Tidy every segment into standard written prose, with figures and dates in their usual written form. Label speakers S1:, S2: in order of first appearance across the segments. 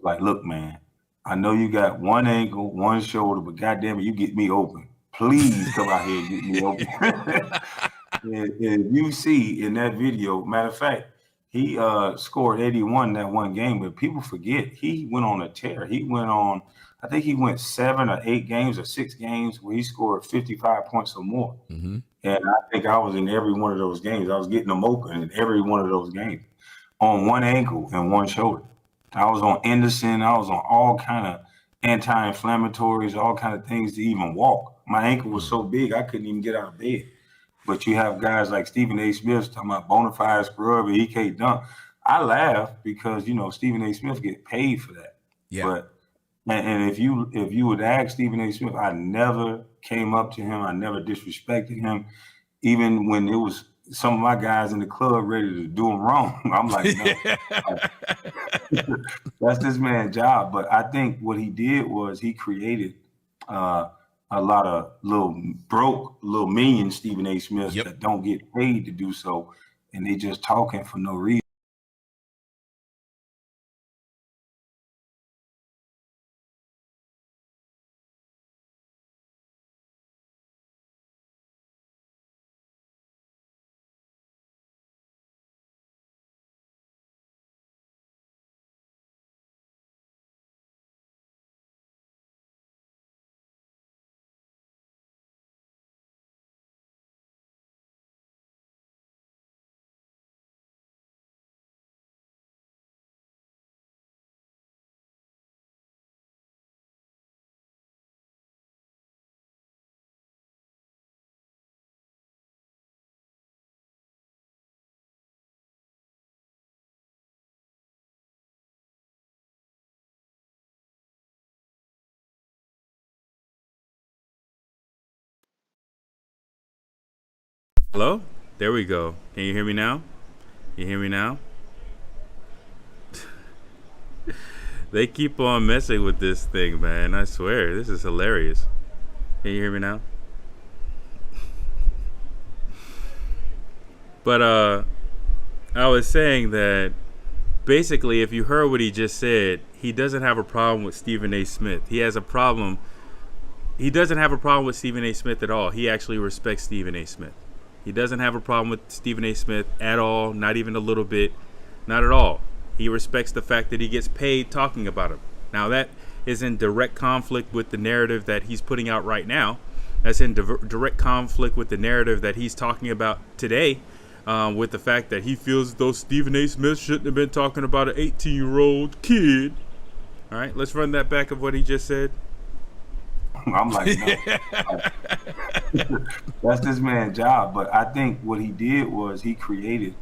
S1: Like, look, man, I know you got one ankle, one shoulder, but goddamn it, you get me open. Please come out here and get me open. And you see in that video, matter of fact, he scored 81 that one game, but people forget he went on a tear. He went on, I think he went 7 or 8 games or 6 games where he scored 55 points or more.
S2: Mm-hmm.
S1: And I think I was in every one of those games. I was getting them open in every one of those games on one ankle and one shoulder. I was on Anderson. I was on all kind of anti-inflammatories, all kind of things to even walk. My ankle was so big I couldn't even get out of bed. But you have guys like Stephen A. Smith talking about bona fide scrub and he can't dunk. I laugh because Stephen A. Smith get paid for that.
S2: Yeah.
S1: But and if you would ask Stephen A. Smith, I never came up to him. I never disrespected him, even when it was some of my guys in the club ready to do him wrong. I'm like, no, that's this man's job. But I think what he did was he created a lot of little minion Stephen A. Smiths that don't get paid to do so, and they just talking for no reason.
S3: Hello? There we go. Can you hear me now? Can you hear me now? They keep on messing with this thing, man. I swear, this is hilarious. Can you hear me now? But I was saying that basically, if you heard what he just said, he doesn't have a problem with Stephen A. Smith. He has a problem. He doesn't have a problem with Stephen A. Smith at all. He actually respects Stephen A. Smith. He doesn't have a problem with Stephen A. Smith at all, not even a little bit, not at all. He respects the fact that he gets paid talking about him. Now, that is in direct conflict with the narrative that he's putting out right now. That's in direct conflict with the narrative that he's talking about today, with the fact that he feels as though Stephen A. Smith shouldn't have been talking about an 18-year-old kid. All right, let's run that back of what he just said.
S1: I'm like, no. That's this man's job. But I think what he did was he created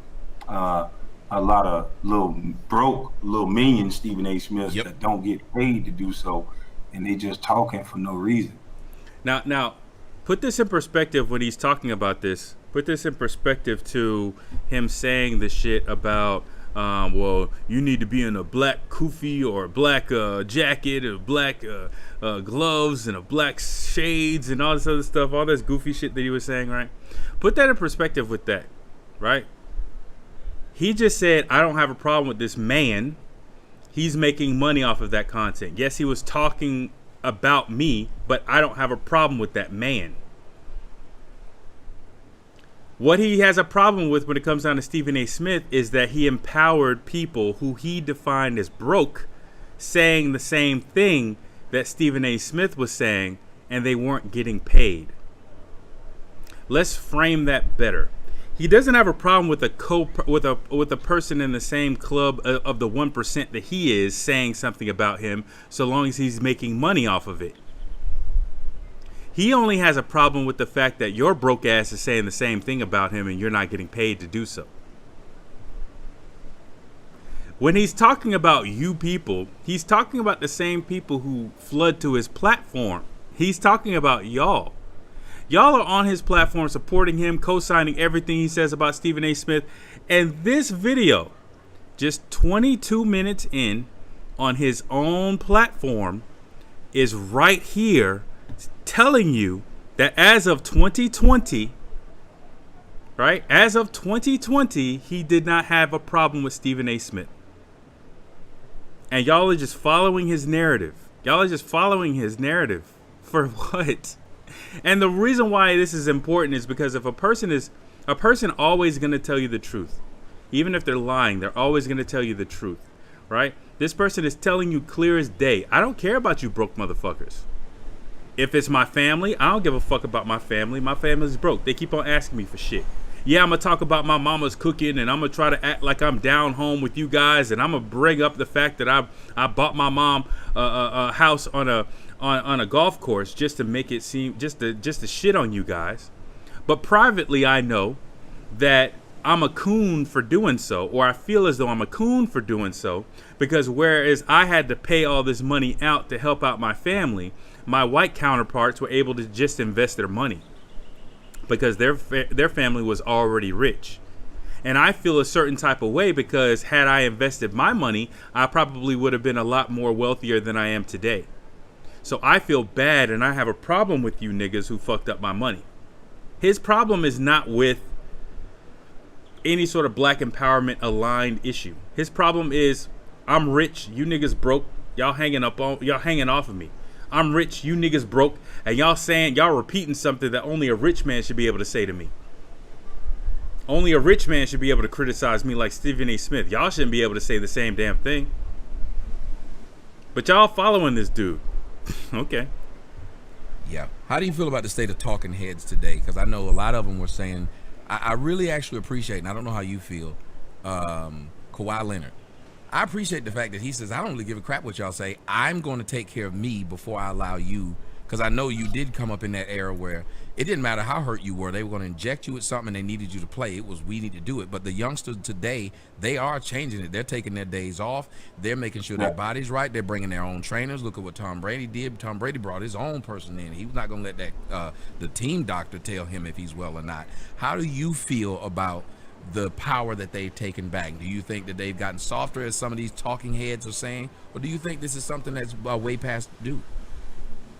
S1: a lot of little minion Stephen A. Smiths that don't get paid to do so, and they just talking for no reason.
S3: Now, put this in perspective when he's talking about this. Put this in perspective to him saying the shit about, well, you need to be in a black kufi or a black jacket or black gloves and a black shades and all this other stuff, all this goofy shit that he was saying, right? Put that in perspective with that, right? He just said, I don't have a problem with this man. He's making money off of that content. Yes, he was talking about me, but I don't have a problem with that man. What he has a problem with when it comes down to Stephen A. Smith is that he empowered people who he defined as broke, saying the same thing that Stephen A. Smith was saying, and they weren't getting paid. Let's frame that better. He doesn't have a problem with a person in the same club of the 1% that he is saying something about him, so long as he's making money off of it. He only has a problem with the fact that your broke ass is saying the same thing about him and you're not getting paid to do so. When he's talking about you people, he's talking about the same people who flood to his platform. He's talking about y'all. Y'all are on his platform supporting him, co-signing everything he says about Stephen A. Smith. And this video, just 22 minutes in on his own platform, is right here telling you that as of 2020, right? As of 2020, he did not have a problem with Stephen A. Smith. And y'all are just following his narrative. Y'all are just following his narrative. For what? And the reason why this is important is because if a person always going to tell you the truth. Even if they're lying, they're always going to tell you the truth, right? This person is telling you clear as day. I don't care about you broke motherfuckers. If it's my family, I don't give a fuck about my family. My family's broke. They keep on asking me for shit. Yeah, I'm going to talk about my mama's cooking, and I'm going to try to act like I'm down home with you guys, and I'm going to bring up the fact that I bought my mom a house on a golf course just to make it seem, just to shit on you guys. But privately, I know that I'm a coon for doing so, or I feel as though I'm a coon for doing so, because whereas I had to pay all this money out to help out my family, my white counterparts were able to just invest their money because their family was already rich. And I feel a certain type of way because had I invested my money, I probably would have been a lot more wealthier than I am today. So I feel bad, and I have a problem with you niggas who fucked up my money. His problem is not with any sort of black empowerment aligned issue. His problem is, I'm rich, you niggas broke, y'all hanging off of me. I'm rich, you niggas broke, and y'all repeating something that only a rich man should be able to say to me. Only a rich man should be able to criticize me like Stephen A. Smith. Y'all shouldn't be able to say the same damn thing. But y'all following this dude. Okay.
S2: Yeah. How do you feel about the state of talking heads today? Because I know a lot of them were saying, I really actually appreciate, and I don't know how you feel, Kawhi Leonard. I appreciate the fact that he says, I don't really give a crap what y'all say. I'm going to take care of me before I allow you. Because I know you did come up in that era where it didn't matter how hurt you were. They were going to inject you with something and they needed you to play. It was, we need to do it. But the youngsters today, they are changing it. They're taking their days off. They're making sure their body's right. They're bringing their own trainers. Look at what Tom Brady did. Tom Brady brought his own person in. He was not going to let that the team doctor tell him if he's well or not. How do you feel about the power that they've taken back? Do you think that they've gotten softer, as some of these talking heads are saying? Or do you think this is something that's way past due?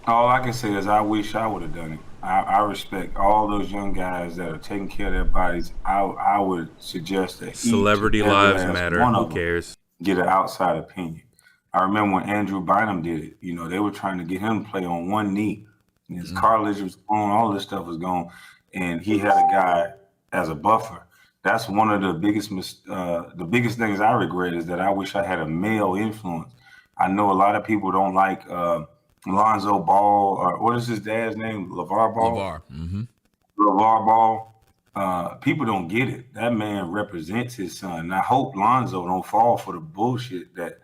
S1: All I can say is I wish I would have done it. I respect all those young guys that are taking care of their bodies. I would suggest that
S3: celebrity lives matter. Who cares?
S1: Get an outside opinion. I remember when Andrew Bynum did it. You know, they were trying to get him to play on one knee. His cartilage was gone. All this stuff was gone, and he had a guy as a buffer. That's one of the biggest things I regret is that I wish I had a male influence. I know a lot of people don't like Lonzo Ball, or what is his dad's name? LeVar Ball?
S2: LeVar. Mm-hmm.
S1: LeVar Ball. People don't get it. That man represents his son. And I hope Lonzo don't fall for the bullshit that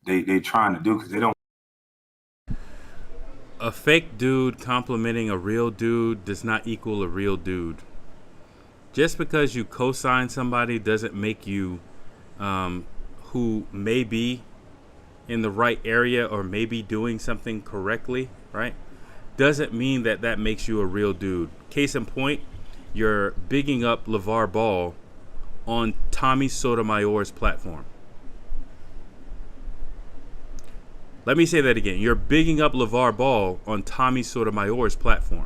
S1: they trying to do, because they don't.
S3: A fake dude complimenting a real dude does not equal a real dude. Just because you co-sign somebody doesn't make you who may be in the right area or maybe doing something correctly, right? Doesn't mean that makes you a real dude. Case in point, you're bigging up LeVar Ball on Tommy Sotomayor's platform. Let me say that again. You're bigging up LeVar Ball on Tommy Sotomayor's platform.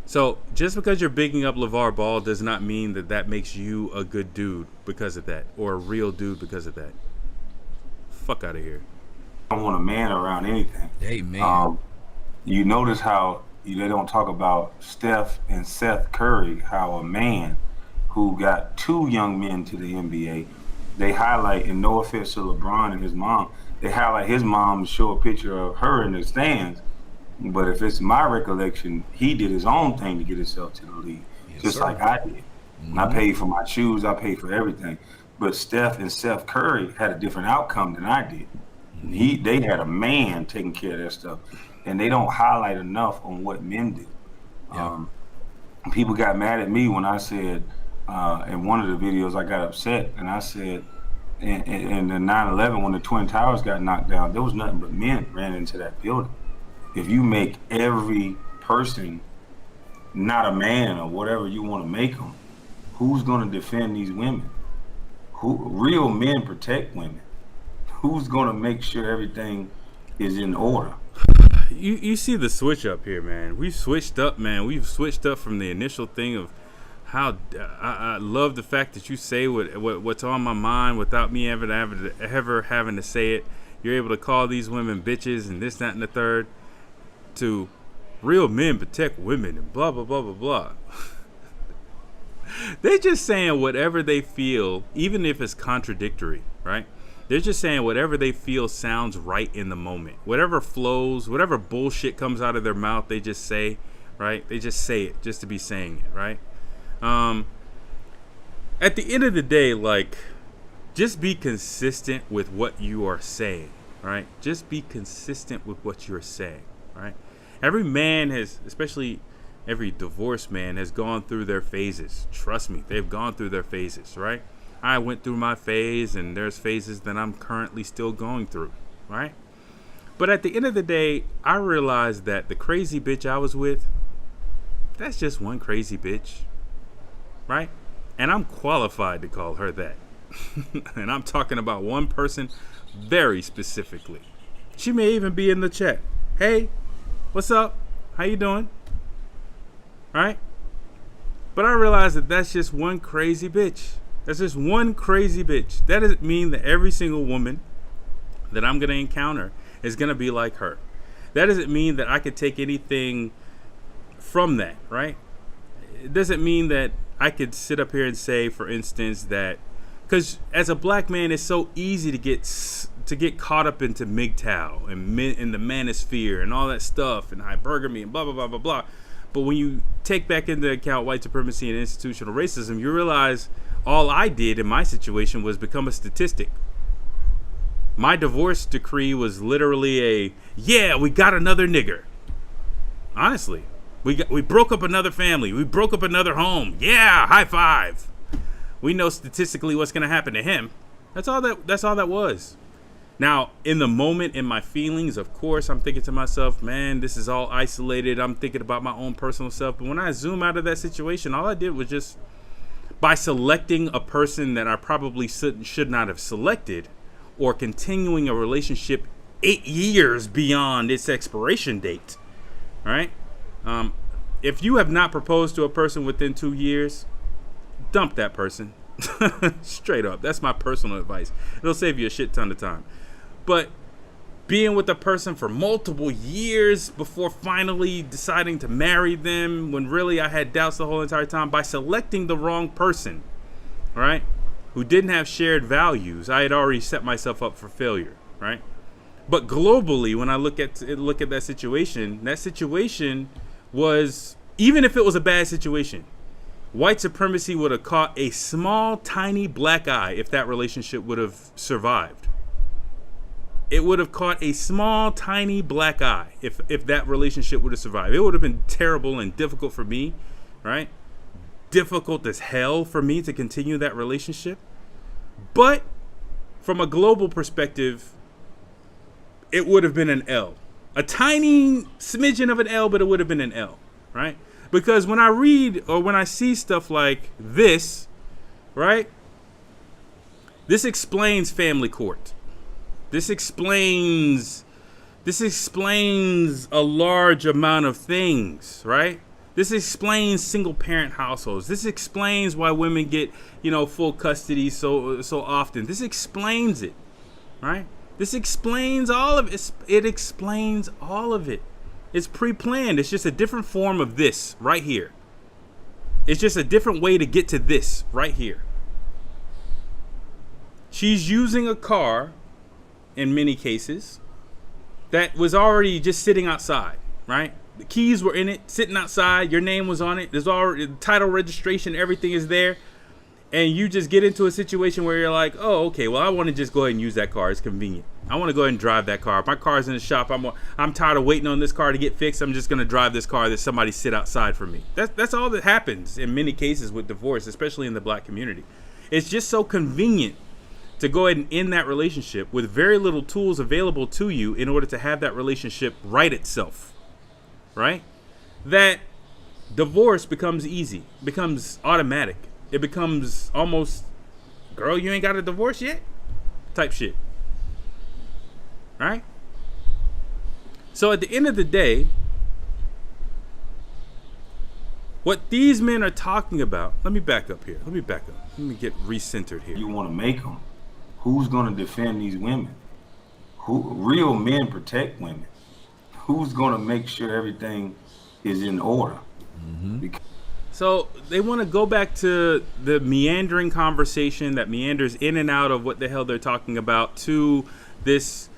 S3: So just because you're bigging up LeVar Ball does not mean that makes you a good dude because of that, or a real dude because of that. Fuck out of here.
S1: I don't want a man around anything.
S2: Hey, man.
S1: You notice how they don't talk about Steph and Seth Curry, how a man who got two young men to the NBA, they highlight, and no offense to LeBron and his mom, they highlight his mom to show a picture of her in the stands. But if it's my recollection, he did his own thing to get himself to the league, just like I did. Mm-hmm. I paid for my shoes, I paid for everything. But Steph and Seth Curry had a different outcome than I did. They had a man taking care of their stuff, and they don't highlight enough on what men do. Yeah. People got mad at me when I said in one of the videos, I got upset, and I said in the 9/11 when the Twin Towers got knocked down, there was nothing but men ran into that building. If you make every person not a man or whatever you want to make them, who's going to defend these women? Real men protect women. Who's going to make sure everything is in order?
S3: You see the switch up here, man. We've switched up, man. We've switched up from the initial thing of I love the fact that you say what's on my mind without me ever having to say it. You're able to call these women bitches and this, that, and the third. To real men protect women and blah, blah, blah, blah, blah. They're just saying whatever they feel, even if it's contradictory, right? They're just saying whatever they feel sounds right in the moment. Whatever flows, whatever bullshit comes out of their mouth, they just say, right? They just say it just to be saying it, right? At the end of the day, like, just be consistent with what you are saying, right? Just be consistent with what you're saying, right? Every man has, especially every divorced man, has gone through their phases. Trust me, they've gone through their phases, right? I went through my phase, and there's phases that I'm currently still going through, right? But at the end of the day, I realized that the crazy bitch I was with, that's just one crazy bitch, right? And I'm qualified to call her that. And I'm talking about one person very specifically. She may even be in the chat. Hey, what's up? How you doing? Right? But I realized that that's just one crazy bitch. That's just one crazy bitch. That doesn't mean that every single woman that I'm going to encounter is going to be like her. That doesn't mean that I could take anything from that, right? It doesn't mean that I could sit up here and say, for instance, that because as a black man, it's so easy to get caught up into MGTOW and in the manosphere and all that stuff and hypergamy and blah, blah, blah, blah, blah. But when you take back into account white supremacy and institutional racism, you realize all I did in my situation was become a statistic. My divorce decree was literally we got another nigger. Honestly, we broke up another family. We broke up another home. Yeah, high five. We know statistically what's going to happen to him. That's all that was. Now, in the moment, in my feelings, of course, I'm thinking to myself, man, this is all isolated. I'm thinking about my own personal self. But when I zoom out of that situation, all I did was just, by selecting a person that I probably should not have selected, or continuing a relationship 8 years beyond its expiration date, right? If you have not proposed to a person within 2 years, dump that person. Straight up. That's my personal advice. It'll save you a shit ton of time. But being with a person for multiple years before finally deciding to marry them, when really I had doubts the whole entire time, by selecting the wrong person, right, who didn't have shared values, I had already set myself up for failure, right? But globally, when I look at that situation was, even if it was a bad situation, white supremacy would have caught a small, tiny black eye if that relationship would have survived. It would have caught a small, tiny black eye if that relationship would have survived. It would have been terrible and difficult for me, right? Difficult as hell for me to continue that relationship. But from a global perspective, it would have been an L. A tiny smidgen of an L, but it would have been an L, right? Because when I read or when I see stuff like this, right? This explains family court. This explains a large amount of things, right? This explains single parent households. This explains why women get, full custody so often. This explains it, right? This explains all of it. It explains all of it. It's pre-planned. It's just a different form of this right here. It's just a different way to get to this right here. She's using a car, in many cases, that was already just sitting outside, right? The keys were in it, sitting outside. Your name was on it. There's already title, registration, everything is there. And you just get into a situation where you're like, oh, okay, well, I want to just go ahead and use that car. It's convenient. I want to go ahead and drive that car. If my car's in the shop, I'm tired of waiting on this car to get fixed. I'm just going to drive this car that somebody sit outside for me. That's all that happens in many cases with divorce, especially in the black community. It's just so convenient to go ahead and end that relationship with very little tools available to you in order to have that relationship right itself, right? That divorce becomes easy, becomes automatic. It becomes almost, girl, you ain't got a divorce yet? Type shit. Right? So at the end of the day, What these men are talking about, let me back up here. Let me get recentered here.
S1: You want to make them. Who's going to defend these women? Real men protect women. Who's going to make sure everything is in order?
S3: So they want to go back to the meandering conversation that meanders in and out of what the hell they're talking about to this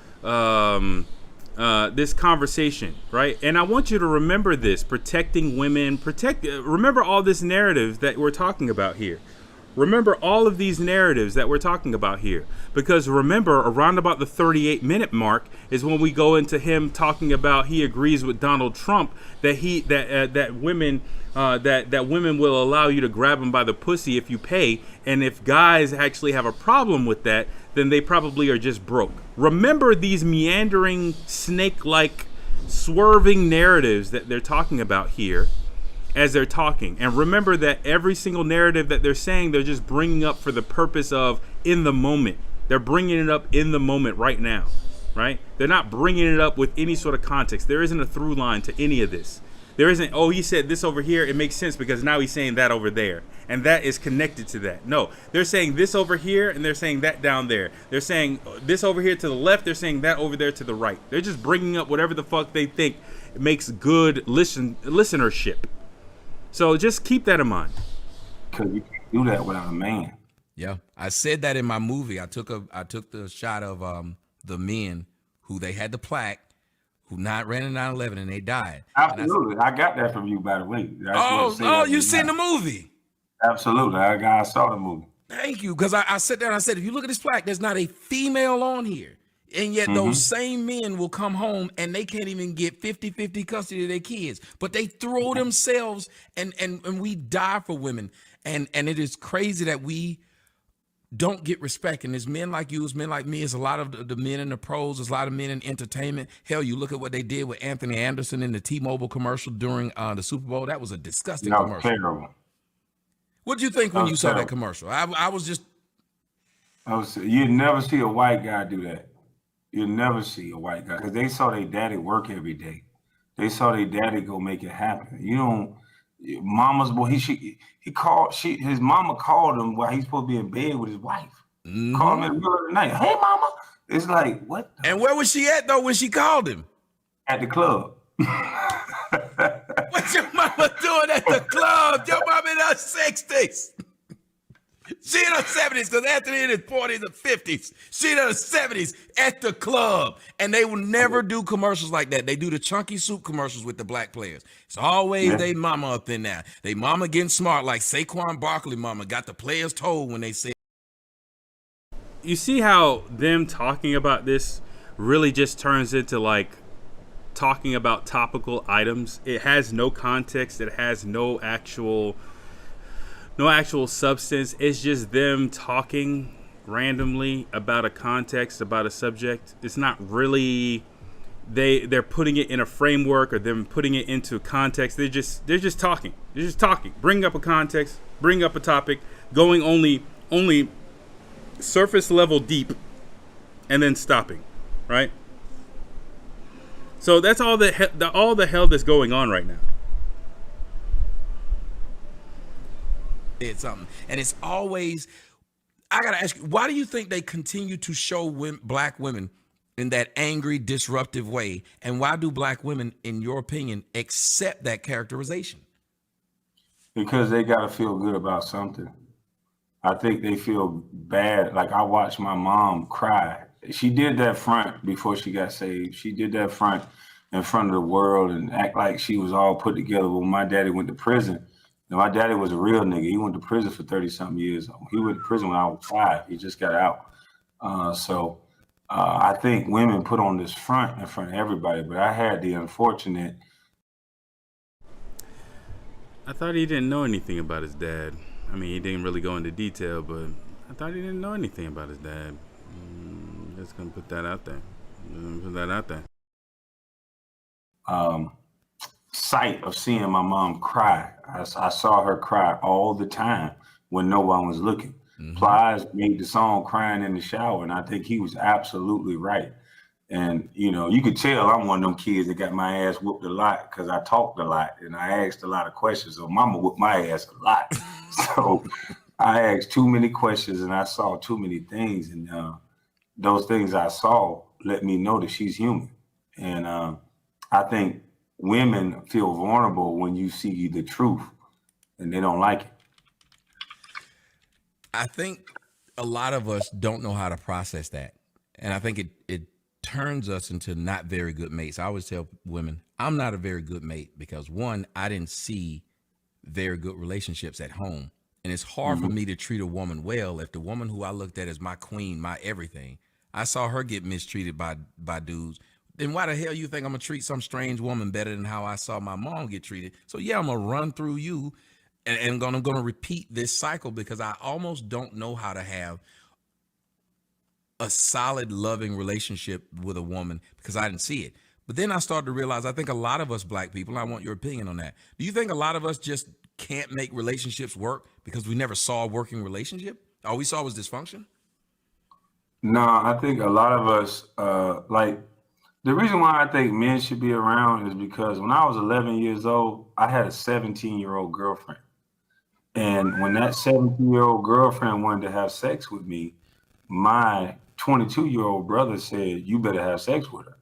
S3: this conversation, right? And I want you to remember this: protecting women, remember all this narrative that we're talking about here. Remember all of these narratives that we're talking about here, because remember, around about the 38-minute mark is when we go into him talking about he agrees with Donald Trump that women will allow you to grab them by the pussy if you pay, and if guys actually have a problem with that, then they probably are just broke. Remember these meandering, snake-like, swerving narratives that they're talking about here as they're talking. And remember that every single narrative that they're saying, they're just bringing up for the purpose of in the moment. They're bringing it up in the moment right now, right? They're not bringing it up with any sort of context. There isn't a through line to any of this. There isn't, oh, he said this over here, it makes sense because now he's saying that over there. And that is connected to that. No, they're saying this over here and they're saying that down there. They're saying this over here to the left, they're saying that over there to the right. They're just bringing up whatever the fuck they think makes good listenership. So just keep that in mind.
S1: Because you can't do that without a man.
S2: Yeah, I said that in my movie. I took the shot of the men who they had the plaque, who ran in 9/11 and they died.
S1: Absolutely, I got that from you, by the way.
S2: You seen the movie?
S1: Absolutely, I saw the movie.
S2: Thank you, because I sat there and I said, if you look at this plaque, there's not a female on here. And yet those same men will come home and they can't even get 50-50 custody of their kids. But they throw themselves and we die for women. And it is crazy that we don't get respect. And there's men like you, there's men like me, there's a lot of the men in the pros, there's a lot of men in entertainment. Hell, you look at what they did with Anthony Anderson in the T-Mobile commercial during the Super Bowl. That was a disgusting commercial.
S1: Terrible.
S2: What did you think when you saw that commercial?
S1: You'd never see a white guy do that. You'll never see a white guy because they saw their daddy work every day. They saw their daddy go make it happen. You don't, mama's boy. His mama called him while he's supposed to be in bed with his wife. Called him in the middle of the night. Hey, mama. It's like what?
S2: And where was she at though when she called him?
S1: At the club.
S2: What's your mama doing at the club? Your mama in her 60s. She in her 70s, because Anthony in his 40s and 50s. She in her 70s at the club. And they will never do commercials like that. They do the chunky soup commercials with the black players. It's always they mama up in there. They mama getting smart, like Saquon Barkley mama got the players told when they said.
S3: You see how them talking about this really just turns into like talking about topical items. It has no context. It has no actual substance. It's just them talking randomly about a context, about a subject. It's not really they're putting it in a framework or them putting it into context. They're just talking. They're just talking. Bring up a context, bring up a topic, going only surface level deep and then stopping, right? So that's all the hell that's going on right now.
S2: It's something, and it's always. I gotta ask you, why do you think they continue to show black women in that angry, disruptive way, and why do black women, in your opinion, accept that characterization?
S1: Because they gotta feel good about something. I think they feel bad. Like I watched my mom cry. She did that front before she got saved. She did that front in front of the world and act like she was all put together. When my daddy went to prison. Now, my daddy was a real nigga. He went to prison for 30-something years. He went to prison when I was 5. He just got out. I think women put on this front in front of everybody, but I had the unfortunate.
S3: I thought he didn't know anything about his dad. I mean, he didn't really go into detail, but I thought he didn't know anything about his dad. Just gonna put that out there.
S1: Sight of seeing my mom cry. I saw her cry all the time when no one was looking. Plies made the song Crying in the Shower, and I think he was absolutely right. And you could tell I'm one of them kids that got my ass whooped a lot because I talked a lot and I asked a lot of questions. So mama whooped my ass a lot. So I asked too many questions and I saw too many things. And those things I saw let me know that she's human. And I think women feel vulnerable when you see the truth and they don't like it.
S2: I think a lot of us don't know how to process that. And I think it turns us into not very good mates. I always tell women, I'm not a very good mate because one, I didn't see very good relationships at home. And it's hard for me to treat a woman well if the woman who I looked at as my queen, my everything, I saw her get mistreated by dudes. Then why the hell you think I'm gonna treat some strange woman better than how I saw my mom get treated? So yeah, I'm gonna run through you and I'm gonna repeat this cycle because I almost don't know how to have a solid, loving relationship with a woman because I didn't see it. But then I started to realize I think a lot of us black people, and I want your opinion on that. Do you think a lot of us just can't make relationships work because we never saw a working relationship? All we saw was dysfunction?
S1: No, I think a lot of us, like, the reason why I think men should be around is because when I was 11 years old, I had a 17-year-old girlfriend. And when that 17-year-old girlfriend wanted to have sex with me, my 22-year-old brother said, you better have sex with her.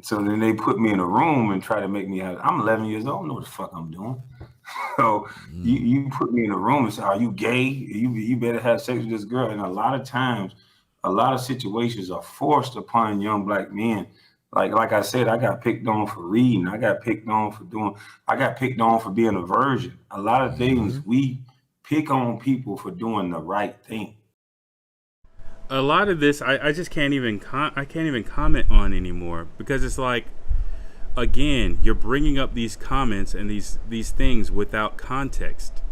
S1: So then they put me in a room and try to make me have, I'm 11 years old, I don't know what the fuck I'm doing. So you put me in a room and say, are you gay? You better have sex with this girl. And a lot of times, a lot of situations are forced upon young black men. Like I said, I got picked on for reading. I got picked on for being a virgin. A lot of things we pick on people for doing the right thing.
S3: A lot of this I just can't even comment on anymore because it's like, again, you're bringing up these comments and these things without context,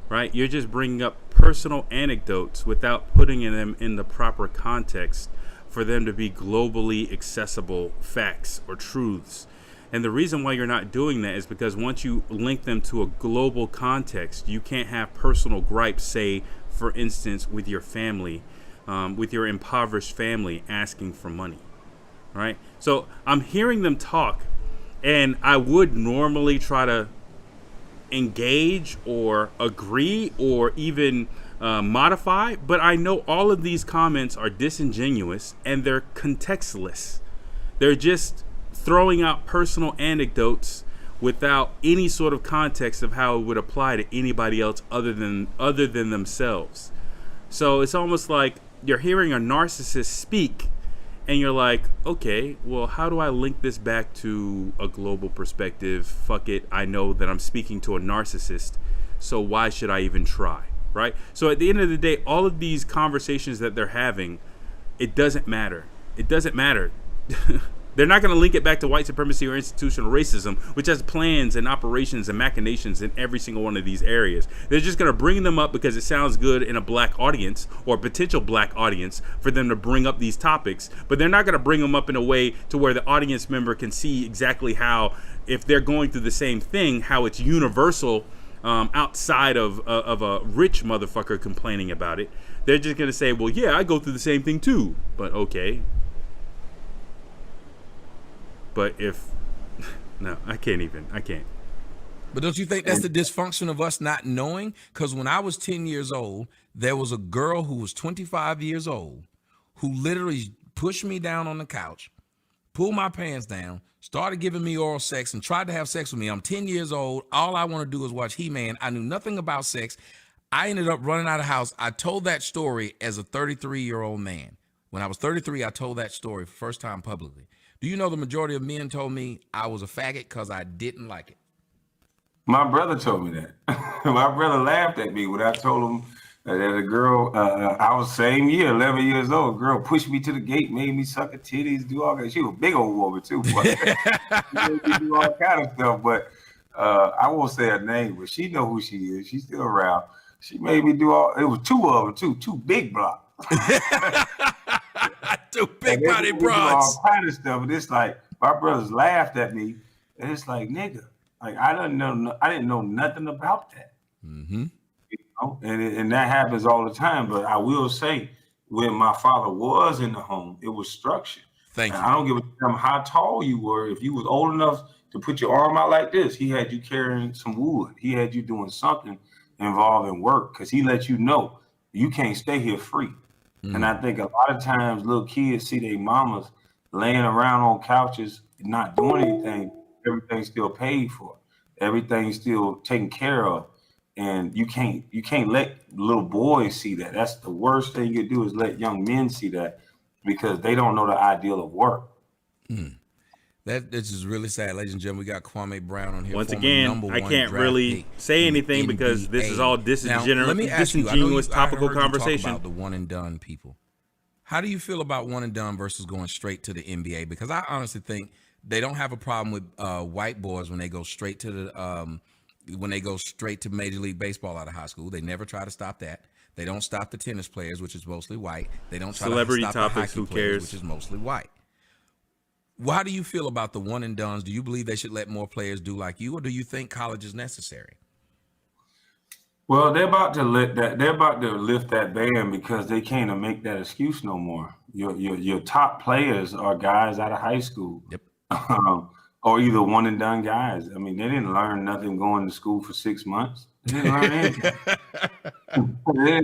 S3: right? You're just bringing up personal anecdotes without putting them in the proper context for them to be globally accessible facts or truths. And the reason why you're not doing that is because once you link them to a global context, you can't have personal gripes, say, for instance, with your family, with your impoverished family asking for money, right? So I'm hearing them talk, and I would normally try to engage or agree or even modify, but I know all of these comments are disingenuous and they're contextless. They're just throwing out personal anecdotes without any sort of context of how it would apply to anybody else other than themselves. So it's almost like you're hearing a narcissist speak and you're like, okay, well, how do I link this back to a global perspective? Fuck it, I know that I'm speaking to a narcissist, so why should I even try, right? So at the end of the day, all of these conversations that they're having, it doesn't matter. It doesn't matter. They're not going to link it back to white supremacy or institutional racism, which has plans and operations and machinations in every single one of these areas. They're just going to bring them up because it sounds good in a black audience or potential black audience for them to bring up these topics. But they're not going to bring them up in a way to where the audience member can see exactly how, if they're going through the same thing, how it's universal outside of a rich motherfucker complaining about it. They're just going to say, well, yeah, I go through the same thing too. But okay. But if no, I can't.
S2: But don't you think that's the dysfunction of us not knowing? Because when I was 10 years old, there was a girl who was 25 years old who literally pushed me down on the couch, pulled my pants down, started giving me oral sex, and tried to have sex with me. I'm 10 years old. All I want to do is watch He-Man. I knew nothing about sex. I ended up running out of the house. I told that story as a 33-year-old man. When I was 33, I told that story for the first time publicly. Do you know the majority of men told me I was a faggot because I didn't like it?
S1: My brother told me that. My brother laughed at me when I told him that a girl, I was same year, 11 years old, a girl pushed me to the gate, made me suck her titties, do all that. She was a big old woman too. But she made me do all kind of stuff. But I won't say her name, but she know who she is. She's still around. She made me do all, it was two of them too, two big blocks.
S2: Two big body broads.
S1: All kind of stuff, and it's like my brothers laughed at me, and it's like, nigga, like I didn't know nothing about that.
S2: Mm-hmm.
S1: You know? And that happens all the time. But I will say, when my father was in the home, it was structured.
S2: Thank you.
S1: I don't give a damn how tall you were. If you was old enough to put your arm out like this, he had you carrying some wood. He had you doing something involving work because he let you know you can't stay here free. And I think a lot of times little kids see their mamas laying around on couches not doing anything. Everything's still paid for. Everything's still taken care of. And you can't let little boys see that. That's the worst thing you do is let young men see that because they don't know the ideal of work.
S2: This is really sad, ladies and gentlemen. We got Kwame Brown on here.
S3: Once again, I can't really say anything because this is all disingenuous topical conversation.
S2: About the one and done people. How do you feel about one and done versus going straight to the NBA? Because I honestly think they don't have a problem with white boys when they go straight to the Major League Baseball out of high school. They never try to stop that. They don't stop the tennis players, which is mostly white. They don't try
S3: Celebrity
S2: to stop
S3: topics,
S2: the hockey players, which is mostly white. How do you feel about the one and dones? Do you believe they should let more players do like you, or do you think college is necessary?
S1: Well, they're about to lift that ban because they can't make that excuse no more. Your top players are guys out of high school.
S2: Yep.
S1: Or either one and done guys. I mean, they didn't learn nothing going to school for 6 months. They didn't learn anything.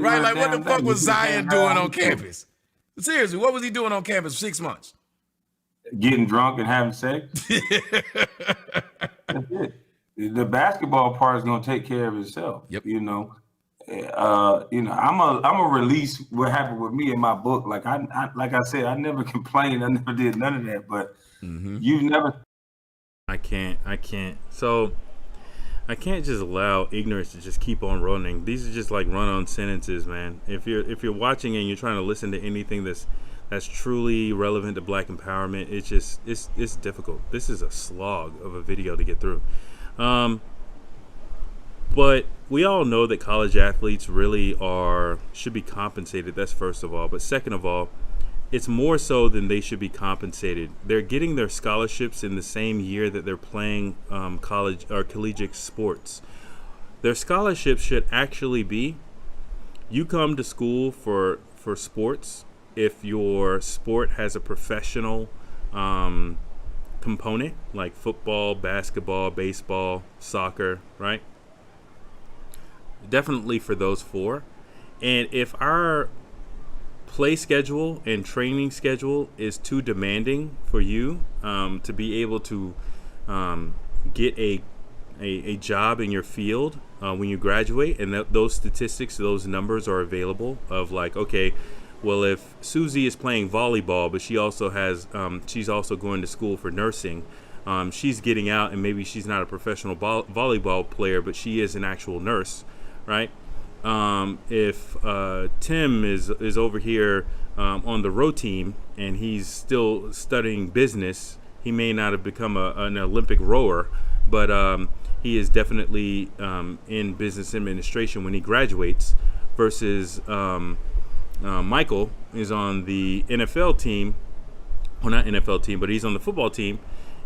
S2: Right, like what the fuck was Zion doing on campus? Seriously, what was he doing on campus for 6 months?
S1: Getting drunk and having sex. That's it. The basketball part is going to take care of itself.
S2: Yep.
S1: I'm a release what happened with me in my book. Like I said, I never complained. I never did none of that. But you've never.
S3: I can't. So I can't just allow ignorance to just keep on running. These are just like run-on sentences, man. If you're watching and you're trying to listen to anything that's truly relevant to Black empowerment, it's difficult. This is a slog of a video to get through. But we all know that college athletes really should be compensated. That's first of all. But second of all, it's more so than they should be compensated. They're getting their scholarships in the same year that they're playing college or collegiate sports. Their scholarships should actually be, you come to school for sports if your sport has a professional component, like football, basketball, baseball, soccer, right? Definitely for those four. And if our play schedule and training schedule is too demanding for you to be able to get a job in your field when you graduate, and those statistics, those numbers are available of like, okay, well, if Susie is playing volleyball, but she also has, she's also going to school for nursing, she's getting out, and maybe she's not a professional volleyball player, but she is an actual nurse, right? If Tim is over here on the row team and he's still studying business, he may not have become an Olympic rower, but he is definitely in business administration when he graduates, versus Michael is on the NFL team, well, not NFL team, but he's on the football team,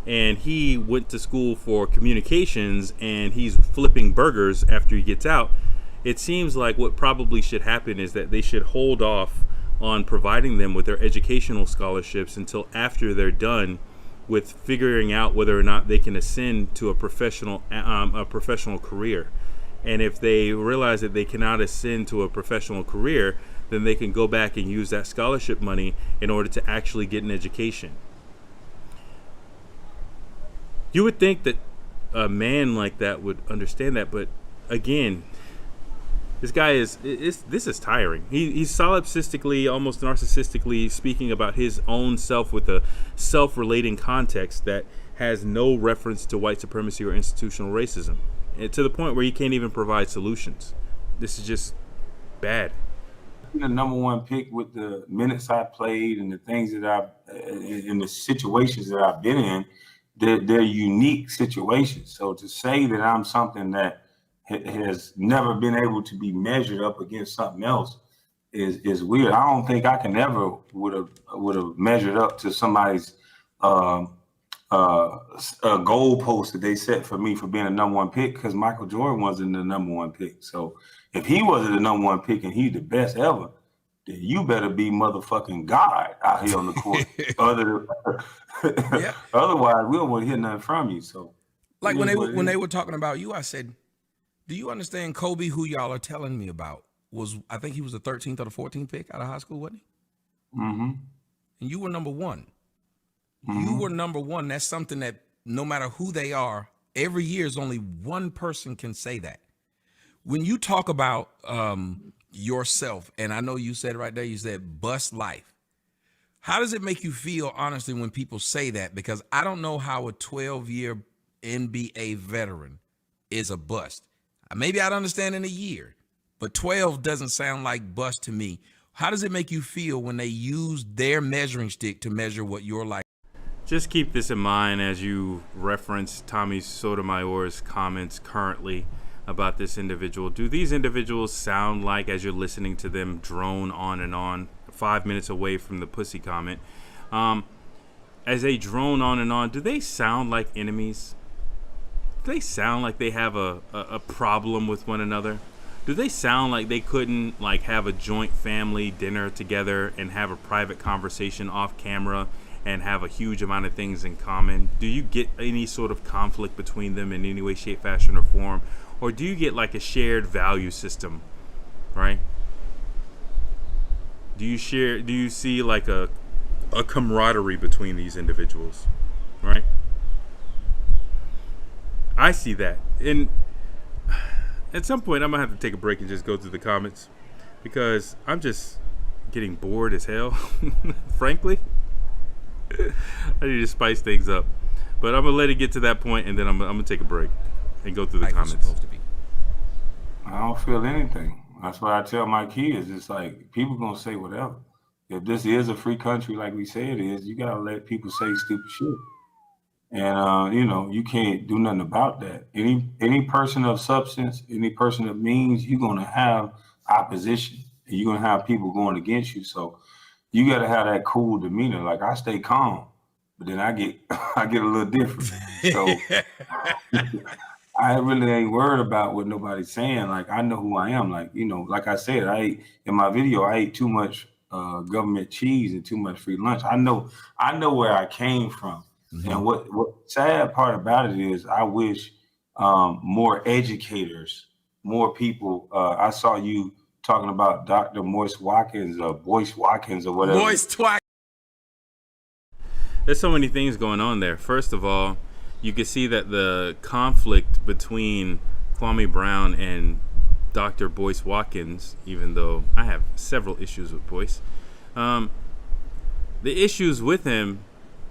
S3: and he went to school for communications, and he's flipping burgers after he gets out. It seems like what probably should happen is that they should hold off on providing them with their educational scholarships until after they're done with figuring out whether or not they can ascend to a professional career. And if they realize that they cannot ascend to a professional career, then they can go back and use that scholarship money in order to actually get an education. You would think that a man like that would understand that, but again, this guy this is tiring. He's solipsistically, almost narcissistically speaking about his own self with a self-relating context that has no reference to white supremacy or institutional racism, and to the point where he can't even provide solutions. This is just bad.
S1: The number one pick with the minutes I played and the things that in the situations that I've been in, they're unique situations. So to say that I'm something that has never been able to be measured up against something else is weird. I don't think I can ever would have measured up to somebody's goalpost that they set for me for being a number one pick, because Michael Jordan wasn't the number one pick. So if he wasn't the number one pick and he's the best ever, then you better be motherfucking God out here on the court.
S2: Yeah.
S1: Otherwise, we don't want to hear nothing from you. So,
S2: Like when they were talking about you, I said, "Do you understand Kobe, who y'all are telling me about, I think he was the 13th or the 14th pick out of high school, wasn't he?
S1: Mm-hmm.
S2: And you were number one.
S1: Mm-hmm.
S2: You were number one. That's something that no matter who they are, every year is only one person can say that. When you talk about yourself, and I know you said right there, you said bust life. How does it make you feel, honestly, when people say that? Because I don't know how a 12-year NBA veteran is a bust. Maybe I'd understand in a year, but 12 doesn't sound like bust to me. How does it make you feel when they use their measuring stick to measure what you're like?
S3: Just keep this in mind as you reference Tommy Sotomayor's comments currently about this individual. Do these individuals sound like, as you're listening to them drone on and on, 5 minutes away from the pussy comment, as they drone on and on, do they sound like enemies? Do they sound like they have a problem with one another? Do they sound like they couldn't like have a joint family dinner together and have a private conversation off camera and have a huge amount of things in common? Do you get any sort of conflict between them in any way, shape, fashion, or form? Or do you get like a shared value system, right? Do you see like a camaraderie between these individuals, right? I see that. And at some point I'm gonna have to take a break and just go through the comments because I'm just getting bored as hell, frankly. I need to spice things up. But I'm gonna let it get to that point and then I'm gonna take a break and go through the comments.
S2: Supposed to be.
S1: I don't feel anything. That's what I tell my kids. It's like people gonna say whatever. If this is a free country like we say it is, you gotta let people say stupid shit. And you can't do nothing about that. Any person of substance, any person of means, you're gonna have opposition. And you're gonna have people going against you. So you gotta have that cool demeanor. Like I stay calm, but then I get I get a little different. So I really ain't worried about what nobody's saying. Like I know who I am. Like, like I said, in my video, I ate too much government cheese and too much free lunch. I know where I came from. Mm-hmm. And what sad part about it is I wish more educators, more people. I saw you talking about Dr. Boyce Watkins or whatever.
S3: There's so many things going on there. First of all, you can see that the conflict between Kwame Brown and Dr. Boyce Watkins, even though I have several issues with Boyce, the issues with him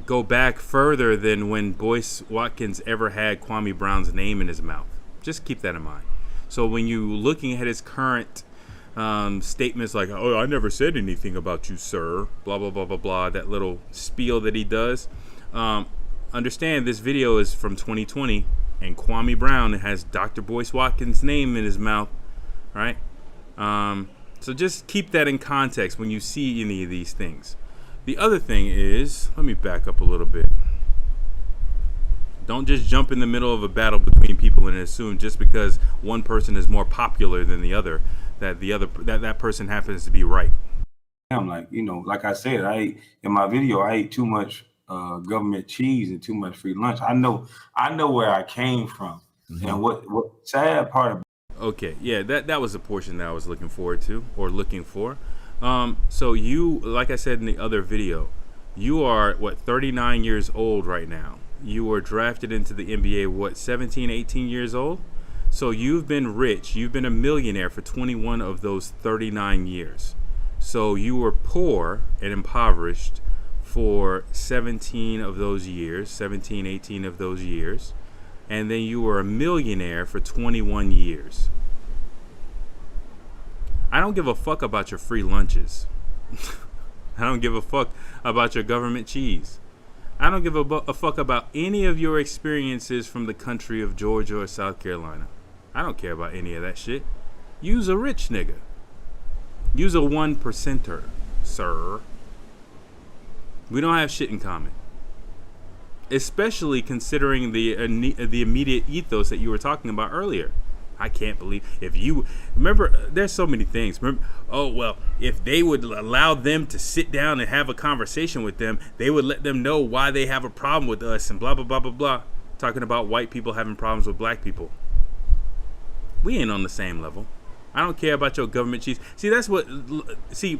S3: go back further than when Boyce Watkins ever had Kwame Brown's name in his mouth. Just keep that in mind. So when you looking at his current statements like, "Oh, I never said anything about you, sir," blah, blah, blah, blah, blah, that little spiel that he does, understand this video is from 2020 and Kwame Brown has Dr. Boyce Watkins' name in his mouth, right? So just keep that in context when you see any of these things. The other thing is, let me back up a little bit. Don't just jump in the middle of a battle between people and assume just because one person is more popular than the other that person happens to be right.
S1: I'm like, like I said, in my video, I ate too much government cheese and too much free lunch. I know where I came from. Mm-hmm. And what sad part about
S3: okay, yeah, that was the portion that I was looking forward to or looking for. So you, like I said in the other video, you are 39 years old right now. You were drafted into the NBA 17, 18 years old. So you've been rich, you've been a millionaire for 21 of those 39 years. So you were poor and impoverished for 17 of those years, 17, 18 of those years. And then you were a millionaire for 21 years. I don't give a fuck about your free lunches. I don't give a fuck about your government cheese. I don't give a fuck about any of your experiences from the country of Georgia or South Carolina. I don't care about any of that shit. You's a rich nigga. You's a 1%er, sir. We don't have shit in common. Especially considering the immediate ethos that you were talking about earlier. I can't believe if you remember. There's so many things. Remember, oh well, if they would allow them to sit down and have a conversation with them, they would let them know why they have a problem with us and blah blah blah blah blah. Talking about white people having problems with black people. We ain't on the same level. I don't care about your government chiefs. See, that's what. See,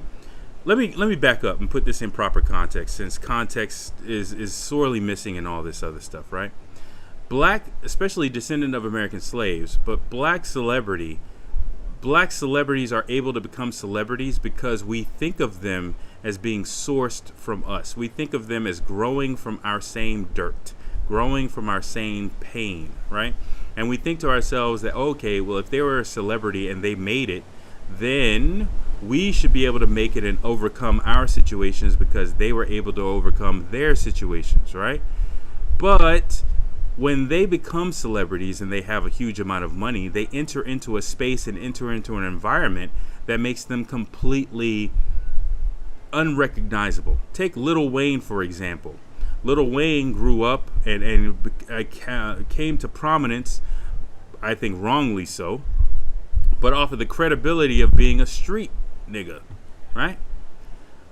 S3: let me back up and put this in proper context, since context is sorely missing in all this other stuff, right? Black, especially descendant of American slaves, but black celebrities are able to become celebrities because we think of them as being sourced from us. We think of them as growing from our same dirt, growing from our same pain, right? And we think to ourselves that, okay, well, if they were a celebrity and they made it, then we should be able to make it and overcome our situations because they were able to overcome their situations, right? But when they become celebrities and they have a huge amount of money, they enter into a space and enter into an environment that makes them completely unrecognizable. Take Lil Wayne, for example. Lil Wayne grew up and came to prominence, I think wrongly so, but off of the credibility of being a street nigga, right?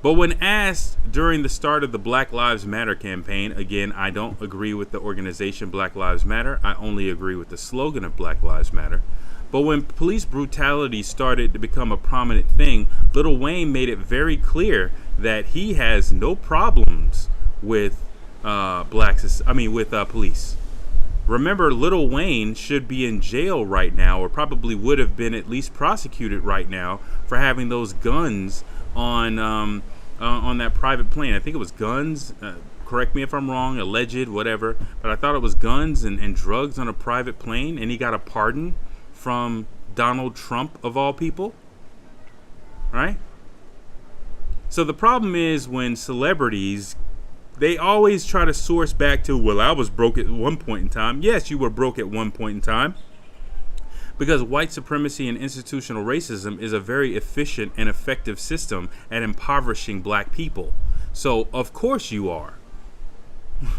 S3: But when asked during the start of the Black Lives Matter campaign, again, I don't agree with the organization Black Lives Matter. I only agree with the slogan of Black Lives Matter. But when police brutality started to become a prominent thing, Lil Wayne made it very clear that he has no problems with police. Remember, Lil Wayne should be in jail right now, or probably would have been at least prosecuted right now for having those guns on that private plane. I think it was guns. Correct me if I'm wrong, alleged, whatever. But I thought it was guns and drugs on a private plane, and he got a pardon from Donald Trump, of all people. Right? So the problem is when celebrities, they always try to source back to, well, I was broke at one point in time. Yes, you were broke at one point in time. Because white supremacy and institutional racism is a very efficient and effective system at impoverishing black people. So, of course you are.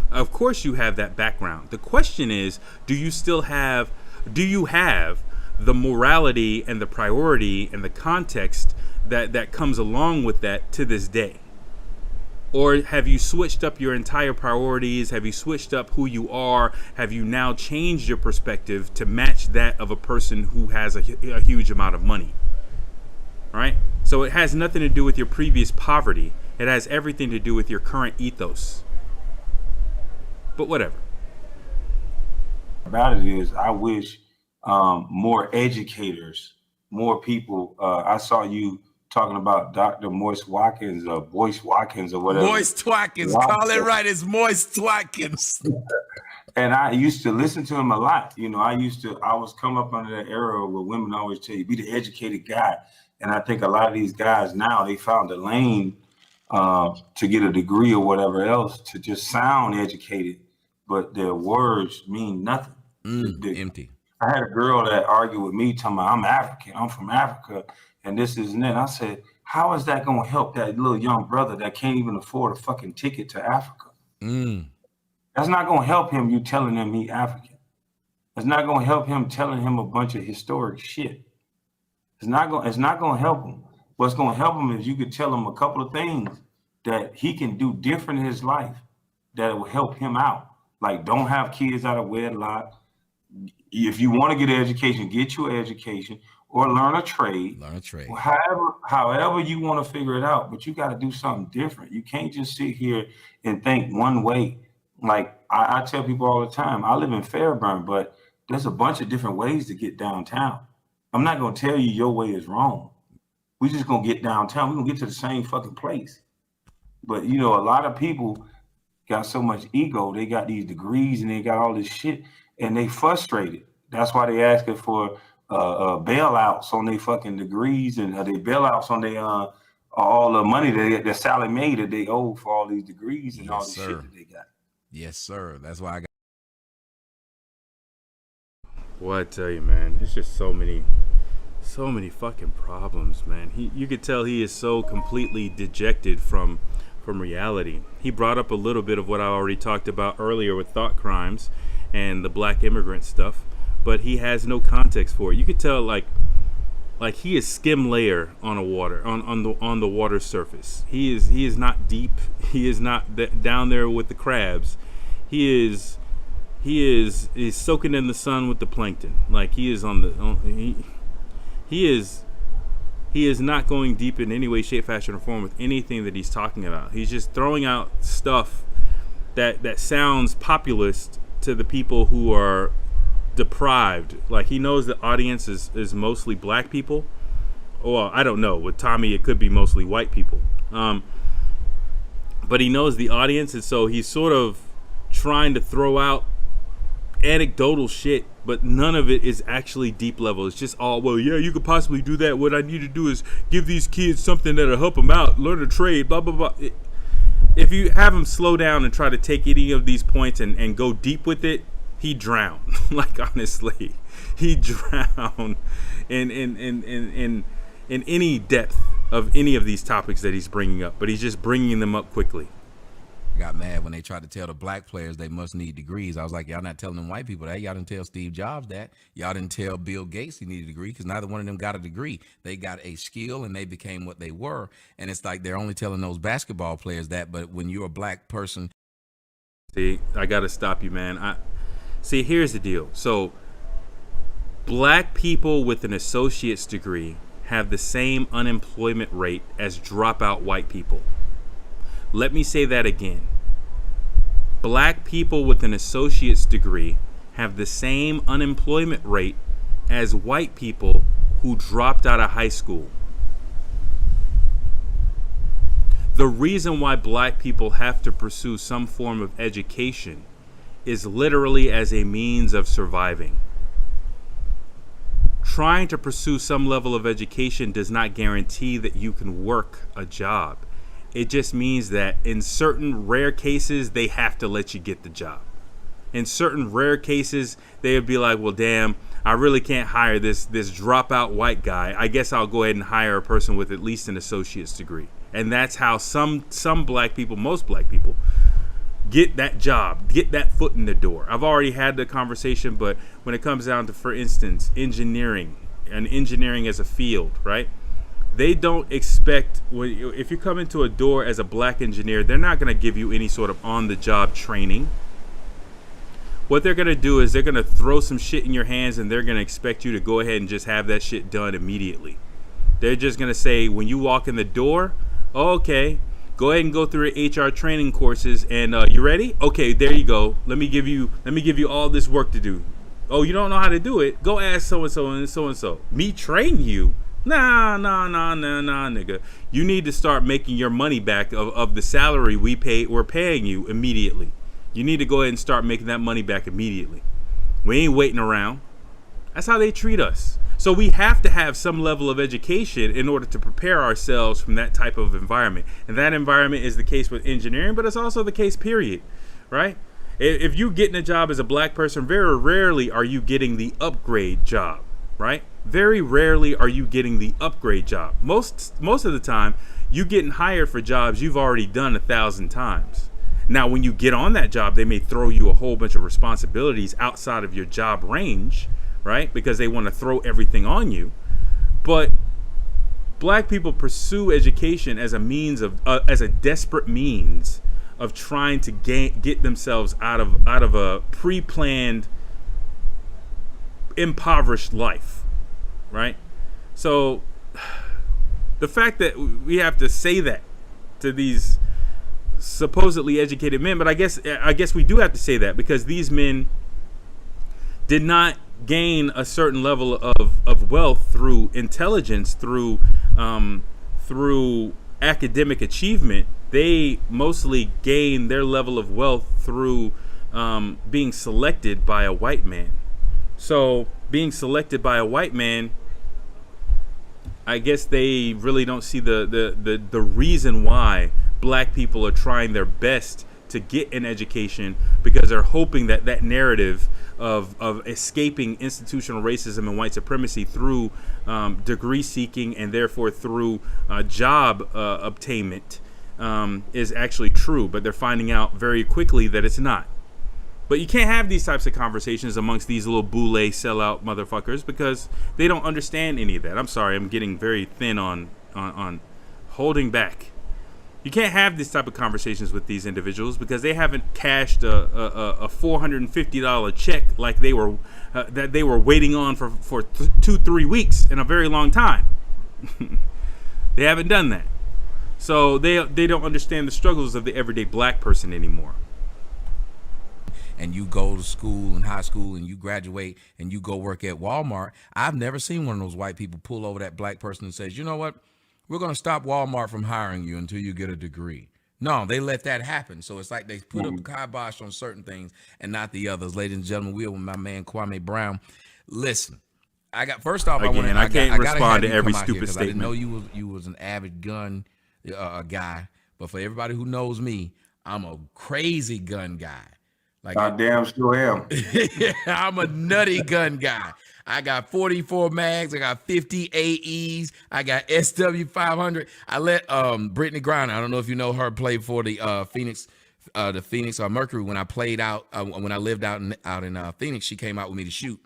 S3: Of course you have that background. The question is, do you have the morality and the priority and the context that comes along with that to this day? Or have you switched up your entire priorities? Have you switched up who you are? Have you now changed your perspective to match that of a person who has a huge amount of money? All right? So it has nothing to do with your previous poverty. It has everything to do with your current ethos. But whatever.
S1: About it is, I wish more educators, more people. I saw you talking about Dr. Moist Watkins or Boyce Watkins or whatever.
S2: Moist Watkins. Call it right. It's Moist Watkins.
S1: And I used to listen to him a lot. You know, I was come up under that era where women always tell you, be the educated guy. And I think a lot of these guys now, they found a lane to get a degree or whatever else to just sound educated, but their words mean nothing.
S2: Empty.
S1: I had a girl that argued with me, telling me I'm African, I'm from Africa, and this is and that. I said, how is that going to help that little young brother that can't even afford a fucking ticket to Africa? That's not going to help him, you telling him he African. It's not going to help him telling him a bunch of historic shit. It's not going to help him. What's going to help him is you could tell him a couple of things that he can do different in his life that will help him out. Like, don't have kids out of wedlock. If you want to get an education, get you an education or learn a trade. However you want to figure it out, but you got to do something different. You can't just sit here and think one way. Like I tell people all the time, I live in Fairburn, but there's a bunch of different ways to get downtown. I'm not going to tell you your way is wrong. We're just going to get downtown. We're going to get to the same fucking place. But, you know, a lot of people got so much ego. They got these degrees and they got all this shit and they frustrated. That's why they asking for bailouts on their fucking degrees and they bailouts on their all the money that Sally made that they owe for all these degrees and all this shit that they got.
S2: Yes, sir. That's why I got.
S3: Well, I tell you, man, it's just so many fucking problems, man. You could tell he is so completely dejected from reality. He brought up a little bit of what I already talked about earlier with thought crimes and the black immigrant stuff. but he has no context for it. You could tell like he is skim layer on a water on the water surface. He is not deep. He is not down there with the crabs. He is soaking in the sun with the plankton. Like he is he is not going deep in any way, shape, fashion, or form with anything that he's talking about. He's just throwing out stuff that sounds populist to the people who are deprived. Like he knows the audience is mostly black people. Well, I don't know. With Tommy, it could be mostly white people. But he knows the audience, and so he's sort of trying to throw out anecdotal shit, but none of it is actually deep level. It's just all, well, yeah, you could possibly do that. What I need to do is give these kids something that'll help them out, learn a trade, blah, blah, blah. If you have him slow down and try to take any of these points and go deep with it, he drowned. Like, honestly, he drowned in any depth of any of these topics that he's bringing up, but he's just bringing them up quickly.
S2: Got mad when they tried to tell the black players they must need degrees. I was like, y'all not telling them white people that. Y'all didn't tell Steve Jobs that. Y'all didn't tell Bill Gates he needed a degree, because neither one of them got a degree. They got a skill and they became what they were. And it's like they're only telling those basketball players that. But when you're a black person.
S3: See, I got to stop you, man. See, here's the deal. So black people with an associate's degree have the same unemployment rate as dropout white people. Let me say that again. Black people with an associate's degree have the same unemployment rate as white people who dropped out of high school. The reason why black people have to pursue some form of education is literally as a means of surviving. Trying to pursue some level of education does not guarantee that you can work a job. It just means that in certain rare cases, they have to let you get the job. In certain rare cases, they would be like, well, damn, I really can't hire this dropout white guy. I guess I'll go ahead and hire a person with at least an associate's degree. And that's how some black people, most black people, get that job, get that foot in the door. I've already had the conversation, but when it comes down to, for instance, engineering as a field, right? They don't expect, if you come into a door as a black engineer, they're not going to give you any sort of on-the-job training. What they're going to do is they're going to throw some shit in your hands, and they're going to expect you to go ahead and just have that shit done immediately. They're just going to say, when you walk in the door, oh, okay, go ahead and go through your HR training courses, and you ready? Okay, there you go. Let me give you all this work to do. Oh, you don't know how to do it? Go ask so-and-so and so-and-so. Me train you? Nah, nigga. You need to start making your money back of the salary we're paying you immediately. You need to go ahead and start making that money back immediately. We ain't waiting around. That's how they treat us. So we have to have some level of education in order to prepare ourselves from that type of environment. And that environment is the case with engineering, but it's also the case, period, right? If you're getting a job as a black person, very rarely are you getting the upgrade job, right? Very rarely are you getting the upgrade job. Most of the time, you getting hired for jobs you've already done 1,000 times. Now, when you get on that job, they may throw you a whole bunch of responsibilities outside of your job range, right? Because they want to throw everything on you. But black people pursue education as a means of, as a desperate means of trying to get themselves out of a pre-planned, impoverished life, right? So the fact that we have to say that to these supposedly educated men, but I guess we do have to say that because these men did not gain a certain level of wealth through intelligence, through academic achievement. They mostly gained their level of wealth through being selected by a white man. So being selected by a white man, I guess they really don't see the reason why black people are trying their best to get an education, because they're hoping that narrative of escaping institutional racism and white supremacy through degree seeking and therefore through job obtainment is actually true. But they're finding out very quickly that it's not. But you can't have these types of conversations amongst these little boule sellout motherfuckers because they don't understand any of that. I'm sorry, I'm getting very thin on holding back. You can't have this type of conversations with these individuals because they haven't cashed a $450 check like they were that they were waiting on for 2-3 weeks in a very long time. They haven't done that, so they don't understand the struggles of the everyday black person anymore.
S2: And you go to school and high school and you graduate and you go work at Walmart. I've never seen one of those white people pull over that black person and says, you know what, we're going to stop Walmart from hiring you until you get a degree. No, they let that happen. So it's like they put a kibosh on certain things and not the others. Ladies and gentlemen, we're with my man Kwame Brown. Listen, I got first off,
S3: Again, I can't respond to every stupid statement.
S2: I didn't know you was an avid gun guy, but for everybody who knows me, I'm a crazy gun guy. Like,
S1: I damn sure am.
S2: I'm a nutty gun guy. I got 44 mags. I got 50 AEs. I got SW500. I let Brittany Griner, I don't know if you know her, play for the Phoenix Mercury. When I played out, when I lived out in Phoenix, she came out with me to shoot,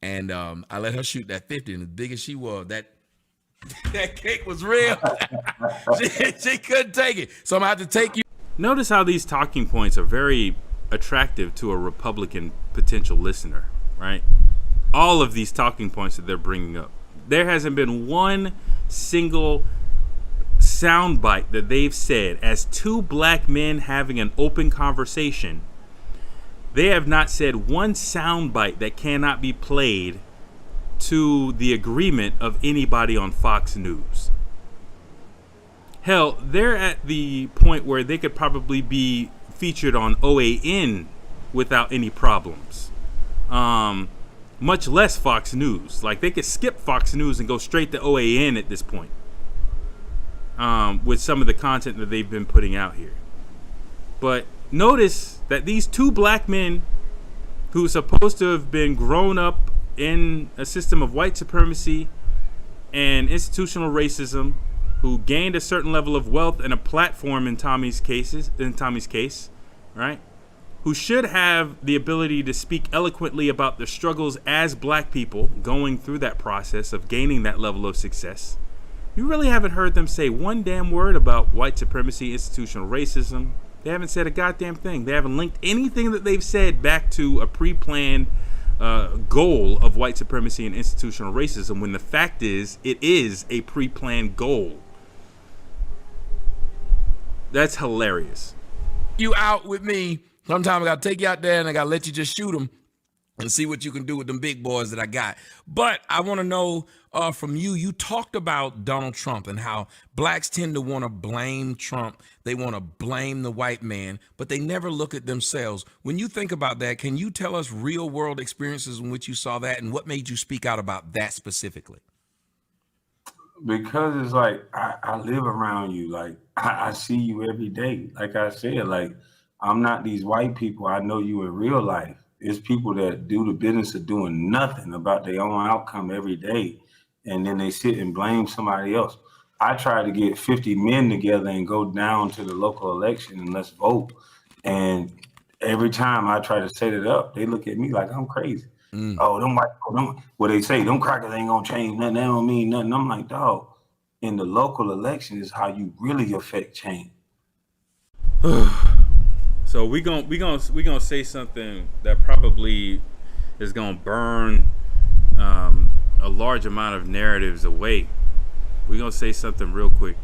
S2: and I let her shoot that 50. And as big as she was, that cake was real. she couldn't take it, so I'm gonna have to take you.
S3: Notice how these talking points are very attractive to a Republican potential listener, right? All of these talking points that they're bringing up, there hasn't been one single soundbite that they've said as two black men having an open conversation. They have not said one soundbite that cannot be played to the agreement of anybody on Fox News. Hell, they're at the point where they could probably be featured on OAN without any problems. Much less Fox News. Like, they could skip Fox News and go straight to OAN at this point. With some of the content that they've been putting out here. But notice that these two black men who are supposed to have been grown up in a system of white supremacy and institutional racism, who gained a certain level of wealth and a platform in Tommy's case, right? Who should have the ability to speak eloquently about the struggles as black people going through that process of gaining that level of success. You really haven't heard them say one damn word about white supremacy, institutional racism. They haven't said a goddamn thing. They haven't linked anything that they've said back to a pre-planned goal of white supremacy and institutional racism, when the fact is, it is a pre-planned goal. That's hilarious.
S2: You out with me. Sometimes I gotta take you out there and I gotta let you just shoot them and see what you can do with them big boys that I got. But I want to know from you. You talked about Donald Trump and how blacks tend to want to blame Trump. They want to blame the white man, but they never look at themselves. When you think about that, can you tell us real world experiences in which you saw that and what made you speak out about that specifically?
S1: Because it's like I live around you. Like I see you every day. Like I said, like I'm not these white people. I know you in real life. It's people that do the business of doing nothing about their own outcome every day, and then they sit and blame somebody else. I try to get 50 men together and go down to the local election and let's vote. And every time I try to set it up, they look at me like I'm crazy. Oh, them white people, what they say, them crackers ain't gonna change nothing. They don't mean nothing. I'm like, dog, in the local election is how you really affect change.
S3: So we gonna say something that probably is gonna burn a large amount of narratives away. We're gonna say something real quick.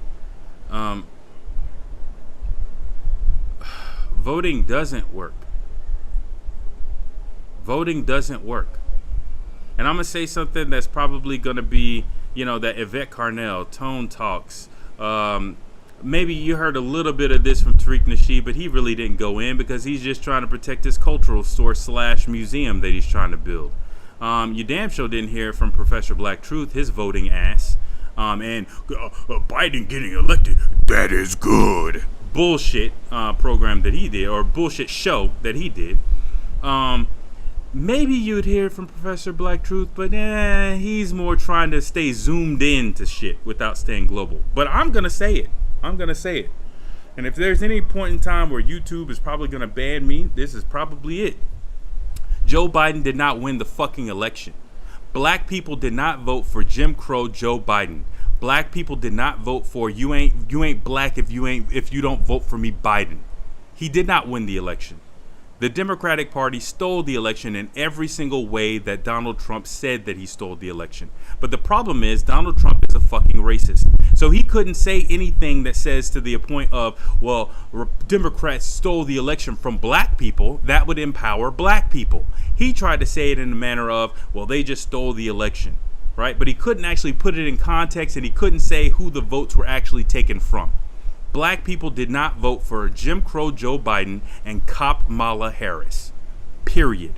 S3: Voting doesn't work. Voting doesn't work. And I'm gonna say something that's probably gonna be, that Yvette Carnell, Tone Talks. Maybe you heard a little bit of this from Tariq Nasheed, but he really didn't go in because he's just trying to protect his cultural store / museum that he's trying to build. You damn sure didn't hear from Professor Black Truth, his voting ass. And Biden getting elected, that is good. Bullshit program that he did, or bullshit show that he did. Maybe you'd hear from Professor Black Truth, but he's more trying to stay zoomed in to shit without staying global. But I'm going to say it. And if there's any point in time where YouTube is probably going to ban me, this is probably it. Joe Biden did not win the fucking election. Black people did not vote for Jim Crow Joe Biden. Black people did not vote for you ain't black if you don't vote for me Biden. He did not win the election. The Democratic Party stole the election in every single way that Donald Trump said that he stole the election. But the problem is Donald Trump is a fucking racist. So he couldn't say anything that says to the point of, well, Democrats stole the election from black people. That would empower black people. He tried to say it in the manner of, well, they just stole the election, right? But he couldn't actually put it in context, and he couldn't say who the votes were actually taken from. Black people did not vote for Jim Crow Joe Biden and Kamala Harris. Period.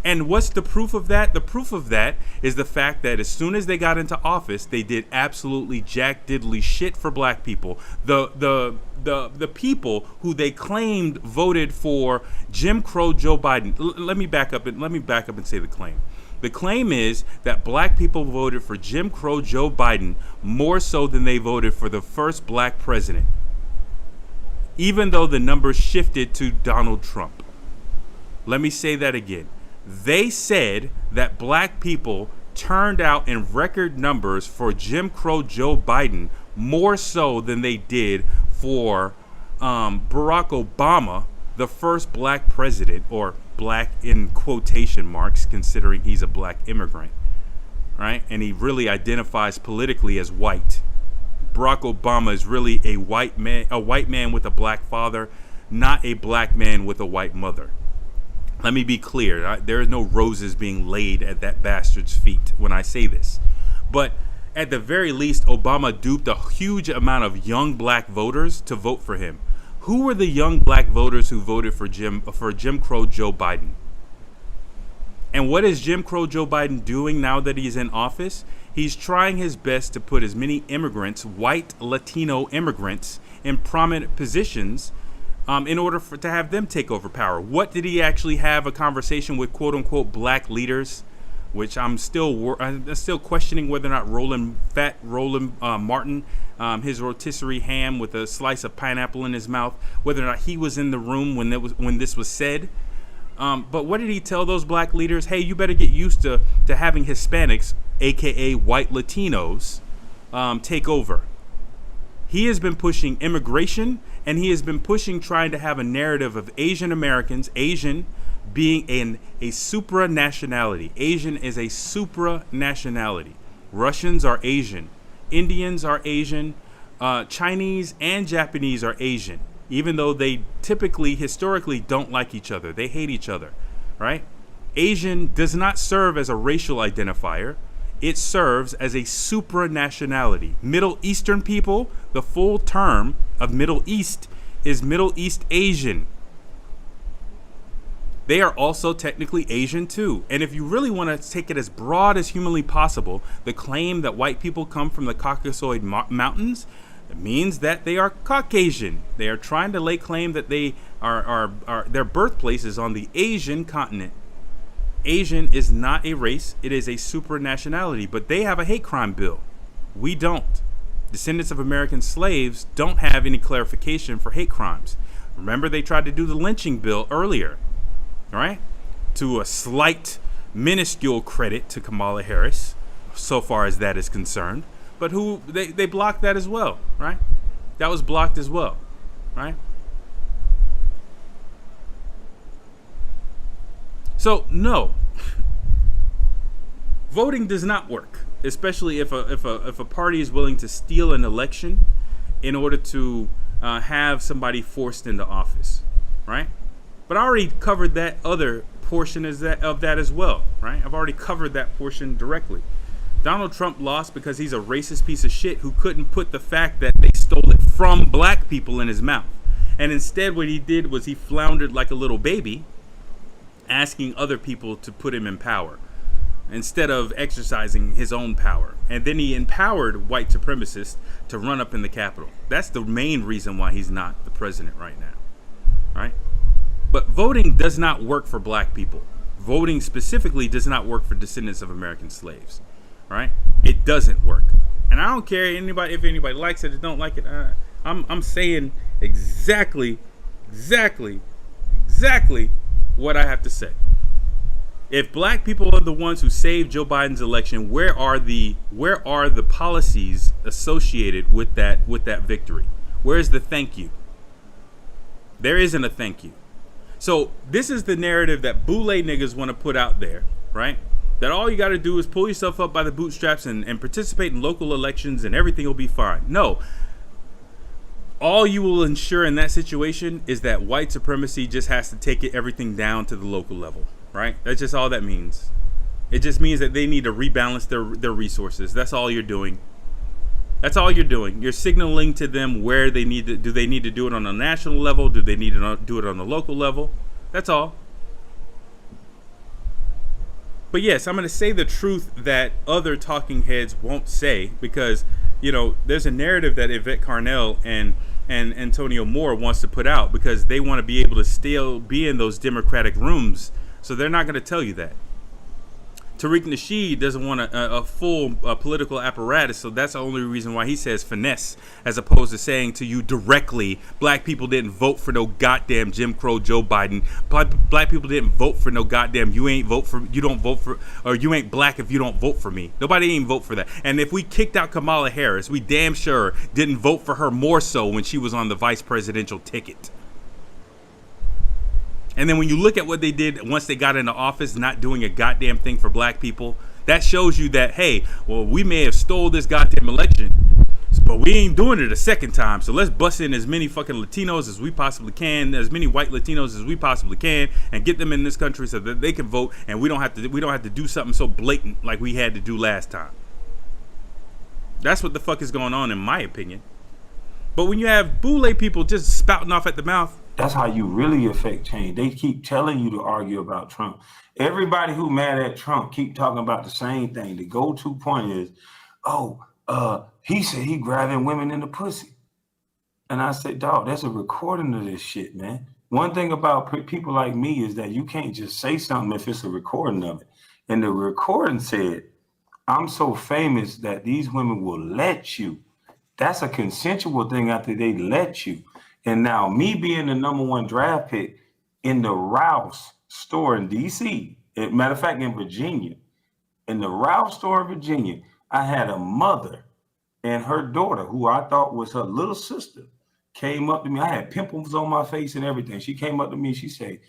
S3: And what's the proof of that? The proof of that is the fact that as soon as they got into office, they did absolutely jack diddly shit for black people. The people who they claimed voted for Jim Crow Joe Biden. Let me back up and say the claim. The claim is that black people voted for Jim Crow Joe Biden more so than they voted for the first black president, even though the numbers shifted to Donald Trump. Let me say that again. They said that black people turned out in record numbers for Jim Crow Joe Biden more so than they did for Barack Obama, the first black president, or black in quotation marks, considering he's a black immigrant, right? And he really identifies politically as white. Barack Obama is really a white man with a black father, not a black man with a white mother. Let me be clear. There is no roses being laid at that bastard's feet when I say this. But at the very least, Obama duped a huge amount of young black voters to vote for him. Who were the young black voters who voted for Jim Crow Joe Biden? And what is Jim Crow Joe Biden doing now that he's in office? He's trying his best to put as many immigrants, white Latino immigrants, in prominent positions in order to have them take over power. What did he actually have a conversation with quote unquote black leaders, which I'm still questioning whether or not Roland Martin, his rotisserie ham with a slice of pineapple in his mouth, whether or not he was in the room when this was said. But what did he tell those black leaders? Hey, you better get used to having Hispanics, aka white Latinos, take over. He has been pushing immigration, and he has been pushing trying to have a narrative of Asian Americans, Asian being a supranationality. Asian is a supranationality. Russians are Asian. Indians are Asian. Chinese and Japanese are Asian, even though they typically, historically, don't like each other. They hate each other, right? Asian does not serve as a racial identifier. It serves as a supranationality. Middle Eastern people, the full term of Middle East is Middle East Asian. They are also technically Asian too. And if you really want to take it as broad as humanly possible, the claim that white people come from the Caucasoid Mountains, it means that they are Caucasian. They are trying to lay claim that they are their birthplace is on the Asian continent. Asian is not a race, it is a supranationality, but they have a hate crime bill. We don't. Descendants of American slaves don't have any clarification for hate crimes. Remember, they tried to do the lynching bill earlier, right? To a slight, minuscule credit to Kamala Harris, so far as that is concerned. But they blocked that as well, right? That was blocked as well, right? So no, voting does not work, especially if a party is willing to steal an election in order to have somebody forced into office, right? But I already covered that other portion of that as well, right? I've already covered that portion directly. Donald Trump lost because he's a racist piece of shit who couldn't put the fact that they stole it from black people in his mouth. And instead what he did was he floundered like a little baby, asking other people to put him in power instead of exercising his own power. And then he empowered white supremacists to run up in the Capitol. That's the main reason why he's not the president right now, right? But voting does not work for black people. Voting specifically does not work for descendants of American slaves, right? It doesn't work. And I don't care if anybody likes it or don't like it. I'm saying exactly what I have to say. If black people are the ones who saved Joe Biden's election, where are the policies associated with that victory? Where's the thank you? There isn't a thank you. So this is the narrative that boule niggas want to put out there, right? That all you got to do is pull yourself up by the bootstraps and participate in local elections and everything will be fine. No. All you will ensure in that situation is that white supremacy just has to take everything down to the local level, right? That's just all that means. It just means that they need to rebalance their resources. That's all you're doing. That's all you're doing. You're signaling to them where they need to. Do they need to do it on a national level? Do they need to do it on the local level? That's all. But yes, I'm going to say the truth that other talking heads won't say, because, you know, there's a narrative that Yvette Carnell and Antonio Moore wants to put out, because they want to be able to still be in those Democratic rooms. So they're not going to tell you that. Tariq Nasheed doesn't want a full political apparatus, so that's the only reason why he says finesse, as opposed to saying to you directly, black people didn't vote for no goddamn Jim Crow Joe Biden. Black people didn't vote for no goddamn you ain't black if you don't vote for me. Nobody ain't vote for that. And if we kicked out Kamala Harris, we damn sure didn't vote for her more so when she was on the vice presidential ticket. And then when you look at what they did once they got into office, not doing a goddamn thing for black people, that shows you that, hey, well, we may have stole this goddamn election, but we ain't doing it a second time. So let's bust in as many fucking Latinos as we possibly can, as many white Latinos as we possibly can, and get them in this country so that they can vote, and we don't have to do something so blatant like we had to do last time. That's what the fuck is going on, in my opinion. But when you have boule people just spouting off at the mouth,
S1: that's how you really affect change. They keep telling you to argue about Trump. Everybody who mad at Trump keep talking about the same thing. The go-to point is, he said he grabbing women in the pussy. And I said, dog, there's a recording of this shit, man. One thing about people like me is that you can't just say something if it's a recording of it. And the recording said, I'm so famous that these women will let you. That's a consensual thing after they let you. And now me being the #1 draft pick in the Rouse store in DC, matter of fact, in Virginia, in the Rouse store in Virginia, I had a mother and her daughter, who I thought was her little sister, came up to me. I had pimples on my face and everything. She came up to me. She said,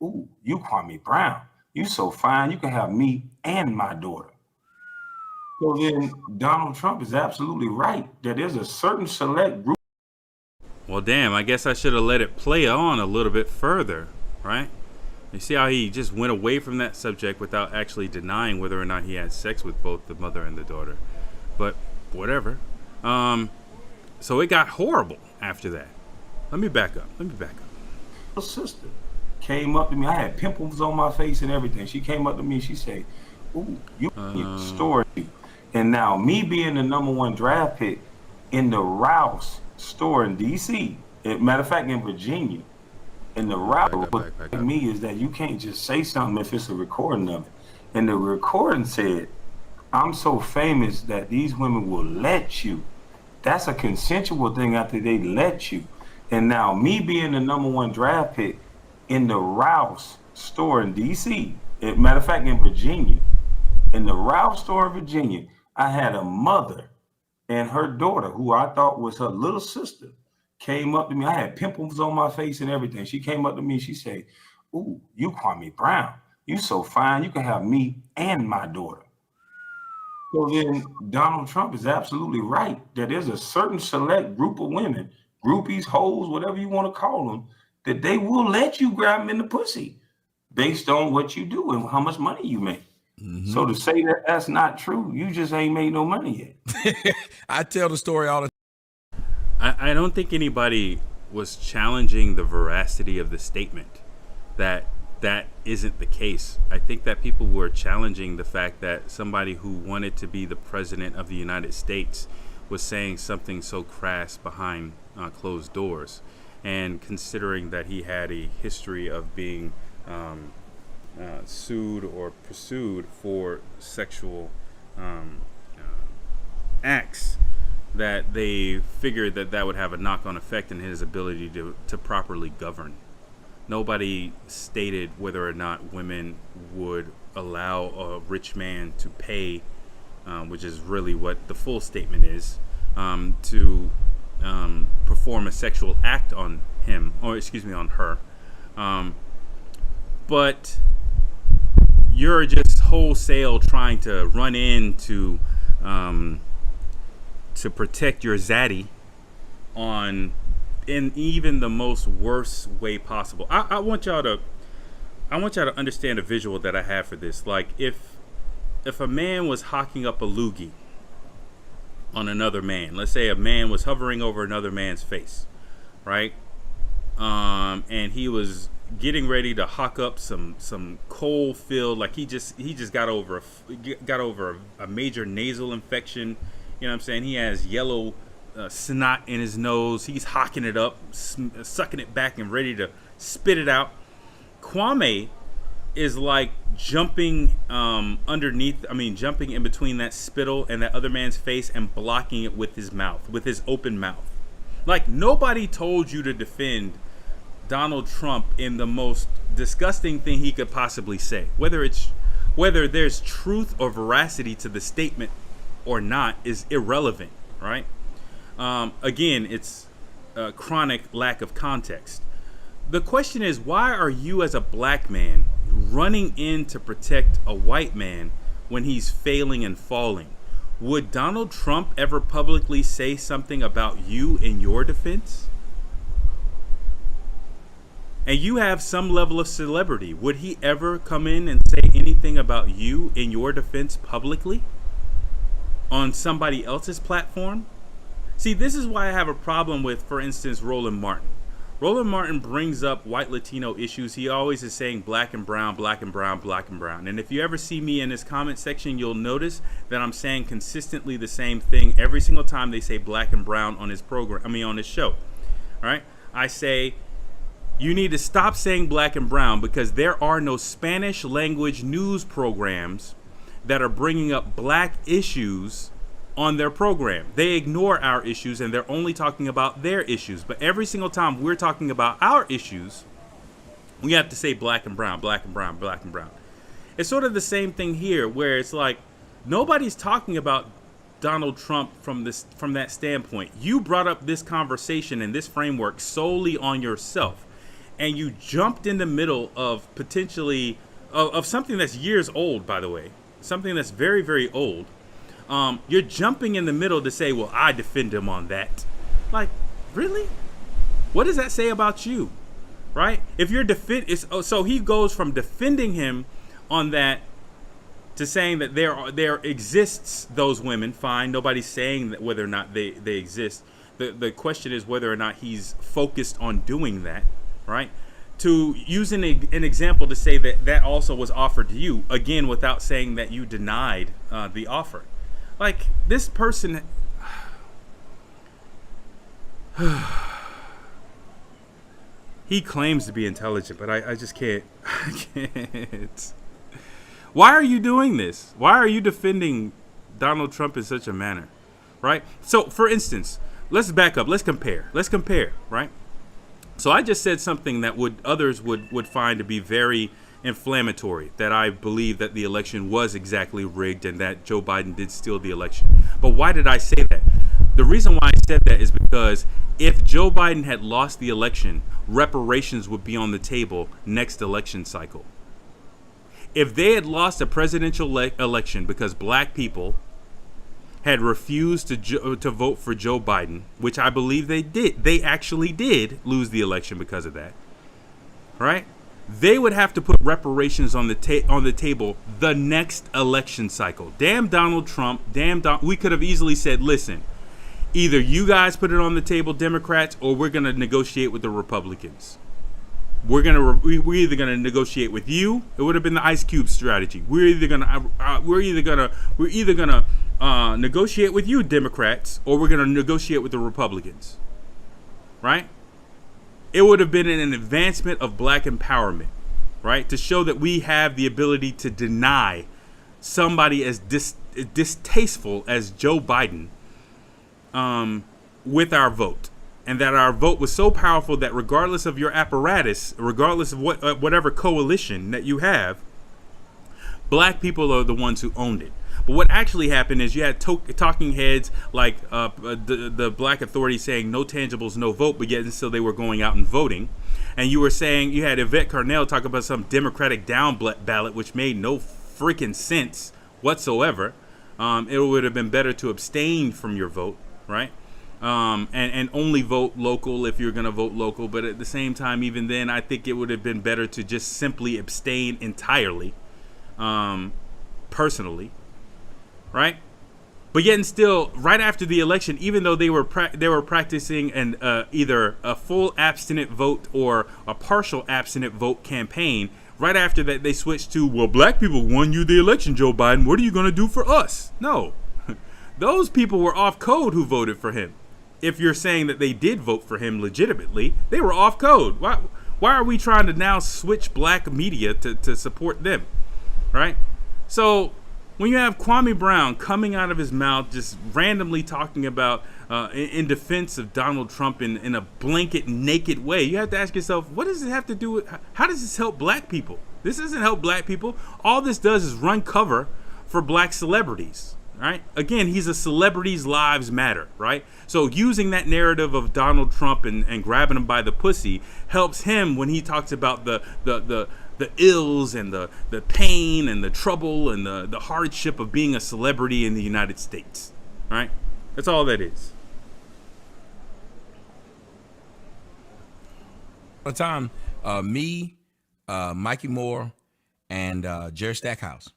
S1: "Ooh, you Kwame Brown. You so fine. You can have me and my daughter." So then Donald Trump is absolutely right that there's a certain select group.
S3: well, damn, I guess I should have let it play on a little bit further, right? You see how he just went away from that subject without actually denying whether or not he had sex with both the mother and the daughter. But whatever. So it got horrible after that. Let me back up.
S1: Her sister came up to me. I had pimples on my face and everything. She came up to me. She said, "Ooh, you story." And now me being the #1 draft pick in the Rouse store in DC, matter of fact, in Virginia, in the Rouse, what me is that you can't just say something if it's a recording of it. And the recording said, I'm so famous that these women will let you. That's a consensual thing after they let you. And now me being the #1 draft pick in the Rouse store in DC, matter of fact, in Virginia, in the Rouse store in Virginia, I had a mother and her daughter, who I thought was her little sister, came up to me. I had pimples on my face and everything. She came up to me. She said, "Ooh, you Kwame Brown. You so fine. You can have me and my daughter." So then Donald Trump is absolutely right that there's a certain select group of women, groupies, hoes, whatever you want to call them, that they will let you grab them in the pussy based on what you do and how much money you make. Mm-hmm. So to say that that's not true, you just ain't made no money
S2: yet. I tell the story all the time.
S3: I don't think anybody was challenging the veracity of the statement that isn't the case. I think that people were challenging the fact that somebody who wanted to be the president of the United States was saying something so crass behind closed doors, and considering that he had a history of being sued or pursued for sexual acts, that they figured that would have a knock-on effect in his ability to properly govern. Nobody stated whether or not women would allow a rich man to pay, which is really what the full statement is, to perform a sexual act on him, or excuse me, on her. But you're just wholesale trying to run in to protect your zaddy in even the most worst way possible. I want y'all to understand a visual that I have for this. Like if a man was hocking up a loogie on another man, let's say a man was hovering over another man's face, right? And he was getting ready to hawk up some coal filled, like he just got over a major nasal infection. You know what I'm saying? He has yellow snot in his nose. He's hawking it up, sucking it back, and ready to spit it out. Kwame is like jumping jumping in between that spittle and that other man's face and blocking it with his mouth, with his open mouth. Like, nobody told you to defend Donald Trump in the most disgusting thing he could possibly say. Whether there's truth or veracity to the statement or not is irrelevant, right? Again, it's a chronic lack of context. The question is, why are you as a black man running in to protect a white man when he's failing and falling? Would Donald Trump ever publicly say something about you in your defense? And you have some level of celebrity. Would he ever come in and say anything about you in your defense publicly on somebody else's platform? See, this is why I have a problem with, for instance, Roland Martin. Roland Martin brings up white Latino issues. He always is saying black and brown, black and brown, black and brown. And if you ever see me in his comment section, you'll notice that I'm saying consistently the same thing every single time they say black and brown on his on his show. All right? I say, you need to stop saying black and brown, because there are no Spanish language news programs that are bringing up black issues on their program. They ignore our issues and they're only talking about their issues. But every single time we're talking about our issues, we have to say black and brown, black and brown, black and brown. It's sort of the same thing here, where it's like nobody's talking about Donald Trump from that standpoint. You brought up this conversation and this framework solely on yourself, and you jumped in the middle of potentially of something that's years old, by the way, something that's very, very old. You're jumping in the middle to say, well, I defend him on that. Like, really? What does that say about you? Right? If you're so he goes from defending him on that to saying that there exists those women. Fine. Nobody's saying that whether or not they exist. The question is whether or not he's focused on doing that. Right? To use an example to say that also was offered to you, again, without saying that you denied the offer. Like, this person, he claims to be intelligent, but I just can't. I can't. Why are you doing this? Why are you defending Donald Trump in such a manner, right? So, for instance, let's back up. Let's compare, right? So I just said something that others would find to be very inflammatory, that I believe that the election was exactly rigged and that Joe Biden did steal the election. But why did I say that? The reason why I said that is because if Joe Biden had lost the election, reparations would be on the table next election cycle. If they had lost a presidential election because black people had refused to vote for Joe Biden, which I believe they actually did lose the election because of that, right? They would have to put reparations on the table the next election cycle. Damn Donald Trump. We could have easily said, listen, either you guys put it on the table, Democrats, or we're going to negotiate with the Republicans. We're either going to negotiate with you. It would have been the Ice Cube strategy. We're either going to negotiate with you, Democrats, or we're going to negotiate with the Republicans. Right? It would have been an advancement of black empowerment, right? To show that we have the ability to deny somebody as distasteful as Joe Biden with our vote. And that our vote was so powerful that regardless of your apparatus, regardless of whatever coalition that you have, Black people are the ones who owned it. But what actually happened is you had talking heads like the black authorities saying no tangibles, no vote, but yet and still they were going out and voting. And you were saying, you had Yvette Carnell talk about some Democratic down ballot, which made no freaking sense whatsoever. It would have been better to abstain from your vote, right? And only vote local if you're going to vote local. But at the same time, even then, I think it would have been better to just simply abstain entirely, personally, right? But yet and still, right after the election, even though they were practicing either a full abstinent vote or a partial abstinent vote campaign, right after that they switched to, well, black people won you the election, Joe Biden. What are you going to do for us? No. Those people were off code who voted for him. If you're saying that they did vote for him legitimately, they were off code. Why are we trying to now switch black media to support them, right? So when you have Kwame Brown coming out of his mouth just randomly talking about in defense of Donald Trump in a blanket naked way, you have to ask yourself, what does it have to do with, how does this help black people? This doesn't help black people. All this does is run cover for black celebrities, right? Again, he's a celebrity's lives matter, right? So using that narrative of Donald Trump and grabbing him by the pussy helps him when he talks about the ills and the pain and the trouble and the hardship of being a celebrity in the United States, right? That's all that is.
S2: All the time, me, Mikey Moore, and Jerry Stackhouse.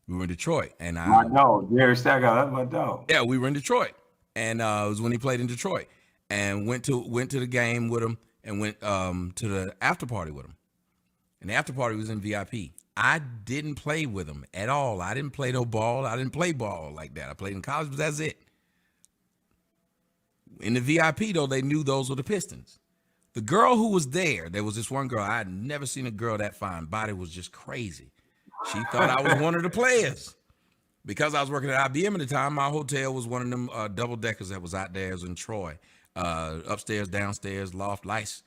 S2: We were in Detroit, and
S1: My dog, Jerry Stackhouse, that's my dog.
S2: Yeah, we were in Detroit, and it was when he played in Detroit, and went to the game with him, and went to the after party with him. And the after party was in VIP. I didn't play with him at all. I didn't play no ball. I didn't play ball like that. I played in college, but that's it. In the VIP, though, they knew those were the Pistons. The girl who was there was this one girl. I had never seen a girl that fine. Body was just crazy. She thought I was one of the players. Because I was working at IBM at the time, my hotel was one of them double-deckers that was out there. It was in Troy. Upstairs, downstairs, loft, lights.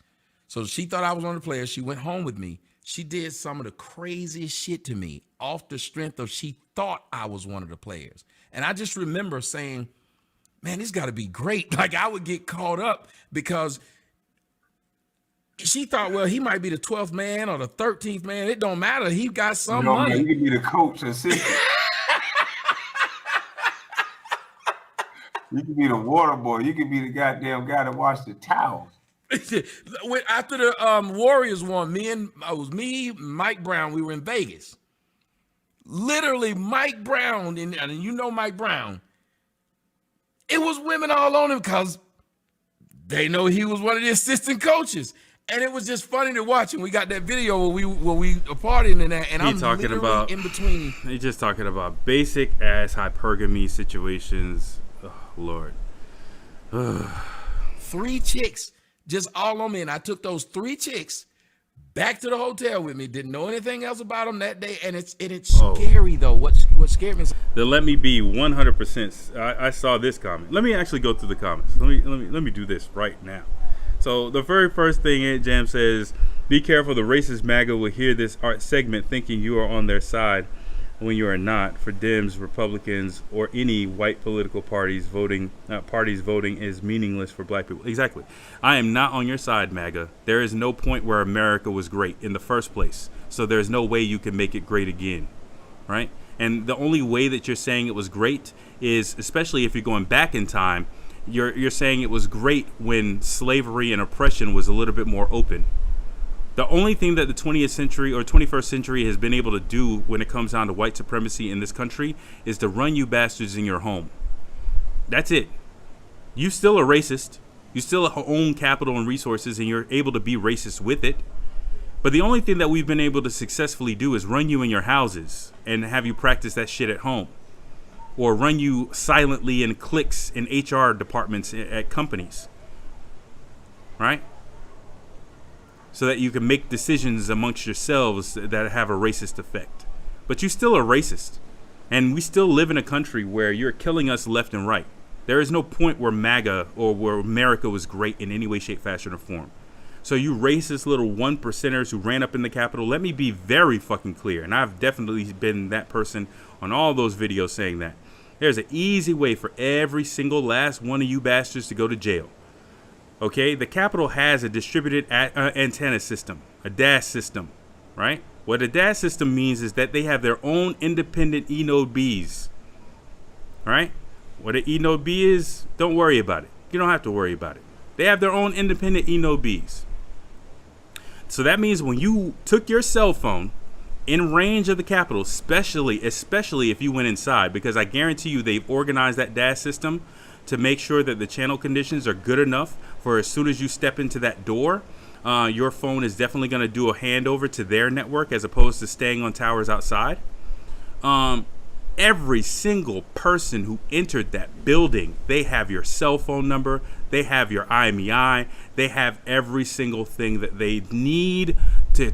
S2: So she thought I was one of the players. She went home with me. She did some of the craziest shit to me off the strength of she thought I was one of the players. And I just remember saying, man, this got to be great. Like, I would get caught up because she thought, well, he might be the 12th man or the 13th man. It don't matter. He got some money.
S1: You could be the coach assistant. You could be the water boy. You could be the goddamn guy that washed the towels.
S2: After the Warriors won, me, Mike Brown, we were in Vegas. Literally, Mike Brown, and you know Mike Brown, it was women all on him because they know he was one of the assistant coaches. And it was just funny to watch. And we got that video where we are partying in that, and I'm talking about in between.
S3: He's just talking about basic ass hypergamy situations. Oh, Lord.
S2: 3 chicks. Just all on me. And I took those 3 chicks back to the hotel with me. Didn't know anything else about them that day. And it's scary, though. What scared me?
S3: The let me be 100%. I saw this comment. Let me actually go through the comments. Let me do this right now. So the very first thing Aunt Jam says, be careful. The racist MAGA will hear this art segment thinking you are on their side when you are not. For Dems, Republicans, or any white political parties voting is meaningless for black people. Exactly. I am not on your side, MAGA. There is no point where America was great in the first place. So there's no way you can make it great again, right? And the only way that you're saying it was great is, especially if you're going back in time, you're saying it was great when slavery and oppression was a little bit more open. The only thing that the 20th century or 21st century has been able to do when it comes down to white supremacy in this country is to run you bastards in your home. That's it. You still are racist. You still own capital and resources, and you're able to be racist with it. But the only thing that we've been able to successfully do is run you in your houses and have you practice that shit at home. Or run you silently in cliques in HR departments at companies. Right? So that you can make decisions amongst yourselves that have a racist effect. But you still are racist. And we still live in a country where you're killing us left and right. There is no point where MAGA or where America was great in any way, shape, fashion, or form. So you racist little 1%ers who ran up in the Capitol, let me be very fucking clear. And I've definitely been that person on all those videos saying that. There's an easy way for every single last one of you bastards to go to jail. Okay? The Capitol has a distributed antenna system, a DAS system, right? What a DAS system means is that they have their own independent E-Node Bs, right? What an E-Node B is, don't worry about it. You don't have to worry about it. They have their own independent E-Node Bs. So that means when you took your cell phone in range of the Capitol, especially if you went inside, because I guarantee you they've organized that DAS system to make sure that the channel conditions are good enough for as soon as you step into that door, your phone is definitely going to do a handover to their network as opposed to staying on towers outside. Every single person who entered that building, they have your cell phone number, they have your IMEI, they have every single thing that they need to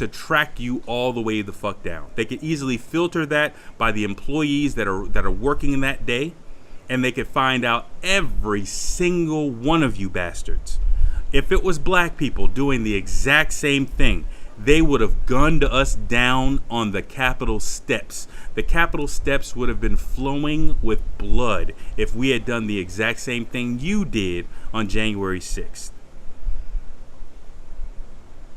S3: track you all the way the fuck down. They could easily filter that by the employees that are working in that day, and they could find out every single one of you bastards. If it was black people doing the exact same thing, they would have gunned us down on the Capitol steps. The Capitol steps would have been flowing with blood if we had done the exact same thing you did on January 6th.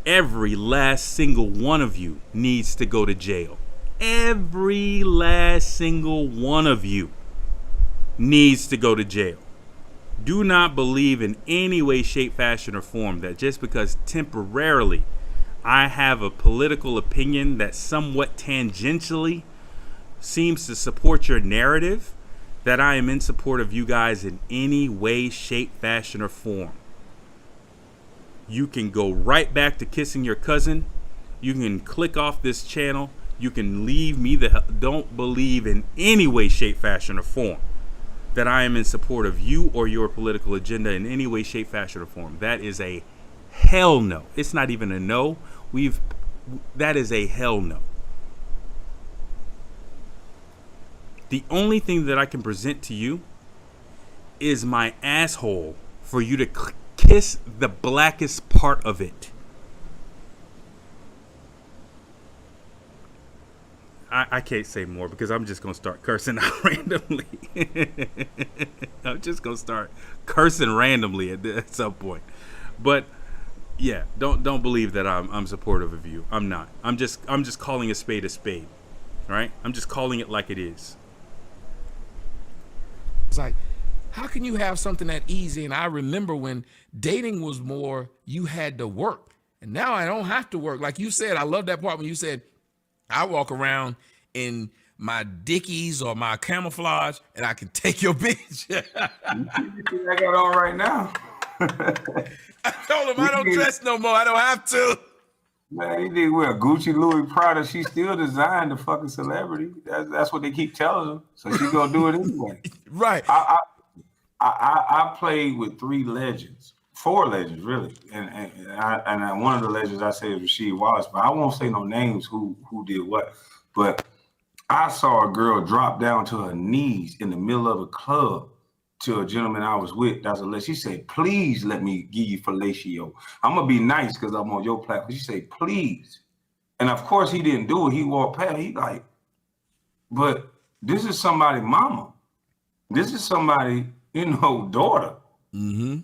S3: Every last single one of you needs to go to jail. Every last single one of you needs to go to jail. Do not believe in any way, shape, fashion, or form that just because temporarily I have a political opinion that somewhat tangentially seems to support your narrative, that I am in support of you guys in any way, shape, fashion, or form. You can go right back to kissing your cousin. You can click off this channel. You can leave me the hell. Don't believe in any way, shape, fashion, or form that I am in support of you or your political agenda in any way, shape, fashion, or form. That is a hell no. It's not even a no. That is a hell no. The only thing that I can present to you is my asshole for you to kiss the blackest part of it. I can't say more because I'm just going to start cursing out randomly. I'm just going to start cursing randomly at some point. But yeah, don't believe that I'm supportive of you. I'm not. I'm just calling a spade, right? I'm just calling it like it is.
S2: It's like, how can you have something that easy? And I remember when dating was more, you had to work. And now I don't have to work. Like you said, I love that part when you said, I walk around in my Dickies or my camouflage and I can take your bitch.
S1: I got on right now.
S2: I told him I don't dress no more. I don't have to.
S1: Man, he did wear Gucci, Louis, Prada. She still designed the fucking celebrity. That's what they keep telling her. So she gonna do it anyway.
S2: Right.
S1: I played with 4 legends really, and one of the legends I say is Rasheed Wallace, but I won't say no names who did what. But I saw a girl drop down to her knees in the middle of a club to a gentleman I was with. She said, "Please let me give you fellatio. I'm gonna be nice because I'm on your platform." She said, "Please," and of course he didn't do it. He walked past. He like, but this is somebody's mama. This is somebody, daughter.
S2: Mm-hmm.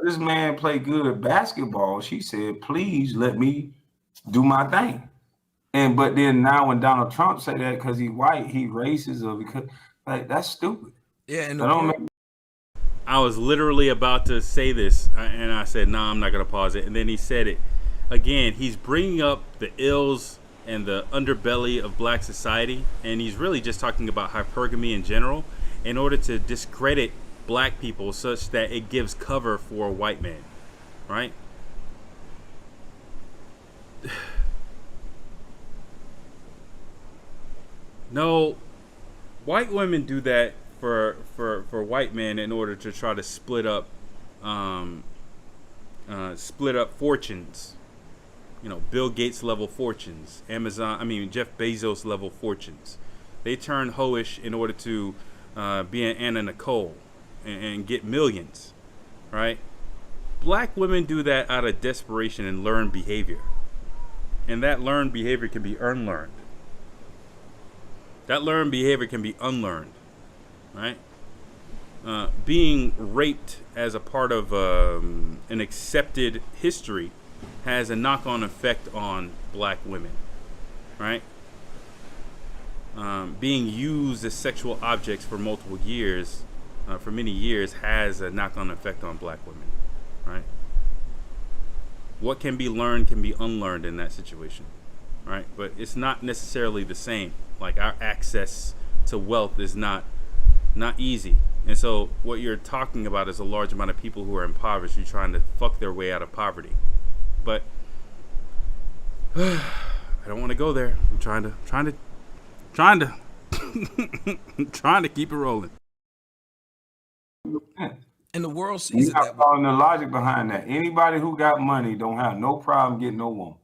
S1: This man played good at basketball. She said, "Please let me do my thing." But then now when Donald Trump say that because he's white, he racist, or because that's stupid.
S2: Yeah, and
S3: I was literally about to say this, and I said, "No, I'm not gonna pause it." And then he said it again. He's bringing up the ills and the underbelly of black society, and he's really just talking about hypergamy in general, in order to discredit black people such that it gives cover for a white man, right? No, white women do that for white men in order to try to split up fortunes. Bill Gates level fortunes, Jeff Bezos level fortunes. They turn hoish in order to be an Anna Nicole and get millions, right? Black women do that out of desperation and learned behavior. And that learned behavior can be unlearned. That learned behavior can be unlearned, right? Being raped as a part of an accepted history has a knock-on effect on black women, right? Being used as sexual objects for multiple years, for many years, has a knock-on effect on black women, right? What can be learned can be unlearned in that situation, right? But it's not necessarily the same. Like, our access to wealth is not easy. And so what you're talking about is a large amount of people who are impoverished. You're trying to fuck their way out of poverty. But I don't want to go there. I'm trying to keep it rolling.
S2: And the world sees
S1: You're
S2: it
S1: not
S2: that way.
S1: following the logic behind that. Anybody who got money don't have no problem getting no woman.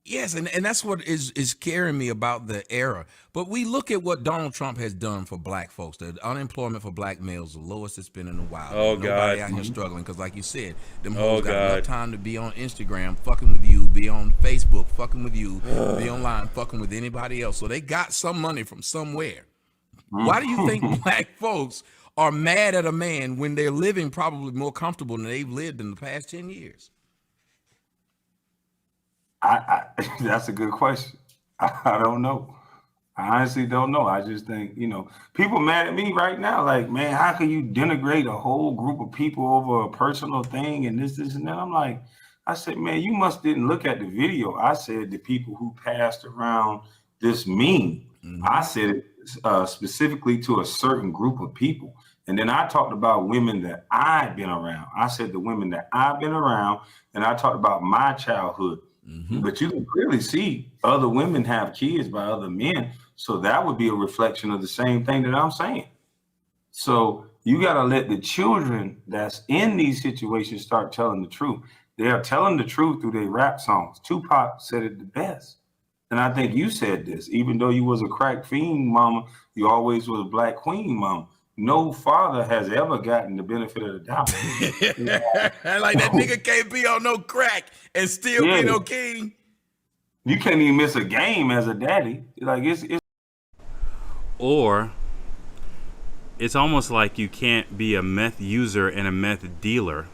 S2: Yes, and that's what is scaring me about the era. But we look at what Donald Trump has done for black folks. The unemployment for black males, the lowest it's been in a while.
S3: Oh,
S2: Nobody
S3: God.
S2: out here struggling because, like you said, them
S3: Oh,
S2: hoes got
S3: God.
S2: enough time to be on Instagram fucking with you, be on Facebook fucking with you, be online fucking with anybody else. So they got some money from somewhere. Why do you think black folks are mad at a man when they're living probably more comfortable than they've lived in the past 10 years?
S1: I that's a good question. I don't know. I honestly don't know. I just think, people mad at me right now. Like, man, how can you denigrate a whole group of people over a personal thing and this, and that? I'm like, I said, man, you must didn't look at the video. I said the people who passed around this meme. I said it specifically to a certain group of people. And then I talked about women that I've been around. I said the women that I've been around, and I talked about my childhood. But you can clearly see other women have kids by other men. So that would be a reflection of the same thing that I'm saying. So you got to let the children that's in these situations start telling the truth. They are telling the truth through their rap songs. Tupac said it the best. And I think you said this, even though you was a crack fiend mama, you always was a black queen mama. No father has ever gotten the benefit of the doubt.
S2: Like, that nigga can't be on no crack and still be no king.
S1: You can't even miss a game as a daddy. Like, it's
S3: Or it's almost like you can't be a meth user and a meth dealer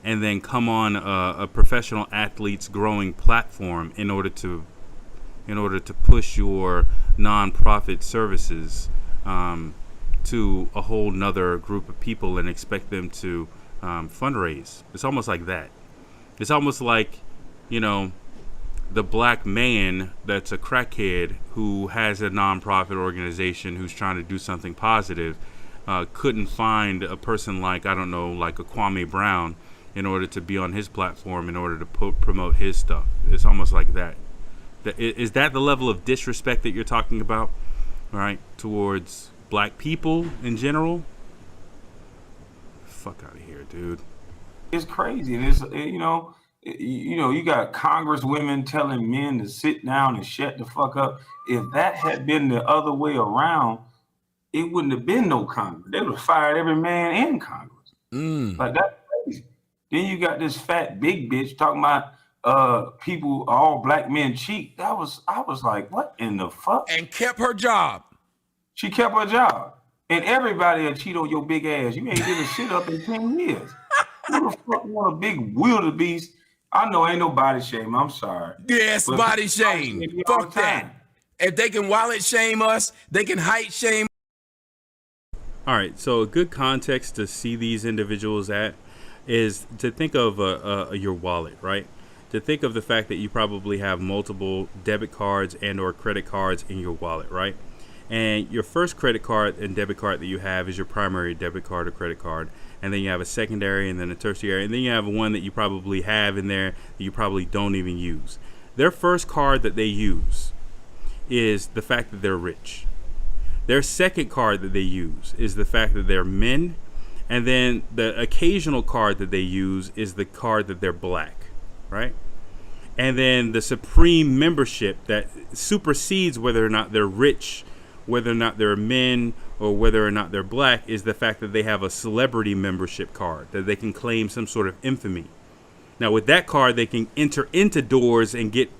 S3: and then come on a professional athlete's growing platform in order to push your nonprofit services to a whole nother group of people and expect them to fundraise. It's almost like that. It's almost like, the black man that's a crackhead who has a nonprofit organization who's trying to do something positive couldn't find a person like, I don't know, like a Kwame Brown in order to be on his platform in order to promote his stuff. It's almost like that. Is that the level of disrespect that you're talking about, right, towards black people in general? Fuck out of here, dude.
S1: It's crazy. And it's, you got congresswomen telling men to sit down and shut the fuck up. If that had been the other way around, it wouldn't have been no Congress. They would have fired every man in Congress. Like, that's crazy. Then you got this fat big bitch talking about people, all black men cheat. I was like, what in the fuck?
S2: And kept her job.
S1: She kept her job. And everybody will cheat on your big ass. You ain't did a shit up in 10 years. Who the fuck want a big wildebeest? I know ain't no body shame. I'm sorry.
S2: Yes,
S1: But
S2: body shame.
S1: all
S2: Fuck
S1: the time.
S2: that. If they can wallet shame us, they can height shame.
S3: All right, so a good context to see these individuals at is to think of your wallet, right? To think of the fact that you probably have multiple debit cards and or credit cards in your wallet, right? And your first credit card and debit card that you have is your primary debit card or credit card. And then you have a secondary and then a tertiary. And then you have one that you probably have in there that you probably don't even use. Their first card that they use is the fact that they're rich. Their second card that they use is the fact that they're men. And then the occasional card that they use is the card that they're black, right? And then the supreme membership that supersedes whether or not they're rich whether or not they're men or whether or not they're black, is the fact that they have a celebrity membership card that they can claim some sort of infamy. Now, with that card, they can enter into doors and get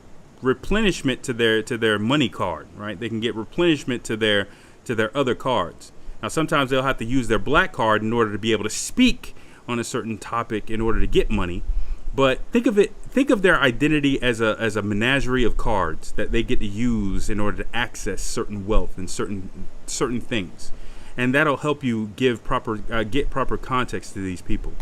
S3: replenishment to their money card, right? They can get replenishment to their other cards. Now, sometimes they'll have to use their black card in order to be able to speak on a certain topic in order to get money. But think of their identity as a menagerie of cards that they get to use in order to access certain wealth and certain things, and that'll help you get proper context to these people.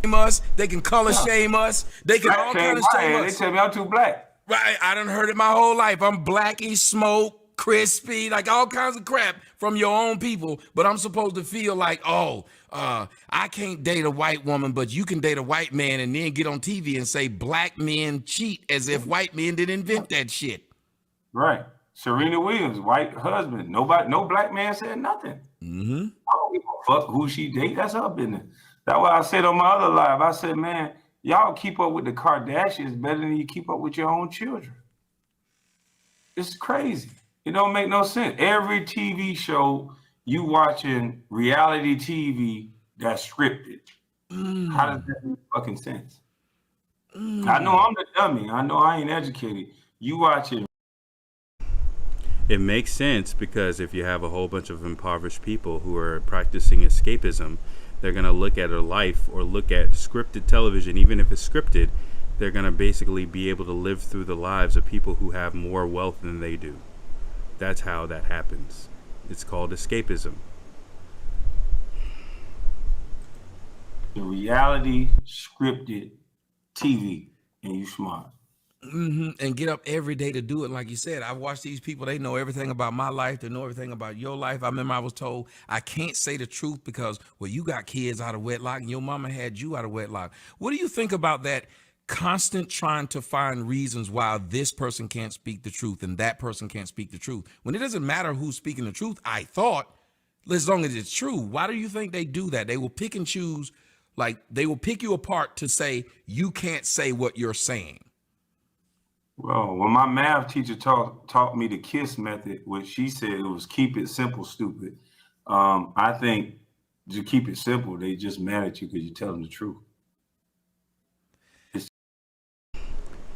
S2: Us, they can color shame us. They can all kind of shame us.
S1: They tell me I'm too black.
S2: Right, I done heard it my whole life. I'm blacky, smoke, crispy, like all kinds of crap from your own people. But I'm supposed to feel like, I can't date a white woman, but you can date a white man, and then get on TV and say black men cheat as if white men didn't invent that shit.
S1: Right. Serena Williams, white husband. No black man said nothing.
S2: Mm-hmm.
S1: I don't give a fuck who she date. That's her business. That's why I said on my other live, I said, man, y'all keep up with the Kardashians better than you keep up with your own children. It's crazy. It don't make no sense. Every TV show you watching, reality TV, that's scripted. How does that make fucking sense? I know I'm the dummy. I know I ain't educated. You watching.
S3: It makes sense because if you have a whole bunch of impoverished people who are practicing escapism, they're going to look at a life or look at scripted television. Even if it's scripted, they're going to basically be able to live through the lives of people who have more wealth than they do. That's how that happens. It's called escapism.
S1: The reality scripted TV, and you smart.
S2: Mm-hmm. And get up every day to do it. Like you said, I watch these people. They know everything about my life. They know everything about your life. I remember I was told I can't say the truth because, well, you got kids out of wedlock and your mama had you out of wedlock. What do you think about that constant trying to find reasons why this person can't speak the truth and that person can't speak the truth? When it doesn't matter who's speaking the truth, I thought, as long as it's true. Why do you think they do that? They will pick and choose, like they will pick you apart to say you can't say what you're saying.
S1: Well, when my math teacher taught me the KISS method, which she said it was keep it simple, stupid. I think to keep it simple, they just mad at you because you tell them the truth.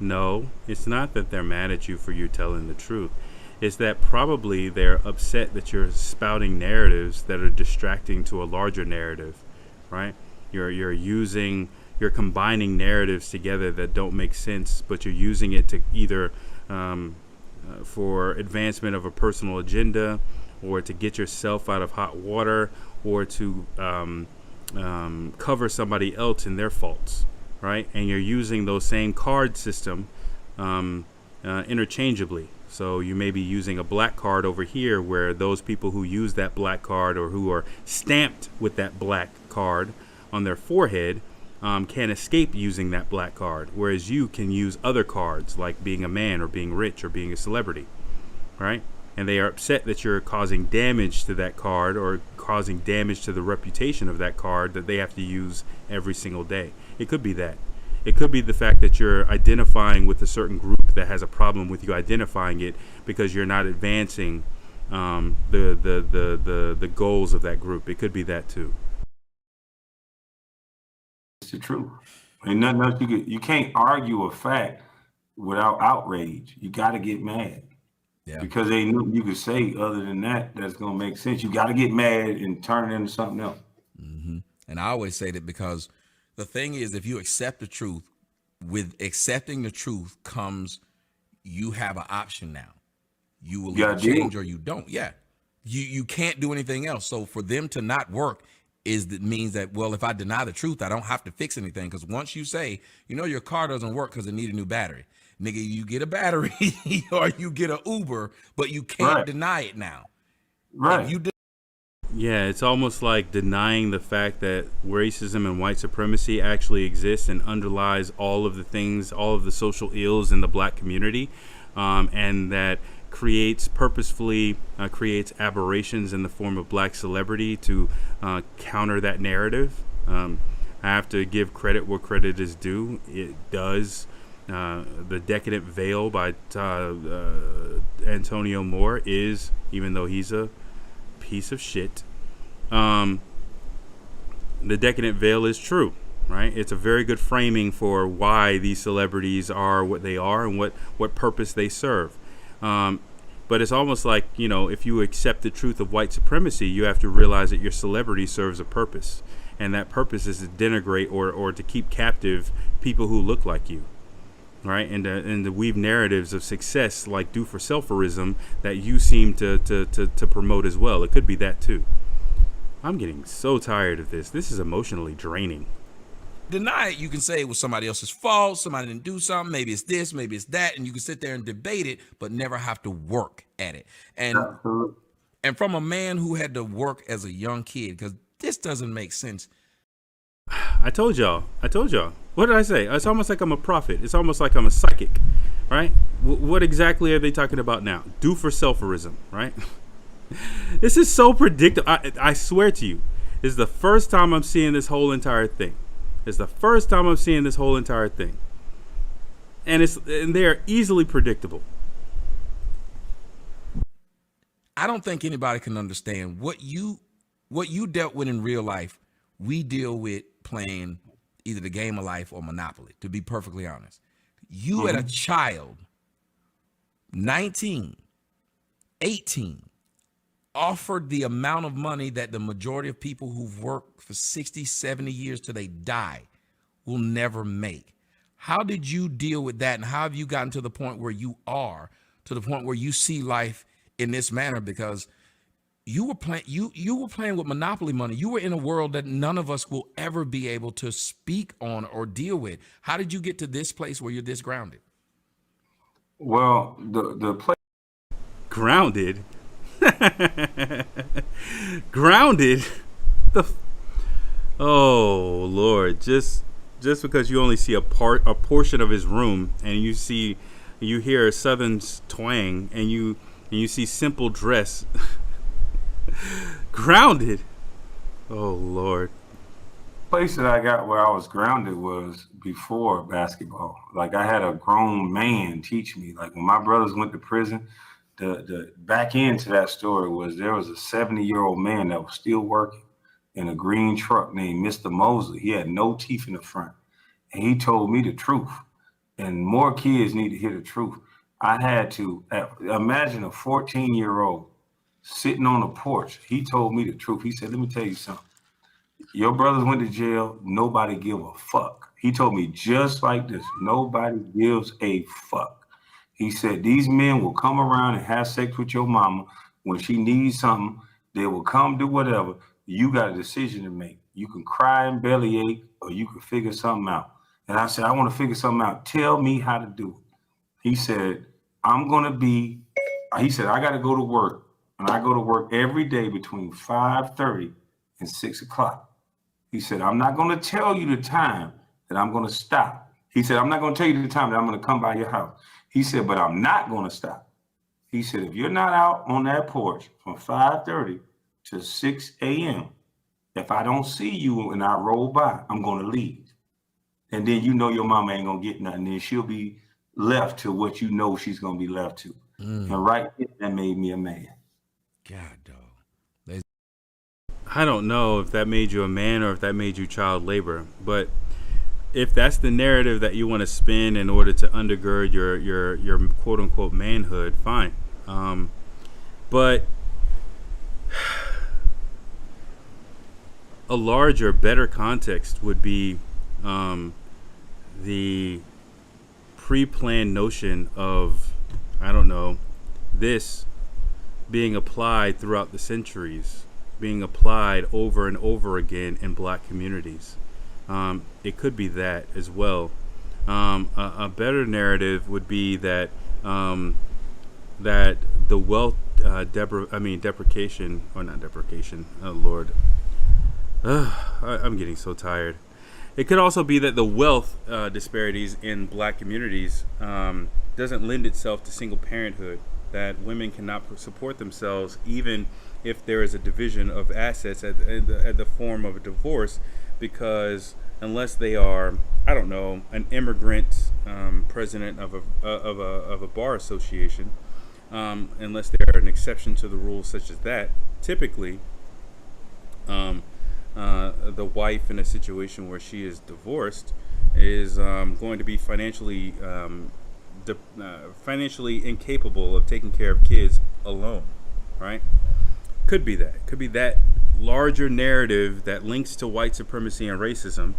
S3: No, it's not that they're mad at you for you telling the truth. It's that probably they're upset that you're spouting narratives that are distracting to a larger narrative, right? You're combining narratives together that don't make sense, but you're using it to either for advancement of a personal agenda, or to get yourself out of hot water, or to cover somebody else in their faults, right? And you're using those same card system interchangeably. So you may be using a black card over here, where those people who use that black card or who are stamped with that black card on their forehead can't escape using that black card, whereas you can use other cards like being a man or being rich or being a celebrity, right? And they are upset that you're causing damage to that card or causing damage to the reputation of that card that they have to use every single day. It could be that. It could be the fact that you're identifying with a certain group that has a problem with you identifying it because you're not advancing the goals of that group. It could be that too.
S1: It's the truth. Ain't nothing else you can't argue a fact without outrage. You got to get mad.
S2: Yeah.
S1: Because ain't nothing you can say other than that that's going to make sense. You got to get mad and turn it into something else.
S2: Mm-hmm. And I always say that because the thing is, if you accept the truth, with accepting the truth comes, you have an option now. You will either change or you don't. Yeah. You can't do anything else. So for them to not work means that, well, if I deny the truth, I don't have to fix anything. Because once you say, your car doesn't work because it need a new battery, nigga, you get a battery or you get an Uber, but you can't deny it now.
S1: Right.
S3: Yeah, it's almost like denying the fact that racism and white supremacy actually exists and underlies all of the things, all of the social ills in the black community, and that purposefully creates aberrations in the form of black celebrity to counter that narrative. I have to give credit where credit is due. It does The Decadent Veil by Antonio Moore is, even though he's a piece of shit, the Decadent Veil is true, right? It's a very good framing for why these celebrities are what they are and what purpose they serve. But it's almost like, if you accept the truth of white supremacy, you have to realize that your celebrity serves a purpose. And that purpose is to denigrate or to keep captive people who look like you, right? And to weave narratives of success like do-for-selferism that you seem to promote as well. It could be that too. I'm getting so tired of this. This is emotionally draining.
S2: Deny it, you can say it was somebody else's fault, somebody didn't do something, maybe it's this, maybe it's that, and you can sit there and debate it, but never have to work at it. And from a man who had to work as a young kid, because this doesn't make sense.
S3: I told y'all. What did I say? It's almost like I'm a prophet. It's almost like I'm a psychic, right? What exactly are they talking about now? Do-for-selferism, right? This is so predictable. I swear to you, this is the first time I'm seeing this whole entire thing. And they're easily predictable.
S2: I don't think anybody can understand what you dealt with in real life. We deal with playing either the game of life or Monopoly, to be perfectly honest. You at a child, 19, 18, offered the amount of money that the majority of people who've worked for 60, 70 years till they die will never make. How did you deal with that? And how have you gotten to the point where you are, to the point where you see life in this manner? Because you were playing, you were playing with Monopoly money. You were in a world that none of us will ever be able to speak on or deal with. How did you get to this place where you're this grounded?
S1: Well, the place
S3: Grounded. Grounded. Oh Lord! Just because you only see a portion of his room, and you hear a Southern twang, and you see simple dress. Grounded. Oh Lord.
S1: place that I got where I was grounded was before basketball. Like I had a grown man teach me. Like when my brothers went to prison, the back end to that story was there was a 70-year-old man that was still working in a green truck named Mr. Mosley. He had no teeth in the front. And he told me the truth. And more kids need to hear the truth. I had to imagine a 14-year-old sitting on the porch. He told me the truth. He said, let me tell you something. Your brothers went to jail. Nobody give a fuck. He told me just like this. Nobody gives a fuck. He said, these men will come around and have sex with your mama. When she needs something, they will come do whatever. You got a decision to make. You can cry and bellyache, or you can figure something out. And I said, I want to figure something out. Tell me how to do it. He said, I got to go to work. And I go to work every day between 5:30 and 6 o'clock. He said, I'm not going to tell you the time that I'm going to stop. He said, I'm not going to tell you the time that I'm going to come by your house. He said, but I'm not going to stop. He said, if you're not out on that porch from 5:30 to 6 a.m., if I don't see you and I roll by, I'm going to leave. And then you know your mama ain't going to get nothing. Then she'll be left to what you know she's going to be left to. And right there, that made me a man.
S2: God, dog.
S3: I don't know if that made you a man or if that made you child labor, but if that's the narrative that you want to spin in order to undergird your quote unquote manhood, fine. But a larger, better context would be the pre-planned notion of, I don't know, this being applied throughout the centuries, being applied over and over again in black communities. It could be that as well. A better narrative would be that that the wealth deprecation, or not deprecation. Oh Lord, I'm getting so tired. It could also be that the wealth disparities in black communities doesn't lend itself to single parenthood. That women cannot support themselves even if there is a division of assets at the form of a divorce, because unless they are, I don't know, an immigrant president of a bar association, unless they're an exception to the rule such as that. Typically, the wife in a situation where she is divorced is going to be financially incapable of taking care of kids alone, right? Could be that larger narrative that links to white supremacy and racism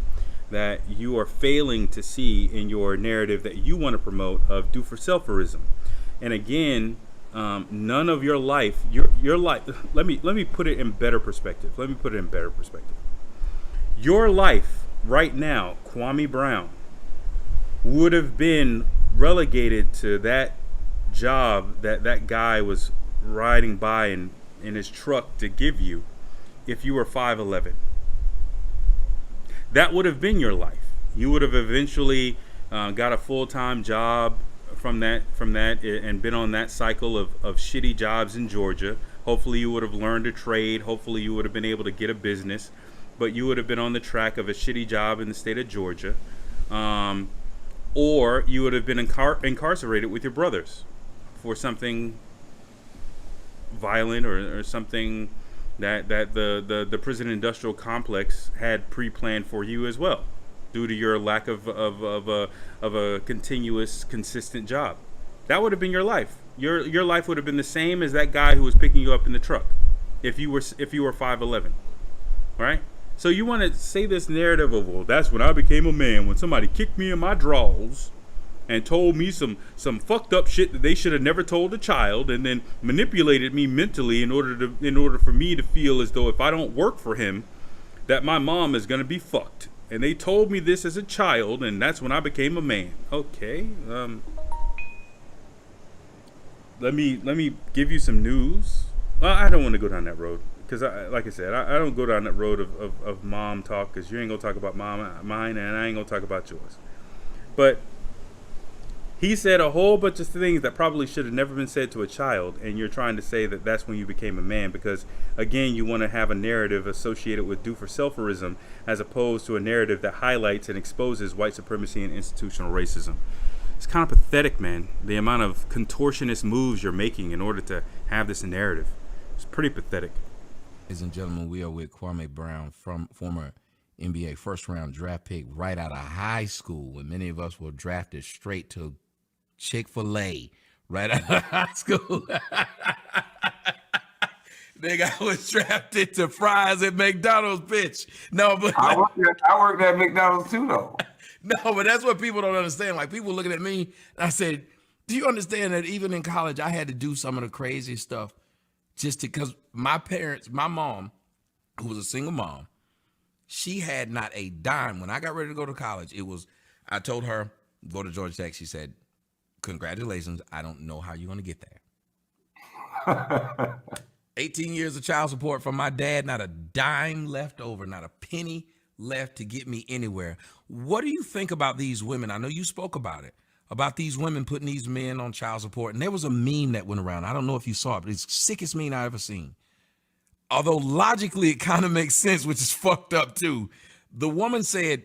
S3: that you are failing to see in your narrative that you want to promote of do-for-selferism. And again, none of your life, your life. Let me put it in better perspective. Your life right now, Kwame Brown, would have been relegated to that job that guy was riding by in his truck to give you if you were 5'11". That would have been your life. You would have eventually got a full-time job from that and been on that cycle of shitty jobs in Georgia. Hopefully you would have learned a trade. Hopefully you would have been able to get a business, but you would have been on the track of a shitty job in the state of Georgia. Or you would have been incarcerated with your brothers for something violent or something that the prison industrial complex had pre-planned for you as well, due to your lack of a continuous, consistent job. That would have been your life. Your life would have been the same as that guy who was picking you up in the truck, if you were 5'11", right? So you want to say this narrative of, well, that's when I became a man, when somebody kicked me in my drawers and told me some fucked up shit that they should have never told a child, and then manipulated me mentally in order for me to feel as though if I don't work for him, that my mom is gonna be fucked. And they told me this as a child, and that's when I became a man. Okay, let me give you some news. Well, I don't want to go down that road because, like I said, I don't go down that road of mom talk, because you ain't gonna talk about mine, and I ain't gonna talk about yours. But he said a whole bunch of things that probably should have never been said to a child, and you're trying to say that that's when you became a man because, again, you want to have a narrative associated with do-for-selferism as opposed to a narrative that highlights and exposes white supremacy and institutional racism. It's kind of pathetic, man, the amount of contortionist moves you're making in order to have this narrative. It's pretty pathetic.
S2: Ladies and gentlemen, we are with Kwame Brown, from former NBA first-round draft pick right out of high school, when many of us were drafted straight to Chick-fil-A right out of high school. Nigga, I was drafted to fries at McDonald's, bitch. No, but
S1: I worked at McDonald's too, though.
S2: No, but that's what people don't understand. Like, people looking at me, and I said, do you understand that even in college, I had to do some of the crazy stuff just because my parents, my mom, who was a single mom, she had not a dime. When I got ready to go to college, I told her, go to Georgia Tech. She said, congratulations. I don't know how you're going to get there. 18 years of child support from my dad, not a dime left over, not a penny left to get me anywhere. What do you think about these women? I know you spoke about these women putting these men on child support. And there was a meme that went around. I don't know if you saw it, but it's the sickest meme I ever seen. Although logically it kind of makes sense, which is fucked up too. The woman said,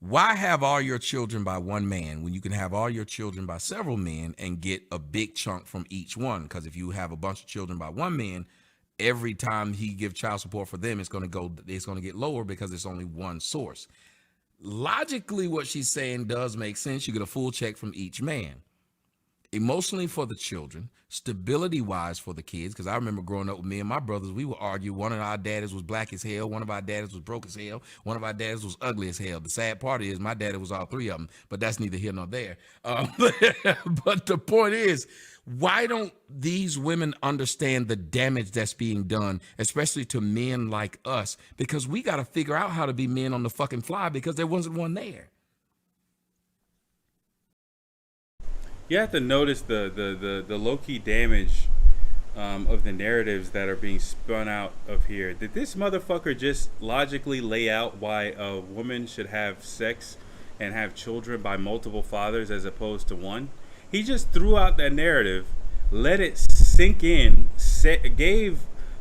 S2: why have all your children by one man when you can have all your children by several men and get a big chunk from each one? Because if you have a bunch of children by one man, every time he gives child support for them, it's going to get lower because it's only one source. Logically, what she's saying does make sense. You get a full check from each man. Emotionally for the children, stability-wise for the kids, because I remember growing up with me and my brothers, we would argue. One of our daddies was black as hell. One of our daddies was broke as hell. One of our daddies was ugly as hell. The sad part is my daddy was all three of them, but that's neither here nor there. But the point is, why don't these women understand the damage that's being done, especially to men like us? Because we got to figure out how to be men on the fucking fly because there wasn't one there.
S3: You have to notice the low-key damage of the narratives that are being spun out of here. Did this motherfucker just logically lay out why a woman should have sex and have children by multiple fathers as opposed to one? He just threw out that narrative, let it sink in,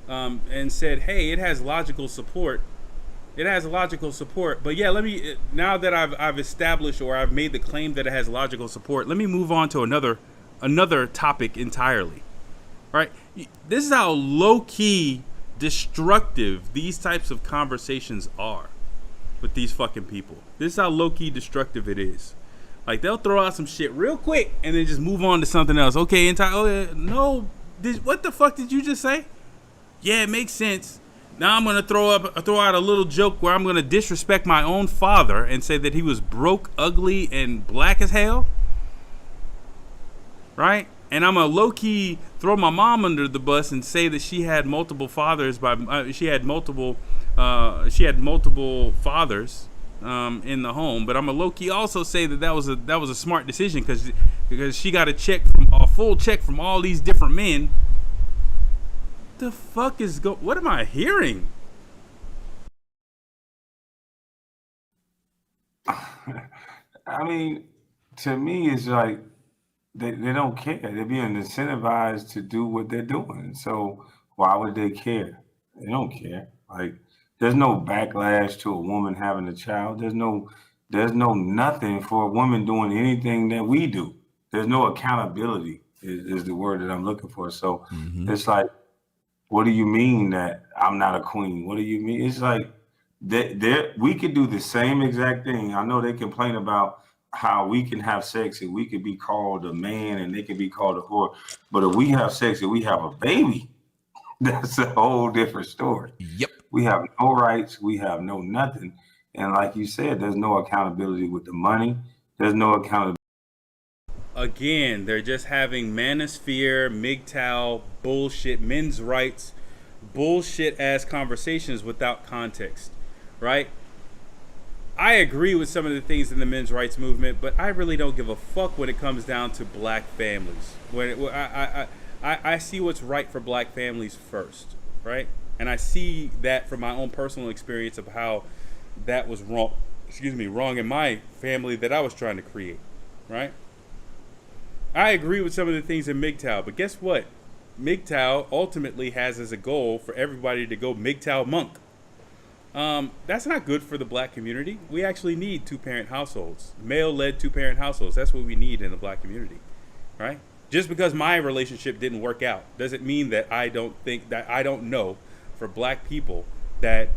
S3: and said, hey, it has logical support, It has logical support. But yeah, now that I've established, or I've made the claim that it has logical support, let me move on to another topic entirely. Right? This is how low key destructive these types of conversations are with these fucking people. This is how low key destructive it is. Like, they'll throw out some shit real quick and then just move on to something else. Okay, no, what the fuck did you just say? Yeah, it makes sense. Now I'm gonna throw out a little joke where I'm gonna disrespect my own father and say that he was broke, ugly, and black as hell. Right? And I'm gonna low key throw my mom under the bus and say that she had multiple fathers she had multiple fathers in the home. But I'm gonna low key also say that was a smart decision because she got a full check from all these different men. The fuck what am I hearing?
S1: I mean, to me, it's like they don't care. They're being incentivized to do what they're doing. So why would they care? They don't care. Like, there's no backlash to a woman having a child. There's no nothing for a woman doing anything that we do. There's no accountability is the word that I'm looking for. So It's like, what do you mean that I'm not a queen? What do you mean? It's like we could do the same exact thing. I know they complain about how we can have sex and we could be called a man and they can be called a whore. But if we have sex and we have a baby, that's a whole different story.
S2: Yep.
S1: We have no rights. We have no nothing. And like you said, there's no accountability with the money. There's no accountability.
S3: Again, they're just having manosphere, MGTOW, bullshit, men's rights, bullshit ass conversations without context, right? I agree with some of the things in the men's rights movement, but I really don't give a fuck when it comes down to black families. I see what's right for black families first, right? And I see that from my own personal experience of how that was wrong in my family that I was trying to create, right? I agree with some of the things in MGTOW, but guess what? MGTOW ultimately has as a goal for everybody to go MGTOW monk. That's not good for the black community. We actually need two-parent households, male-led two-parent households. That's what we need in the black community, right? Just because my relationship didn't work out doesn't mean that I don't know for black people that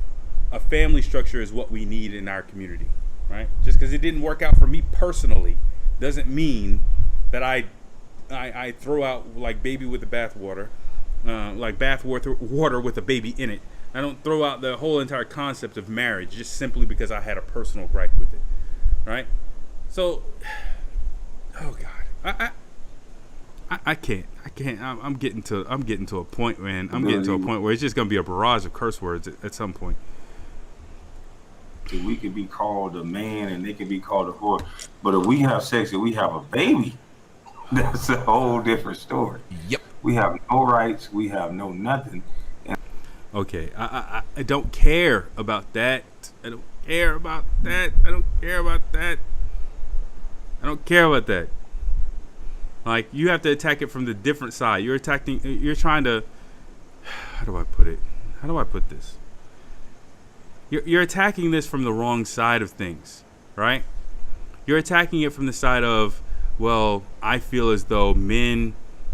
S3: a family structure is what we need in our community, right? Just because it didn't work out for me personally doesn't mean that I throw out like baby with the bathwater, like bathwater with a baby in it. I don't throw out the whole entire concept of marriage just simply because I had a personal gripe with it, right? So, oh God, I can't. I'm getting to a point, man. I'm getting to a point where it's just gonna be a barrage of curse words at some point.
S1: We could be called a man and they could be called a whore, but if we have sex and we have a baby, that's a whole different story.
S2: Yep.
S1: We have no rights. We have no nothing.
S3: Okay, I don't care about that. I don't care about that. I don't care about that. I don't care about that. Like, you have to attack it from the different side. You're trying to, how do I put it? How do I put this? You're attacking this from the wrong side of things, right? You're attacking it from the side of, well, I feel as though men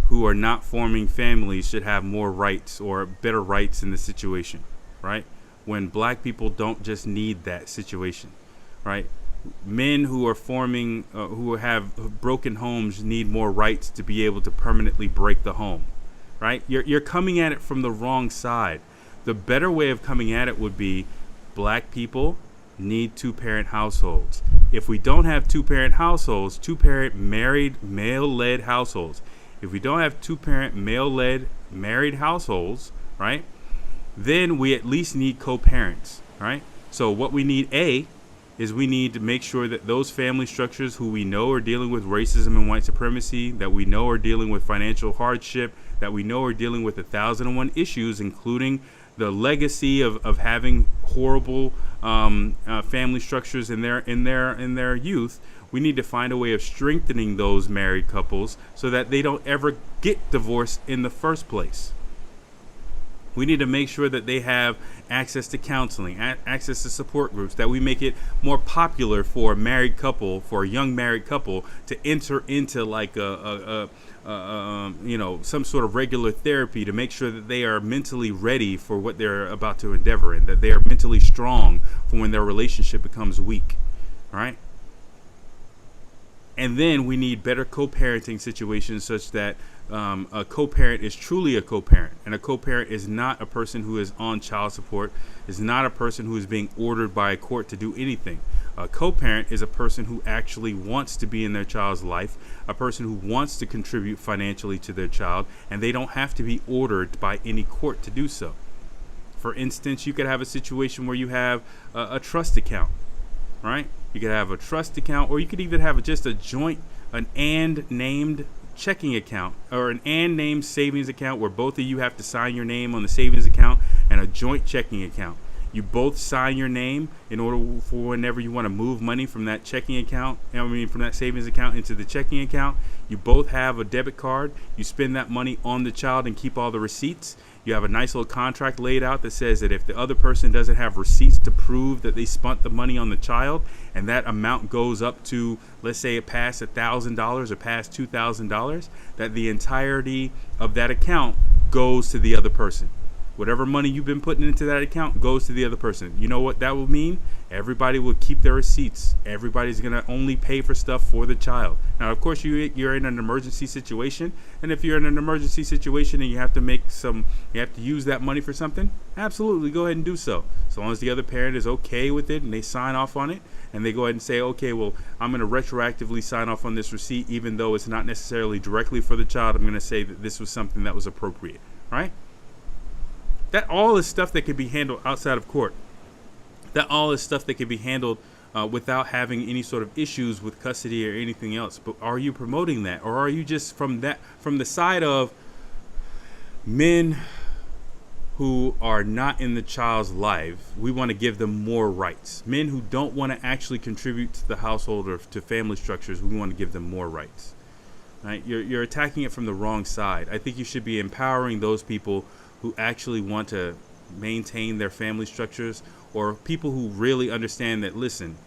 S3: who are not forming families should have more rights or better rights in the situation, right? When black people don't just need that situation, right? Men who are forming, who have broken homes need more rights to be able to permanently break the home, right? You're coming at it from the wrong side. The better way of coming at it would be black people need two-parent households. If we don't have two-parent households, two-parent married male-led households, if we don't have two-parent male-led married households, right, then we at least need co-parents, right? So what we need, is we need to make sure that those family structures who we know are dealing with racism and white supremacy, that we know are dealing with financial hardship, that we know are dealing with 1,001 issues, including the legacy of having horrible family structures in their youth. We need to find a way of strengthening those married couples so that they don't ever get divorced in the first place. We need to make sure that they have access to counseling, access to support groups, that we make it more popular for a married couple, for a young married couple, to enter into like some sort of regular therapy to make sure that they are mentally ready for what they're about to endeavor in, that they are mentally strong for when their relationship becomes weak. All right. And then we need better co-parenting situations such that a co-parent is truly a co-parent. And a co-parent is not a person who is on child support, is not a person who is being ordered by a court to do anything. A co-parent is a person who actually wants to be in their child's life, a person who wants to contribute financially to their child, and they don't have to be ordered by any court to do so. For instance, you could have a situation where you have a trust account, right? You could have a trust account, or you could even have just an and named checking account, or an and named savings account where both of you have to sign your name on the savings account, and a joint checking account. You both sign your name in order for whenever you want to move money from that checking account, from that savings account into the checking account. You both have a debit card. You spend that money on the child and keep all the receipts. You have a nice little contract laid out that says that if the other person doesn't have receipts to prove that they spent the money on the child, and that amount goes up to, let's say it passed $1,000 or past $2,000, that the entirety of that account goes to the other person. Whatever money you've been putting into that account goes to the other person. You know what that will mean? Everybody will keep their receipts. Everybody's going to only pay for stuff for the child. Now, of course, you're in an emergency situation. And if you're in an emergency situation and you have to use that money for something, absolutely go ahead and do so. So long as the other parent is okay with it and they sign off on it, and they go ahead and say, okay, well, I'm going to retroactively sign off on this receipt, even though it's not necessarily directly for the child. I'm going to say that this was something that was appropriate, right? That all is stuff that can be handled outside of court. That all is stuff that can be handled without having any sort of issues with custody or anything else. But are you promoting that? Or are you just from the side of men who are not in the child's life, we want to give them more rights. Men who don't want to actually contribute to the household or to family structures, we want to give them more rights. Right? You're attacking it from the wrong side. I think you should be empowering those people who actually want to maintain their family structures, or people who really understand that, listen,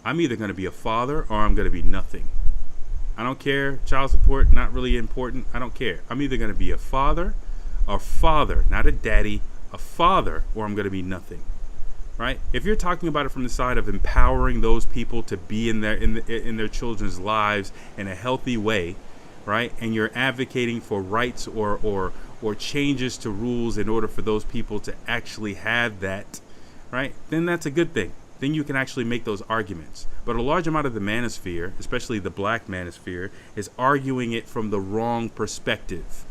S3: I'm either going to be a father or I'm going to be nothing. I don't care. Child support, not really important. I don't care. I'm either going to be a father, not a daddy, a father, or I'm going to be nothing. Right? If you're talking about it from the side of empowering those people to be in their children's lives in a healthy way, right? And you're advocating for rights or changes to rules in order for those people to actually have that, right? Then that's a good thing. Then you can actually make those arguments. But a large amount of the manosphere, especially the black manosphere, is arguing it from the wrong perspective.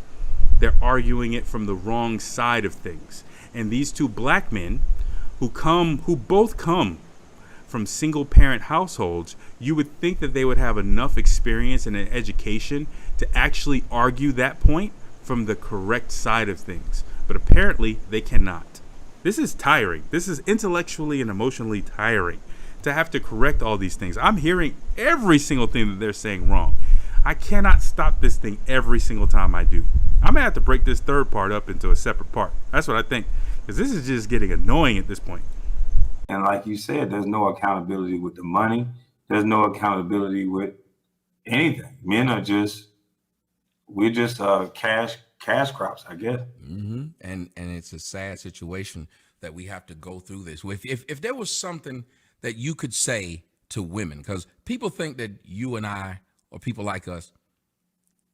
S3: They're arguing it from the wrong side of things. And these two black men who both come from single parent households, you would think that they would have enough experience and an education to actually argue that point from the correct side of things. But apparently they cannot. This is tiring. This is intellectually and emotionally tiring to have to correct all these things. I'm hearing every single thing that they're saying wrong. I cannot stop this thing every single time I do. I'm gonna have to break this third part up into a separate part. That's what I think, because this is just getting annoying at this point.
S1: And like you said, there's no accountability with the money. There's no accountability with anything. Men are we're just cash crops, I guess.
S2: Mm-hmm. And it's a sad situation that we have to go through this. If there was something that you could say to women, because people think that you and I, or people like us,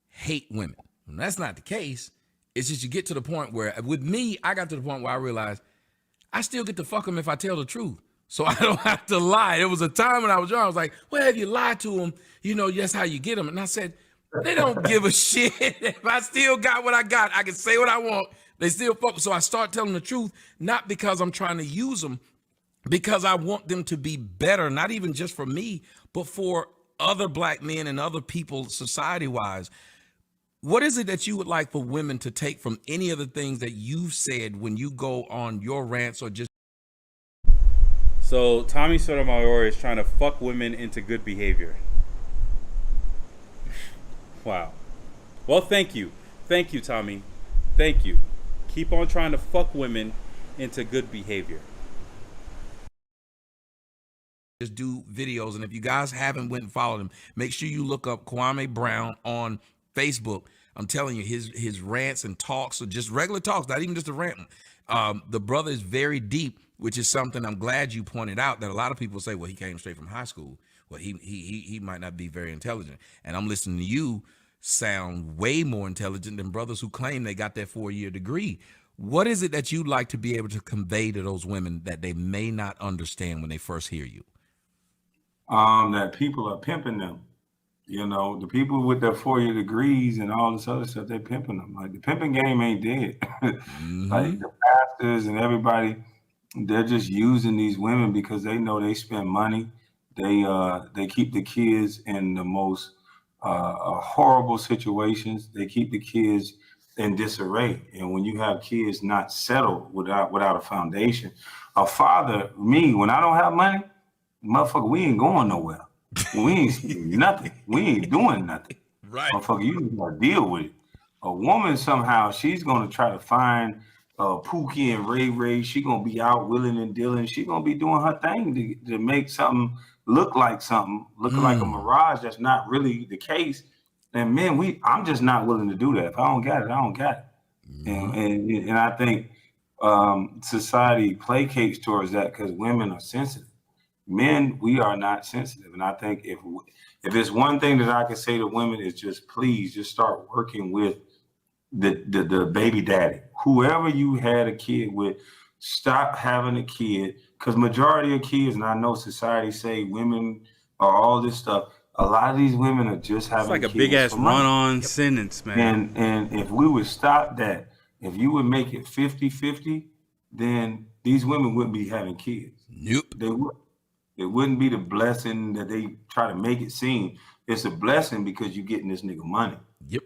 S2: hate women. And that's not the case. It's just you get to the point where, with me, I got to the point where I realized I still get to fuck them if I tell the truth. So I don't have to lie. There was a time when I was young, I was like, well, if you lie to them, that's how you get them. And I said, they don't give a shit. If I still got what I got, I can say what I want. They still fuck. So I start telling the truth, not because I'm trying to use them, because I want them to be better, not even just for me, but for other black men and other people society-wise. What is it that you would like for women to take from any of the things that you've said when you go on your rants or just...
S3: So Tommy Sotomayor is trying to fuck women into good behavior. Wow. Well, thank you. Thank you, Tommy. Thank you. Keep on trying to fuck women into good behavior.
S2: Just do videos, and if you guys haven't went and followed him, make sure you look up Kwame Brown on Facebook. I'm telling you, his rants and talks are just regular talks, not even just a rant. The brother is very deep, which is something I'm glad you pointed out, that a lot of people say, well, he came straight from high school. Well, he might not be very intelligent. And I'm listening to you sound way more intelligent than brothers who claim they got that 4-year degree. What is it that you'd like to be able to convey to those women that they may not understand when they first hear you?
S1: That people are pimping them. You know, the people with their 4-year degrees and all this other stuff, they're pimping them. Like, the pimping game ain't dead. Like, the pastors and everybody, they're just using these women because they know they spend money. They keep the kids in the most horrible situations. They keep the kids in disarray. And when you have kids not settled without a foundation, a father, me, when I don't have money, motherfucker, we ain't going nowhere. We ain't spending nothing. We ain't doing nothing.
S2: Right.
S1: Motherfucker, you just gotta deal with it. A woman, somehow, she's gonna try to find Pookie and Ray Ray. She gonna be out willing and dealing. She gonna be doing her thing to make something look like something, looking like a mirage that's not really the case. And man, I'm just not willing to do that. If I don't got it, I don't got it. And I think society placates towards that because women are sensitive. Men, we are not sensitive. And I think if it's one thing that I can say to women is just please just start working with the baby daddy. Whoever you had a kid with, stop having a kid, because majority of kids, and I know society say women are all this stuff. A lot of these women are just having kids.
S3: It's like a big ass run-on sentence, man.
S1: And if we would stop that, if you would make it 50-50, then these women wouldn't be having kids.
S2: Nope.
S1: They would. It wouldn't be the blessing that they try to make it seem. It's a blessing because you're getting this nigga money.
S2: Yep.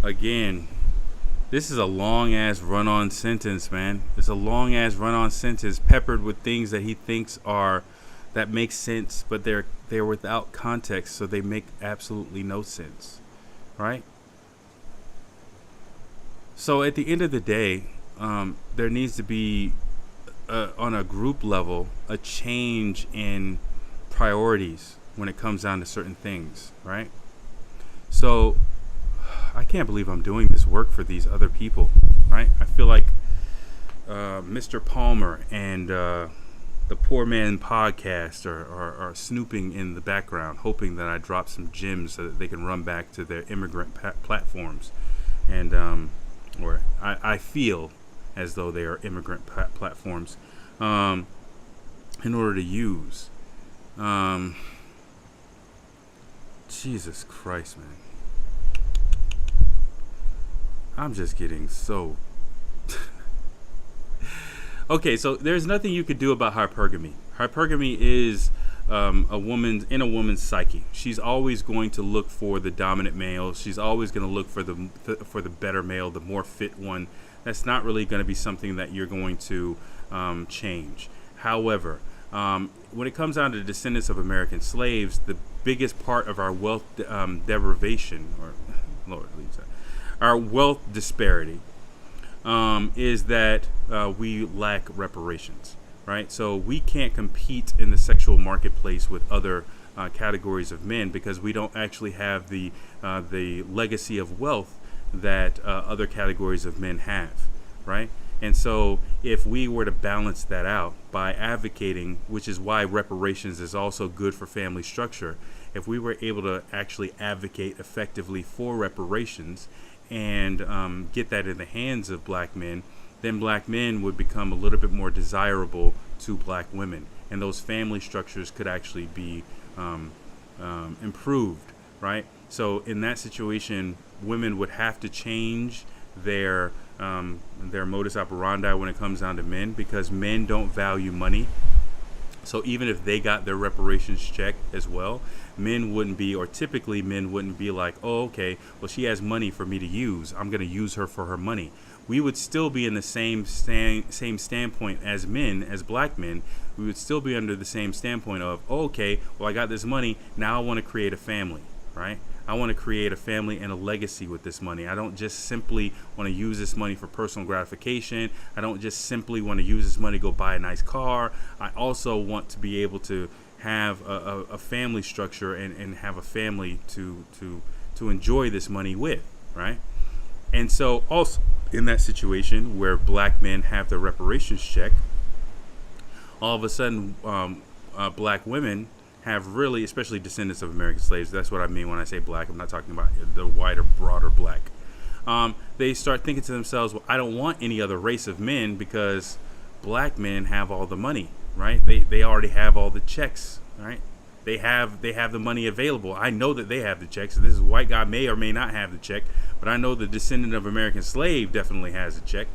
S3: Again, this is a long ass run-on sentence, man. It's a long ass run-on sentence peppered with things that he thinks that make sense, but they're without context, so they make absolutely no sense, right? So at the end of the day, there needs to be on a group level a change in priorities when it comes down to certain things, right? So I can't believe I'm doing this work for these other people, right? I feel like Mr. Palmer and the Poor Man podcast are snooping in the background, hoping that I drop some gems so that they can run back to their immigrant platforms. And or I feel as though they are immigrant platforms in order to use. Jesus Christ, man. I'm just getting so... Okay, so there's nothing you could do about hypergamy. Hypergamy is a woman's psyche. She's always going to look for the dominant male. She's always going to look for the better male, the more fit one. That's not really going to be something that you're going to change. However, when it comes down to the descendants of American slaves, the biggest part of our wealth deprivation, or Lord, our wealth disparity, is that we lack reparations, right? So we can't compete in the sexual marketplace with other categories of men because we don't actually have the legacy of wealth that other categories of men have, right? And so if we were to balance that out by advocating, which is why reparations is also good for family structure, if we were able to actually advocate effectively for reparations and get that in the hands of black men, then black men would become a little bit more desirable to black women. And those family structures could actually be improved, right? So in that situation, women would have to change their modus operandi when it comes down to men, because men don't value money. So even if they got their reparations check as well, men wouldn't be, or typically men wouldn't be like, oh, okay, well, she has money for me to use, I'm going to use her for her money. We would still be in the same standpoint as men, as black men. We would still be under the same standpoint of, oh, okay, well, I got this money, now I want to create a family, right? I want to create a family and a legacy with this money. I don't just simply want to use this money for personal gratification. I don't just simply want to use this money to go buy a nice car. I also want to be able to have a family structure and have a family to enjoy this money with, right? And so also in that situation where black men have their reparations check, all of a sudden black women have really, especially descendants of American slaves, that's what I mean when I say black, I'm not talking about the wider, broader black. They start thinking to themselves, well, I don't want any other race of men because black men have all the money, right? They already have all the checks, right? They have the money available. I know that they have the checks. This white guy may or may not have the check, but I know the descendant of American slave definitely has a check,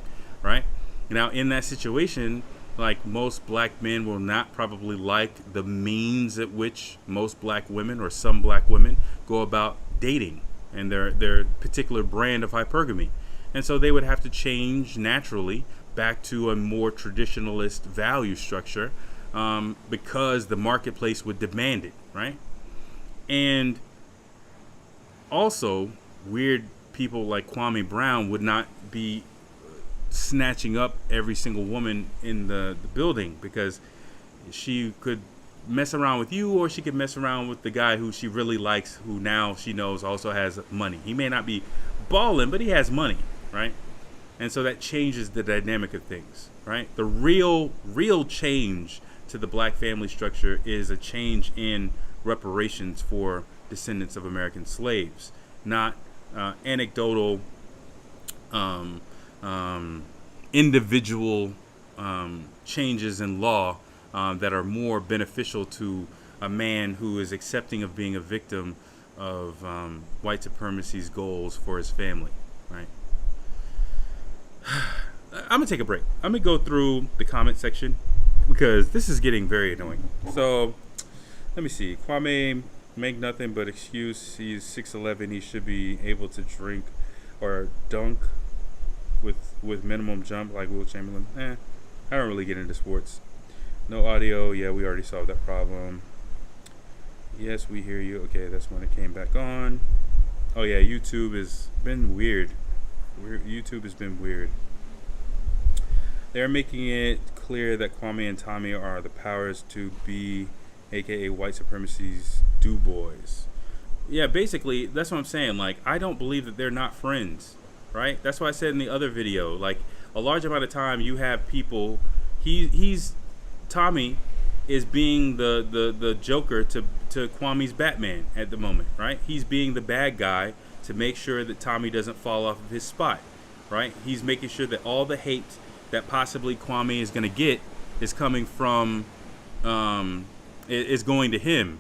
S3: right? Now, in that situation, like, most black men will not probably like the means at which most black women or some black women go about dating and their particular brand of hypergamy. And so they would have to change naturally back to a more traditionalist value structure because the marketplace would demand it, right? And also, weird people like Kwame Brown would not be snatching up every single woman in the building, because she could mess around with you, or she could mess around with the guy who she really likes, who now she knows also has money. He may not be balling, but he has money, right? And so that changes the dynamic of things, right? The real change to the black family structure is a change in reparations for descendants of American slaves, not anecdotal individual changes in law that are more beneficial to a man who is accepting of being a victim of white supremacy's goals for his family, right? I'm gonna take a break. I'm gonna go through the comment section because this is getting very annoying. So let me see. Kwame, make nothing but excuse. He's 6'11". He should be able to drink or dunk with minimum jump like Will Chamberlain. I don't really get into sports. No audio. Yeah, we already solved that problem. Yes, we hear you. Okay, that's when it came back on. Oh yeah, YouTube has been weird. YouTube has been weird. They're making it clear that Kwame and Tommy are the powers to be, aka white supremacy's do boys. Yeah, basically, that's what I'm saying. Like, I don't believe that they're not friends, right? That's what I said in the other video. Like, a large amount of time you have people, Tommy is being the Joker to Kwame's Batman at the moment, right? He's being the bad guy to make sure that Tommy doesn't fall off of his spot, right? He's making sure that all the hate that possibly Kwame is going to get is coming from, is going to him.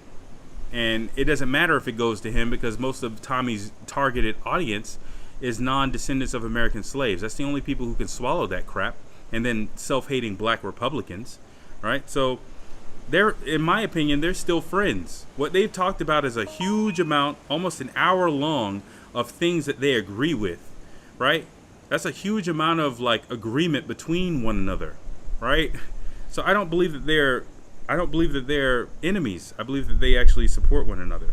S3: And it doesn't matter if it goes to him, because most of Tommy's targeted audience is non-descendants of American slaves. That's the only people who can swallow that crap. And then self-hating black Republicans, right? So they're, in my opinion, they're still friends. What they've talked about is a huge amount, almost an hour long, of things that they agree with, right? That's a huge amount of like agreement between one another, right? So I don't believe that they're enemies. I believe that they actually support one another.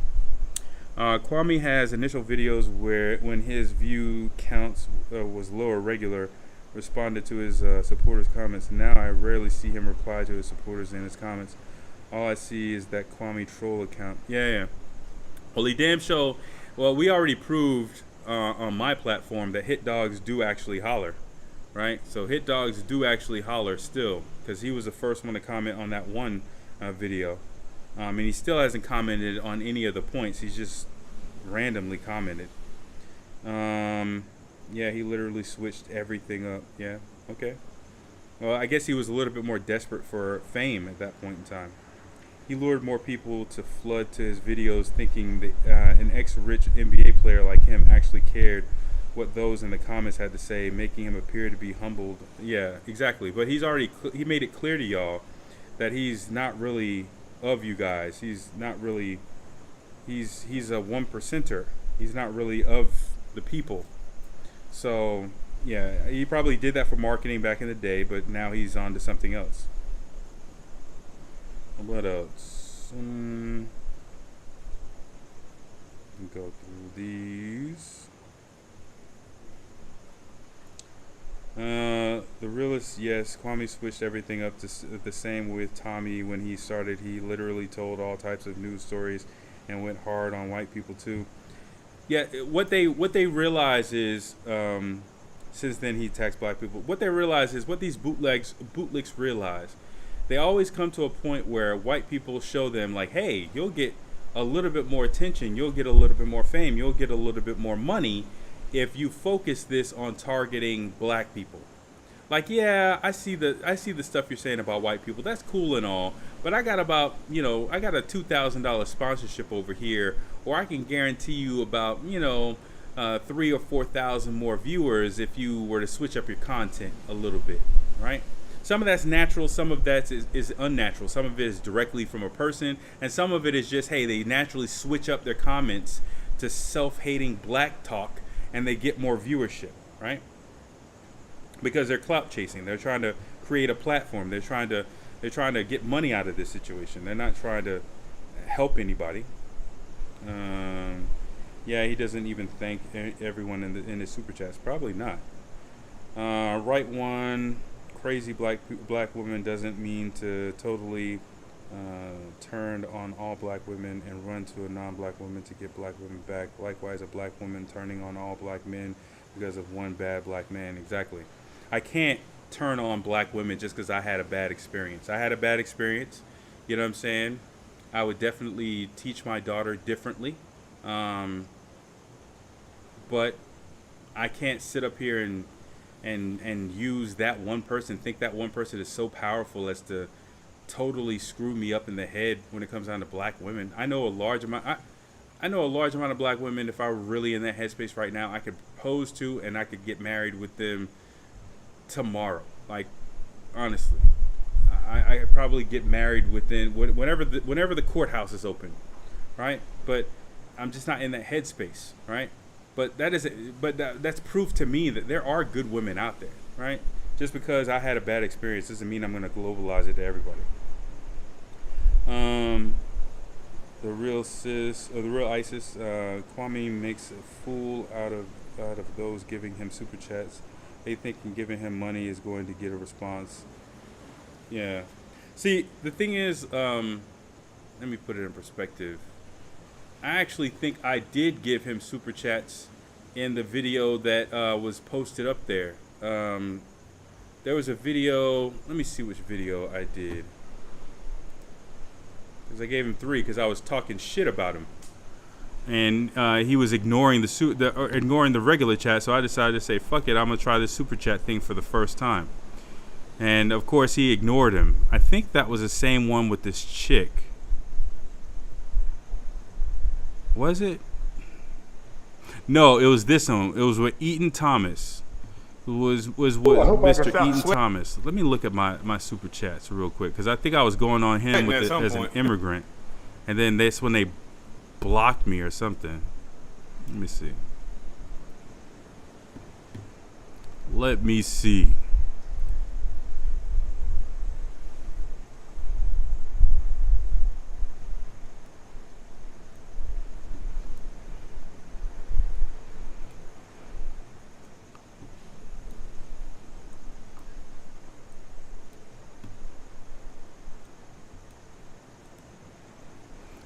S3: Kwame has initial videos where, when his view counts was low or regular, responded to his supporters' comments. Now I rarely see him reply to his supporters in his comments. All I see is that Kwame troll account. Yeah. Well, he damn sure. Well, we already proved on my platform that hit dogs do actually holler, right? So hit dogs do actually holler still, because he was the first one to comment on that one video, and he still hasn't commented on any of the points. He's just randomly commented. Yeah, he literally switched everything up. Yeah, okay. Well, I guess he was a little bit more desperate for fame at that point in time. He lured more people to flood to his videos, thinking that an ex-rich NBA player like him actually cared what those in the comments had to say, making him appear to be humbled. Yeah, exactly. But he made it clear to y'all that he's not really of you guys. He's not really. He's a 1%er. He's not really of the people. So yeah, he probably did that for marketing back in the day, but now he's on to something else. What else? go through these. The realist, yes, Kwame switched everything up to the same with Tommy when he started. He literally told all types of news stories and went hard on white people too. Yeah, what they realize is, since then he attacks black people. What they realize is what these bootlegs realize. They always come to a point where white people show them like, hey, you'll get a little bit more attention, you'll get a little bit more fame, you'll get a little bit more money if you focus this on targeting black people. Like, yeah, I see the stuff you're saying about white people. That's cool and all, but I got about, I got a $2,000 sponsorship over here, or I can guarantee you about, 3,000 or 4,000 more viewers if you were to switch up your content a little bit, right? Some of that's natural, some of that is unnatural. Some of it is directly from a person, and some of it is just, hey, they naturally switch up their comments to self-hating black talk, and they get more viewership, right? Because they're clout chasing. They're trying to create a platform. They're trying to get money out of this situation. They're not trying to help anybody. Yeah, he doesn't even thank everyone in his super chats. Probably not. Right one. Crazy black woman doesn't mean to totally turn on all black women and run to a non-black woman to get black women back. Likewise, a black woman turning on all black men because of one bad black man. Exactly. I can't turn on black women just because I had a bad experience. I had a bad experience. You know what I'm saying? I would definitely teach my daughter differently. But I can't sit up here and use that one person, think that one person is so powerful as to totally screw me up in the head when it comes down to black women. I know a large amount of black women. If I were really in that headspace right now, I could propose to and I could get married with them tomorrow. Like, honestly, I could probably get married whenever the courthouse is open, right? But I'm just not in that headspace, right? But that's proof to me that there are good women out there, right? Just because I had a bad experience doesn't mean I'm going to globalize it to everybody. The real ISIS, Kwame makes a fool out of those giving him super chats. They think giving him money is going to get a response. Yeah. See, the thing is, let me put it in perspective. I actually think I did give him super chats in the video that was posted up there. There was a video. Let me see which video I did. Because I gave him 3 because I was talking shit about him. And he was ignoring ignoring the regular chat, so I decided to say, fuck it, I'm going to try this super chat thing for the first time. And, of course, he ignored him. I think that was the same one with this chick. Was it? No, it was this one. It was with Eaton Thomas. It was with Mr. Eaton Thomas. Let me look at my super chats real quick, because I think I was going on him with as an immigrant. And then that's when they blocked me or something. Let me see. Let me see.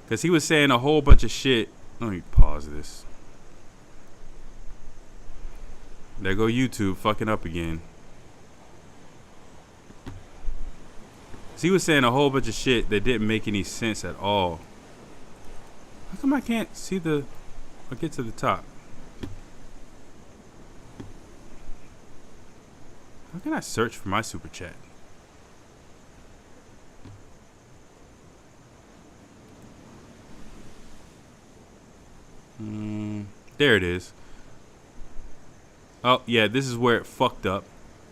S3: Because he was saying a whole bunch of shit. Let me pause this. There go YouTube fucking up again. Because he was saying a whole bunch of shit that didn't make any sense at all. How come I can't see or get to the top? How can I search for my super chat? There it is. Oh, yeah, this is where it fucked up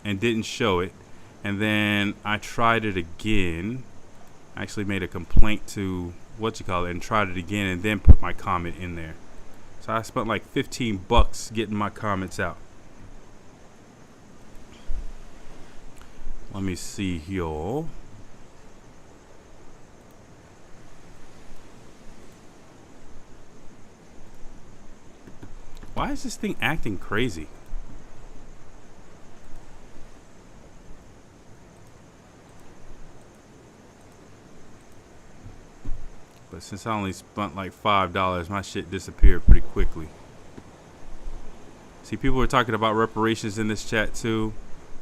S3: and didn't show it. And then I tried it again. I actually made a complaint to and tried it again and then put my comment in there. So I spent like $15 getting my comments out. Let me see here. Why is this thing acting crazy? But since I only spent like $5, my shit disappeared pretty quickly. See, people were talking about reparations in this chat too.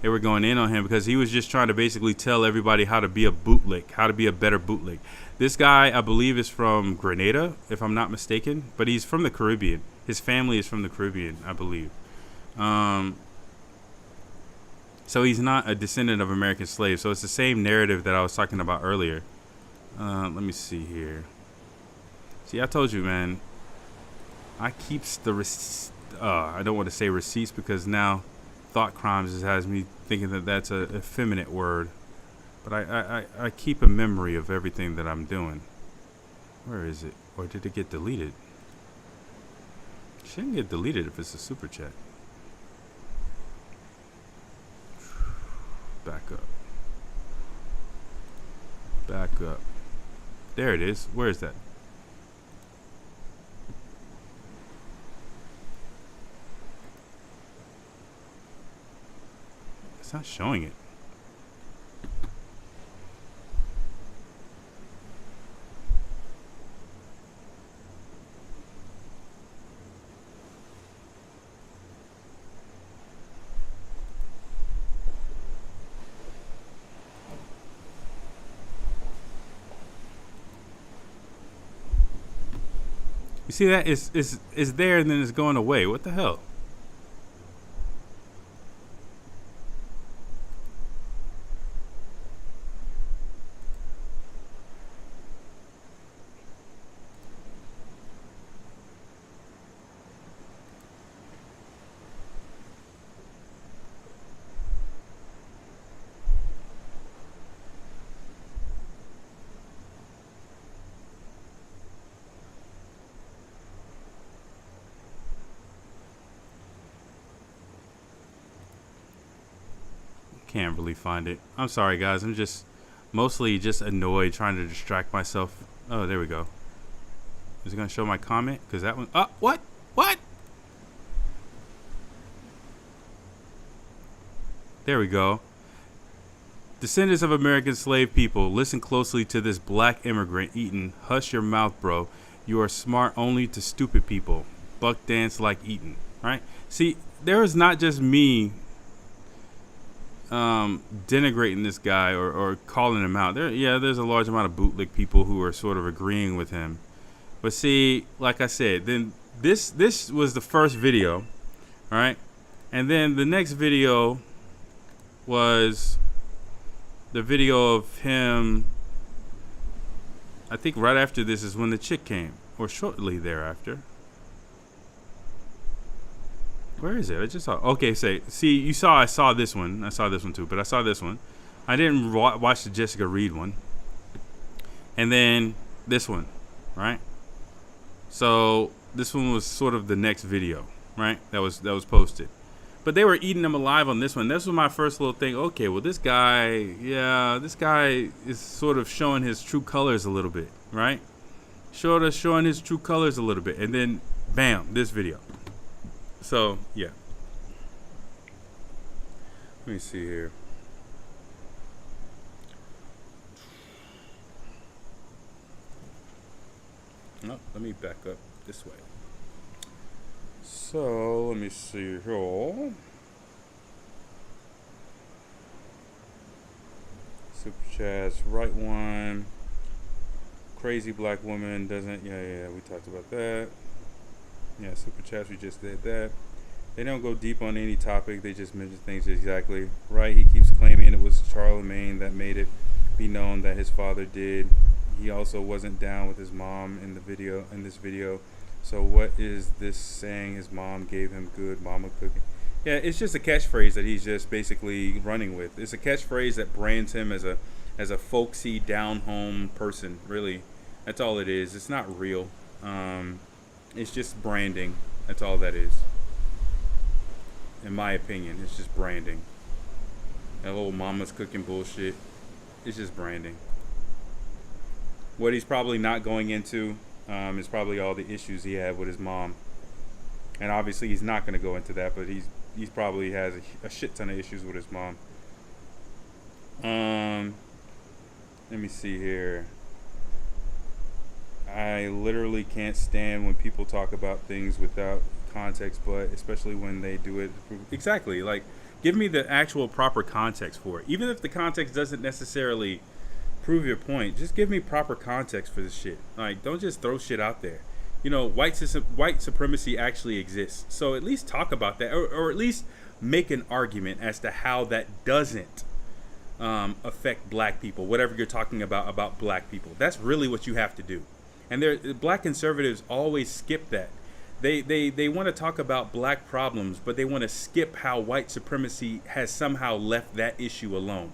S3: They were going in on him because he was just trying to basically tell everybody how to be a bootleg, how to be a better bootleg. This guy, I believe, is from Grenada, if I'm not mistaken, but he's from the Caribbean. His family is from the Caribbean, I believe. So he's not a descendant of American slaves. So it's the same narrative that I was talking about earlier. Let me see here. See, I told you, man. I keeps the I don't want to say receipts because now thought crimes just has me thinking that that's a effeminate word. But I keep a memory of everything that I'm doing. Where is it? Or did it get deleted? It shouldn't get deleted if it's a super chat. Back up. Back up. There it is. Where is that? It's not showing it. You see that? It's there and then it's going away. What the hell? Can't really find it. I'm sorry, guys. I'm just mostly just annoyed trying to distract myself. Oh, there we go. Is it going to show my comment? Because that one... Oh, what? What? There we go. Descendants of American slave people, listen closely to this black immigrant Eaton. Hush your mouth, bro. You are smart only to stupid people. Buck dance like Eaton. Right? See, there is not just me denigrating this guy or calling him out. There's a large amount of bootleg people who are sort of agreeing with him. But see, like I said, then this was the first video, all right? And then the next video was the video of him. I think right after this is when the chick came, or shortly thereafter. Where is it? I just saw. Okay, see, you saw. I saw this one. I saw this one too, but I saw this one. I didn't watch the Jessica Reed one. And then this one, right? So this one was sort of the next video, right? That was posted. But they were eating them alive on this one. This was my first little thing. Okay, well, this guy is sort of showing his true colors a little bit, right? Showing his true colors a little bit, and then bam, this video. So, yeah. Let me see here. No, let me back up this way. So, let me see here. Super chats, right one. Crazy black woman doesn't, yeah, we talked about that. Yeah, super chats, we just did that. They don't go deep on any topic. They just mention things exactly right. He keeps claiming it was Charlemagne that made it be known that his father did. He also wasn't down with his mom in this video. So what is this saying? His mom gave him good mama cooking. Yeah, it's just a catchphrase that he's just basically running with. It's a catchphrase that brands him as a folksy, down home person. Really, that's all it is. It's not real. It's just branding. That's all that is. In my opinion, it's just branding. That little mama's cooking bullshit. It's just branding. What he's probably not going into is probably all the issues he had with his mom. And obviously he's not going to go into that, but he's probably has a shit ton of issues with his mom. Let me see here. I literally can't stand when people talk about things without context, but especially when they do it. Exactly. Like, give me the actual proper context for it. Even if the context doesn't necessarily prove your point, just give me proper context for this shit. Like, don't just throw shit out there. You know, white supremacy actually exists. So at least talk about that, or at least make an argument as to how that doesn't affect black people, whatever you're talking about black people. That's really what you have to do. And black conservatives always skip that. They want to talk about black problems, but they want to skip how white supremacy has somehow left that issue alone,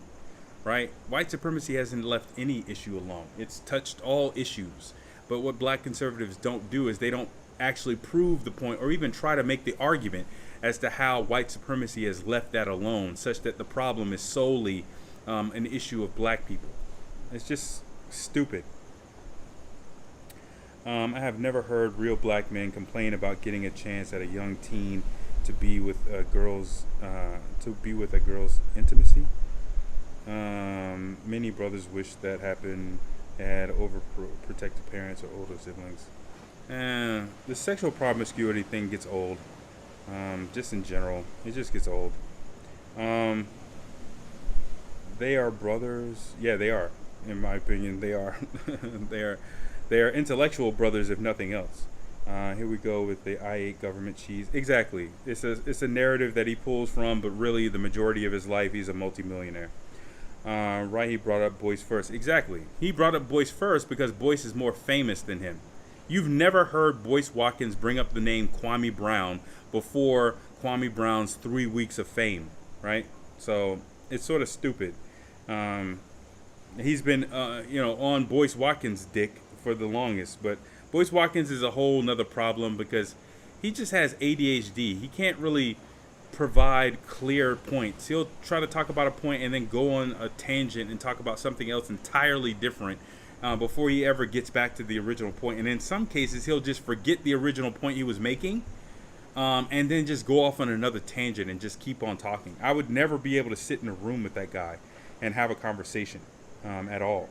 S3: right? White supremacy hasn't left any issue alone. It's touched all issues. But what black conservatives don't do is they don't actually prove the point or even try to make the argument as to how white supremacy has left that alone, such that the problem is solely an issue of black people. It's just stupid. I have never heard real black men complain about getting a chance at a young teen to be with a girl's intimacy. Many brothers wish that happened, had overprotective parents or older siblings. The sexual promiscuity thing gets old. Just in general, it just gets old. They are brothers. Yeah, they are. In my opinion, they are. They are intellectual brothers, if nothing else. Here we go with the I ate government cheese. Exactly. It's a narrative that he pulls from, but really the majority of his life he's a multimillionaire. Right, he brought up Boyce first. Exactly. He brought up Boyce first because Boyce is more famous than him. You've never heard Boyce Watkins bring up the name Kwame Brown before Kwame Brown's 3 weeks of fame, right? So it's sort of stupid. He's been, on Boyce Watkins' dick for the longest, but Boyce Watkins is a whole nother problem because he just has ADHD. He can't really provide clear points. He'll try to talk about a point and then go on a tangent and talk about something else entirely different before he ever gets back to the original point. And in some cases, he'll just forget the original point he was making and then just go off on another tangent and just keep on talking. I would never be able to sit in a room with that guy and have a conversation at all.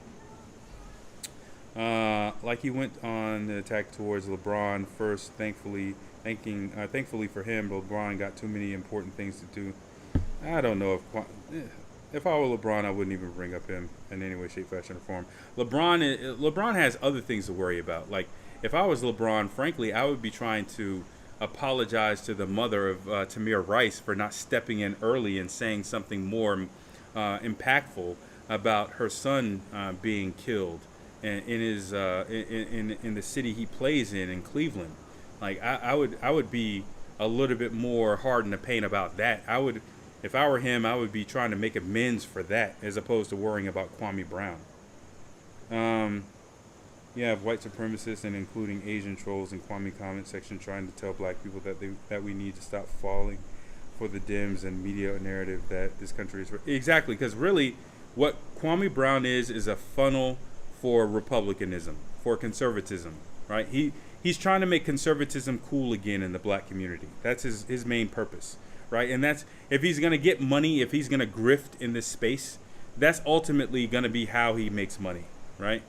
S3: Like he went on the attack towards LeBron first, thankfully for him, LeBron got too many important things to do. I don't know if I were LeBron, I wouldn't even bring up him in any way, shape, fashion, or form. LeBron has other things to worry about. Like, if I was LeBron, frankly, I would be trying to apologize to the mother of Tamir Rice for not stepping in early and saying something more impactful about her son being killed in the city he plays in Cleveland. Like, I would be a little bit more hard in the paint about that. If I were him, I would be trying to make amends for that as opposed to worrying about Kwame Brown. You have white supremacists and including Asian trolls in Kwame comment section trying to tell black people that we need to stop falling for the Dems and media narrative that this country is exactly, because really what Kwame Brown is a funnel for republicanism, for conservatism, right? He's trying to make conservatism cool again in the black community. That's his main purpose, right? And that's, if he's going to get money, if he's going to grift in this space, that's ultimately going to be how he makes money, right?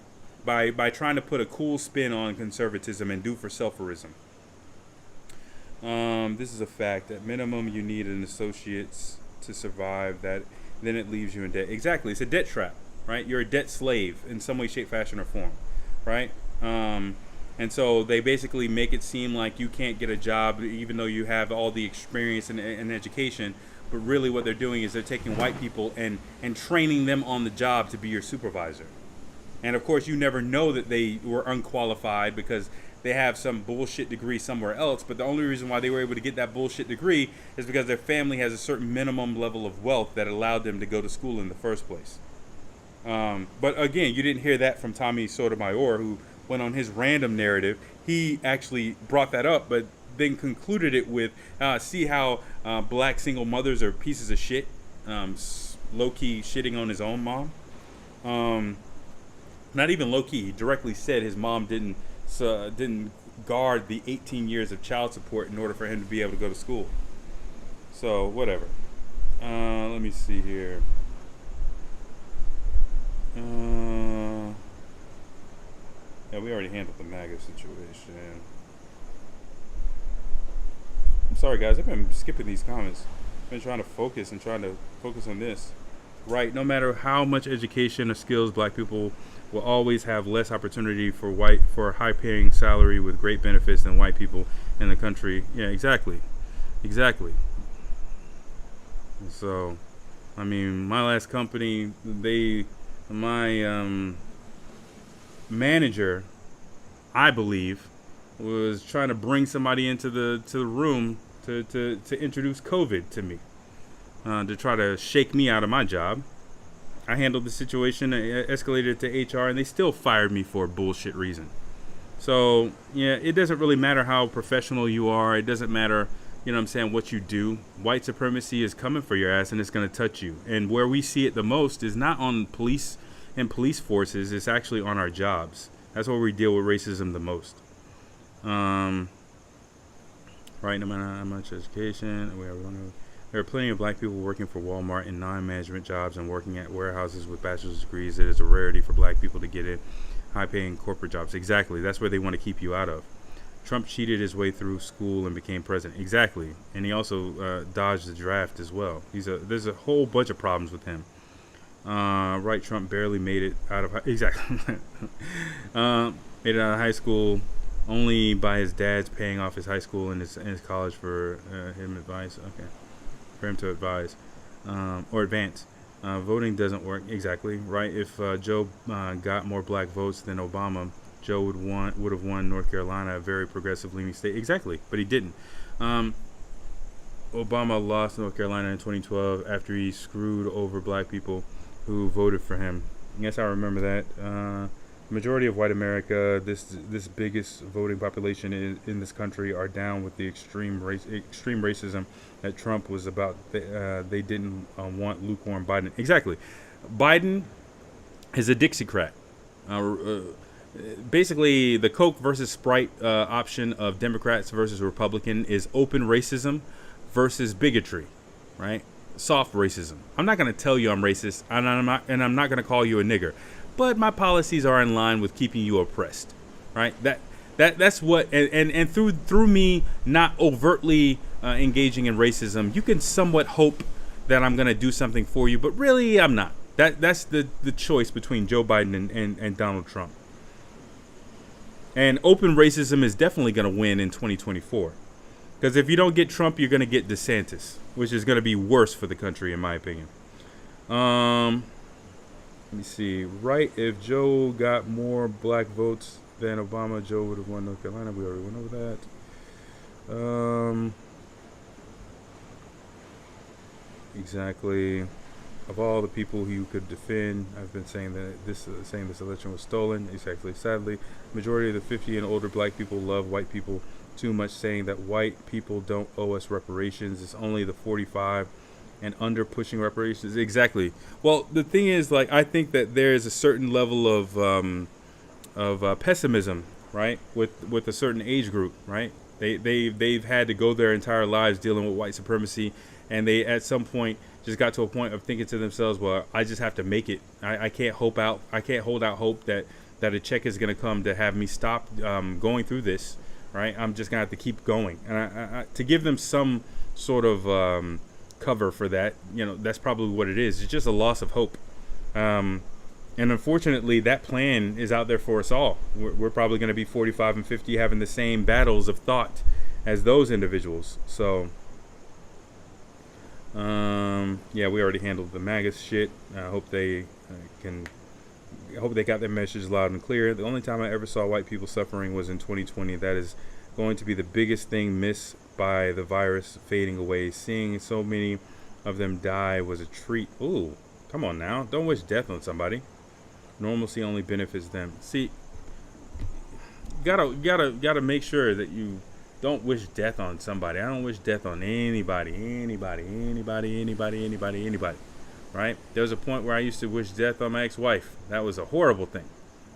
S3: By trying to put a cool spin on conservatism and do for selferism. This is a fact. At minimum, you need an associates to survive. That then it leaves you in debt. Exactly. It's a debt trap, right? You're a debt slave in some way, shape, fashion, or form, right? And so they basically make it seem like you can't get a job even though you have all the experience and education. But really what they're doing is they're taking white people and training them on the job to be your supervisor. And of course, you never know that they were unqualified because they have some bullshit degree somewhere else. But the only reason why they were able to get that bullshit degree is because their family has a certain minimum level of wealth that allowed them to go to school in the first place. But again, you didn't hear that from Tommy Sotomayor, who went on his random narrative. He actually brought that up, but then concluded it with, see how black single mothers are pieces of shit, low-key shitting on his own mom. Not even low-key, he directly said his mom didn't guard the 18 years of child support in order for him to be able to go to school. So whatever. Let me see here. Yeah, we already handled the MAGA situation. I'm sorry, guys. I've been skipping these comments. I've been trying to focus on this. Right. No matter how much education or skills black people will always have less opportunity for a high-paying salary with great benefits than white people in the country. Yeah, exactly. So, I mean, my last company, my manager, I believe, was trying to bring somebody into the room to introduce COVID to me, to try to shake me out of my job. I handled the situation, escalated it to HR, and they still fired me for a bullshit reason. So, yeah, it doesn't really matter how professional you are. It doesn't matter, you know what I'm saying, what you do. White supremacy is coming for your ass, and it's going to touch you. And where we see it the most is not on police and police forces. It's actually on our jobs. That's where we deal with racism the most. Right, no matter how much education, there are plenty of black people working for Walmart in non-management jobs and working at warehouses with bachelor's degrees. It is a rarity for black people to get in high-paying corporate jobs. Exactly. That's where they want to keep you out of. Trump cheated his way through school and became president. Exactly. And he also dodged the draft as well. There's a whole bunch of problems with him. Right, Trump barely made it out of made it out of high school only by his dad's paying off his high school and his college for him to advise or advance. Voting doesn't work. Exactly. Right. If Joe got more black votes than Obama, Joe would have won North Carolina, a very progressive leaning state. Exactly. But he didn't. Obama lost North Carolina in 2012 after he screwed over black people who voted for him. Yes, I remember that. Majority of white America, this biggest voting population in this country, are down with the extreme racism that Trump was about. They didn't want lukewarm Biden. Exactly. Biden is a Dixiecrat. Basically, the Coke versus Sprite option of Democrats versus Republican is open racism versus bigotry, right? Soft racism. I'm not going to tell you I'm racist, and I'm not going to call you a nigger. But my policies are in line with keeping you oppressed, right? That's what, and through me not overtly engaging in racism, you can somewhat hope that I'm gonna do something for you, but really I'm not. That's the choice between Joe Biden and Donald Trump. And open racism is definitely gonna win in 2024, because if you don't get Trump, you're gonna get DeSantis, which is gonna be worse for the country, in my opinion. Let me see. Right, if Joe got more black votes than Obama, Joe would have won North Carolina. We already went over that. Exactly. Of all the people who you could defend, I've been saying that this election was stolen. Exactly. Sadly, majority of the 50 and older black people love white people too much, saying that white people don't owe us reparations. It's only the 45 and under pushing reparations. Exactly. Well, the thing is, like, I think that there is a certain level of pessimism, right, with a certain age group, right? They've had to go their entire lives dealing with white supremacy, and they at some point just got to a point of thinking to themselves, well, I just have to make it. I can't hold out hope that a check is going to come to have me stop going through this, right? I'm just gonna have to keep going, and I to give them some sort of cover for that, you know, that's probably what it is. It's just a loss of hope, and unfortunately that plan is out there for us all. We're probably going to be 45 and 50 having the same battles of thought as those individuals. So yeah, we already handled the MAGA shit. I hope they got their message loud and clear. The only time I ever saw white people suffering was in 2020. That is going to be the biggest thing missed by the virus fading away. Seeing so many of them die was a treat. Ooh, come on now. Don't wish death on somebody. Normalcy only benefits them. See, gotta make sure that you don't wish death on somebody. I don't wish death on anybody. Right? There was a point where I used to wish death on my ex-wife. That was a horrible thing.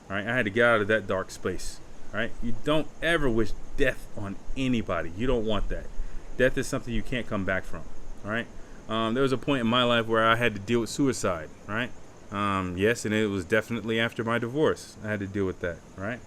S3: Right? I had to get out of that dark space. right? You don't ever wish death on anybody. You don't want that. Death is something you can't come back from, right? There was a point in my life where I had to deal with suicide, right? Yes, and it was definitely after my divorce. I had to deal with that, right?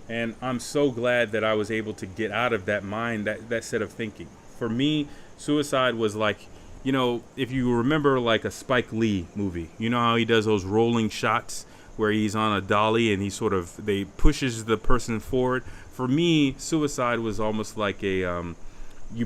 S3: And I'm so glad that I was able to get out of that mind, that set of thinking. For me, suicide was like, you know, if you remember like a Spike Lee movie, you know how he does those rolling shots where he's on a dolly and they pushes the person forward. For me, suicide was almost like you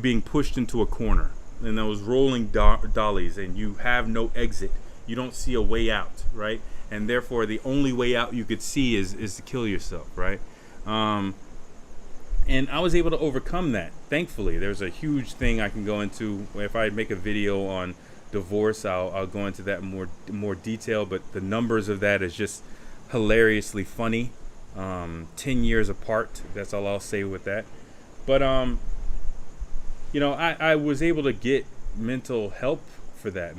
S3: being pushed into a corner, and those rolling dollies, and you have no exit. You don't see a way out, right? And therefore, the only way out you could see is to kill yourself, right? And I was able to overcome that. Thankfully, there's a huge thing I can go into. If I make a video on divorce, I'll go into that more detail. But the numbers of that is just hilariously funny. 10 years apart. That's all I'll say with that. But you know, I was able to get mental health for that,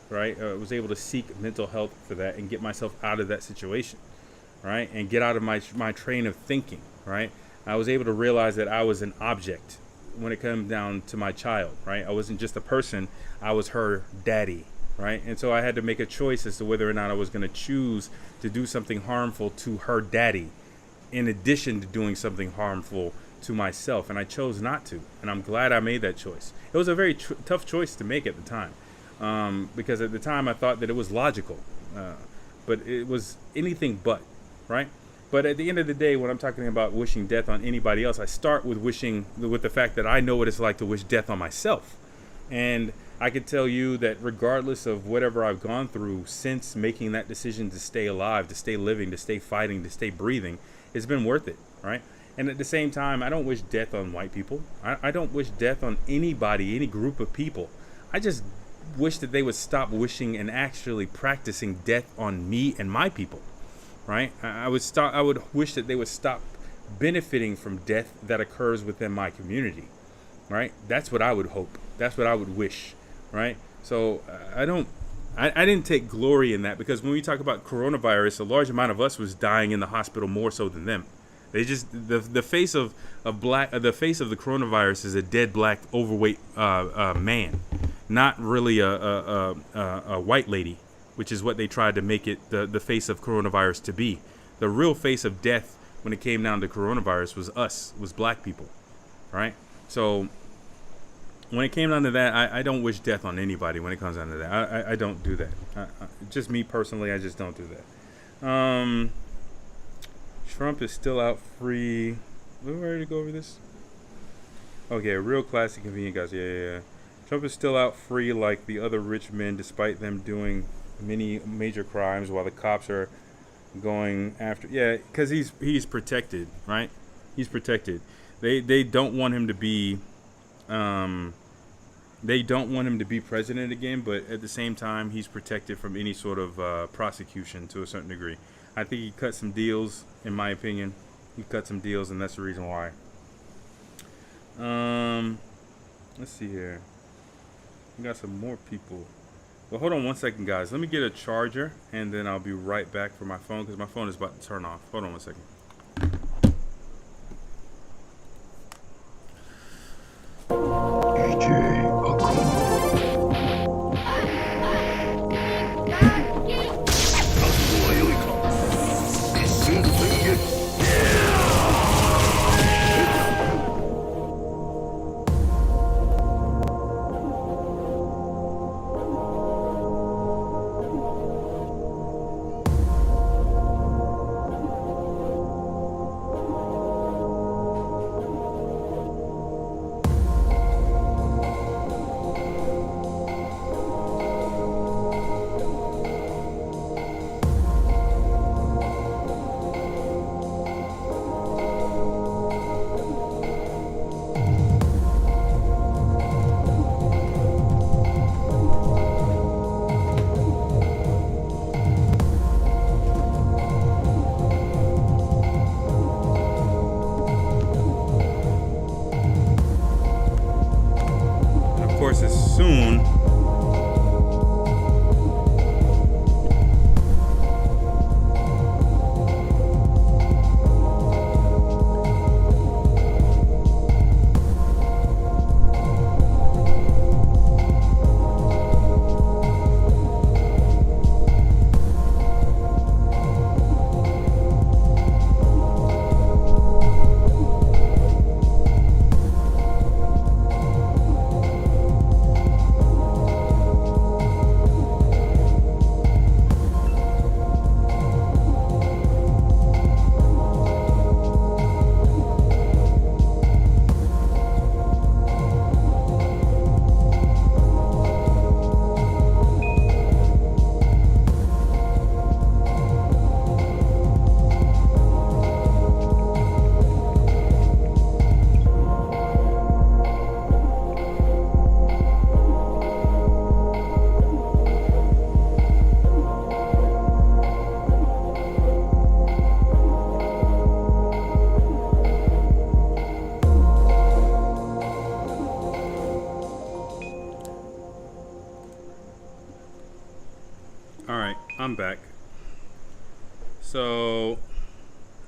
S3: right? I was able to seek mental health for that and get myself out of that situation, right? And get out of my train of thinking, right? I was able to realize that I was an object when it comes down to my child, right? I wasn't just a person, I was her daddy, right? And so I had to make a choice as to whether or not I was going to choose to do something harmful to her daddy in addition to doing something harmful to myself, and I chose not to, and I'm glad I made that choice. It was a very tough choice to make at the time, because at the time I thought that it was logical, but it was anything but, right? But at the end of the day, when I'm talking about wishing death on anybody else, I start with the fact that I know what it's like to wish death on myself. And I can tell you that regardless of whatever I've gone through since making that decision to stay alive, to stay living, to stay fighting, to stay breathing, it's been worth it, right? And at the same time, I don't wish death on white people. I don't wish death on anybody, any group of people. I just wish that they would stop wishing and actually practicing death on me and my people. Right? I would wish that they would stop benefiting from death that occurs within my community. Right? That's what I would hope. That's what I would wish. Right? So I didn't take glory in that, because when we talk about coronavirus, a large amount of us was dying in the hospital more so than them. They just the face of the coronavirus is a dead black overweight man, not really a white lady, which is what they tried to make it the face of coronavirus to be. The real face of death when it came down to coronavirus was black people, right? So when it came down to that, I don't wish death on anybody when it comes down to that. I don't do that. Just me personally, I just don't do that. Trump is still out free. We're ready to go over this? Okay, real classic convenient guys. Yeah. Trump is still out free like the other rich men, despite them doing many major crimes, while the cops are going after. Yeah, because he's protected, right? He's protected. They don't want him to be. They don't want him to be president again, but at the same time, he's protected from any sort of prosecution to a certain degree. I think he cut some deals, in my opinion. He cut some deals, and that's the reason why. Let's see here. We got some more people. Well, hold on one second, guys. Let me get a charger, and then I'll be right back for my phone, because my phone is about to turn off. Hold on one second.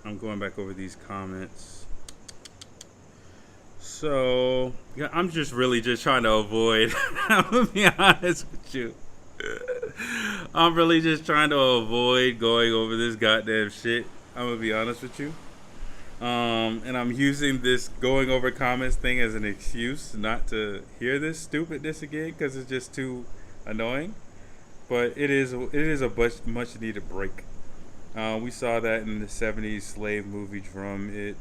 S3: I'm going back over these comments. So yeah, I'm just really just trying to avoid. I'm gonna be honest with you. I'm really just trying to avoid going over this goddamn shit. I'm gonna be honest with you. And I'm using this going over comments thing as an excuse not to hear this stupidness again because it's just too annoying. But it is a much needed break. We saw that in the 70s slave movie Drum. It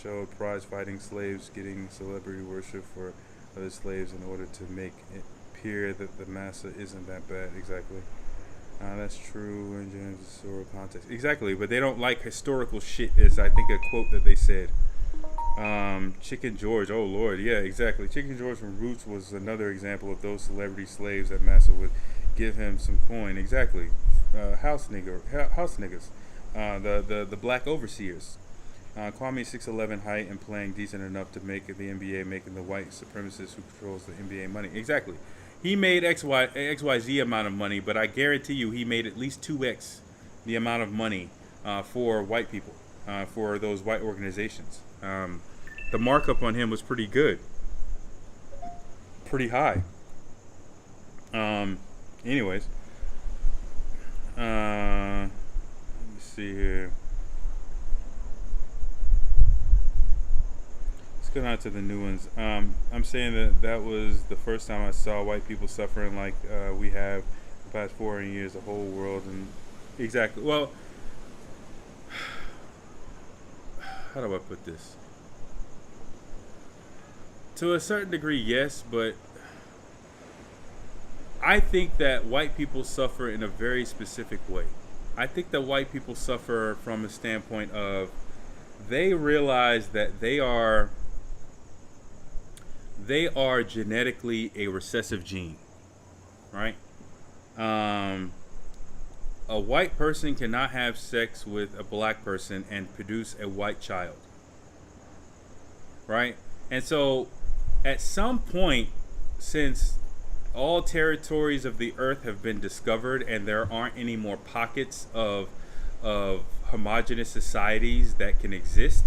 S3: showed prize fighting slaves getting celebrity worship for other slaves in order to make it appear that the massa isn't that bad. Exactly. That's true in James' historical context. Exactly, but they don't like historical shit, is I think a quote that they said. Chicken George, oh Lord, yeah, exactly. Chicken George from Roots was another example of those celebrity slaves that massa would give him some coin. Exactly. House niggas. The black overseers. Kwame 6'11" height and playing decent enough to make the NBA, making the white supremacist who controls the NBA money. Exactly. He made XYZ amount of money, but I guarantee you he made at least 2x the amount of money for white people, for those white organizations. The markup on him was pretty good. Pretty high. Anyways. Let me see here. Let's go on to the new ones. I'm saying that was the first time I saw white people suffering like we have the past 400 years, the whole world, and exactly. Well, how do I put this? To a certain degree, yes, but I think that white people suffer in a very specific way. I think that white people suffer from a standpoint of they realize that they are genetically a recessive gene, right? A white person cannot have sex with a black person and produce a white child, right? And so at some point, since all territories of the earth have been discovered and there aren't any more pockets of homogenous societies that can exist,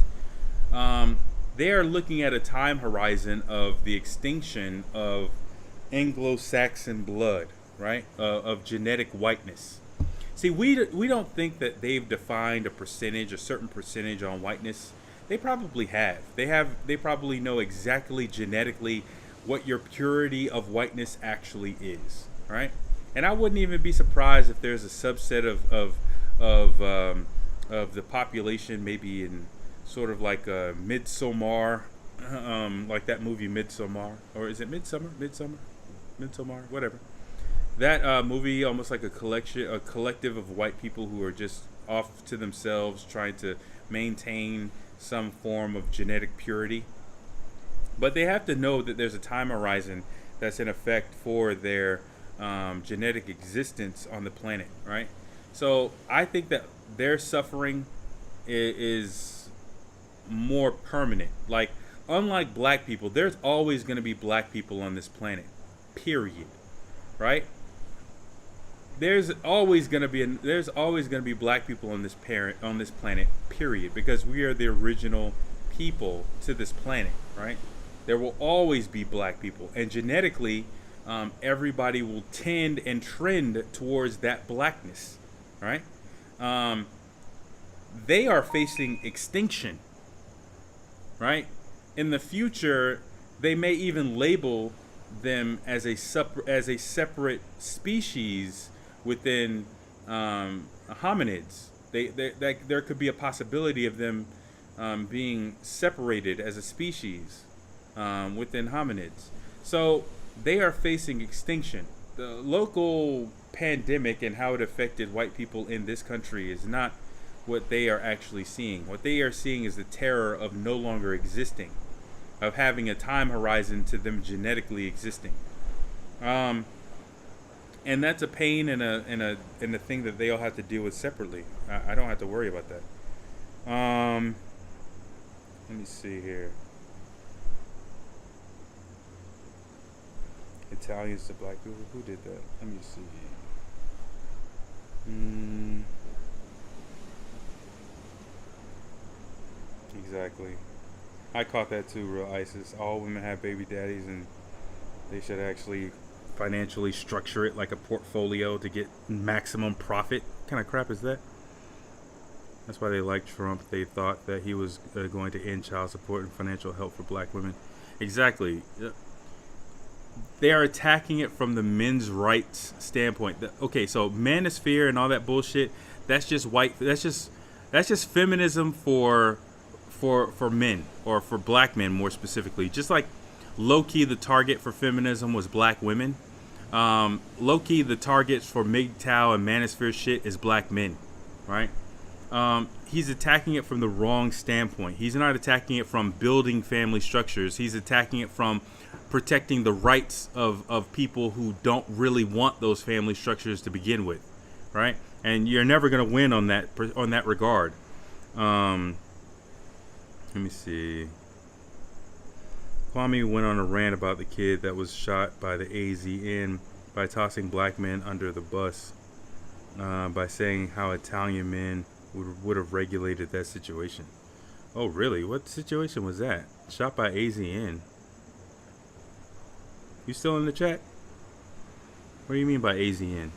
S3: they are looking at a time horizon of the extinction of Anglo-Saxon blood, right? Of genetic whiteness. See, we don't think that they've defined a certain percentage on whiteness. They probably have. They probably know exactly genetically what your purity of whiteness actually is, right? And I wouldn't even be surprised if there's a subset of the population, maybe in sort of like a Midsommar, like that movie Midsommar, or is it Midsommar, whatever. That movie, almost like a collective of white people who are just off to themselves, trying to maintain some form of genetic purity. But they have to know that there's a time horizon that's in effect for their genetic existence on the planet, right? So I think that their suffering is more permanent. Like, unlike black people, there's always going to be black people on this planet, period, right? There's always going to be black people on this planet, period, because we are the original people to this planet, right? There will always be black people, and genetically, everybody will tend and trend towards that blackness, right? They are facing extinction, right? In the future, they may even label them as a separate species within hominids. There could be a possibility of them being separated as a species within hominids. So they are facing extinction. The local pandemic and how it affected white people in this country is not what they are actually seeing. What they are seeing is the terror of no longer existing, of having a time horizon to them genetically existing. And that's a pain and a thing that they all have to deal with separately. I don't have to worry about that. Let me see here. Italians to black people. Who did that? Let me see. Exactly. I caught that too, real ISIS. All women have baby daddies, and they should actually financially structure it like a portfolio to get maximum profit. What kind of crap is that? That's why they liked Trump. They thought that he was going to end child support and financial help for black women. Exactly. They are attacking it from the men's rights standpoint. Okay, so manosphere and all that bullshit, that's just white. That's just feminism for men, or for black men more specifically. Just like low-key the target for feminism was black women. Low-key the targets for MGTOW and manosphere shit is black men, right? He's attacking it from the wrong standpoint. He's not attacking it from building family structures. He's attacking it from protecting the rights of people who don't really want those family structures to begin with, right? And you're never going to win on that regard. Let me see. Kwame went on a rant about the kid that was shot by the AZN by tossing black men under the bus, by saying how Italian men would have regulated that situation. Oh, really? What situation was that? Shot by AZN. You still in the chat? What do you mean by AZN?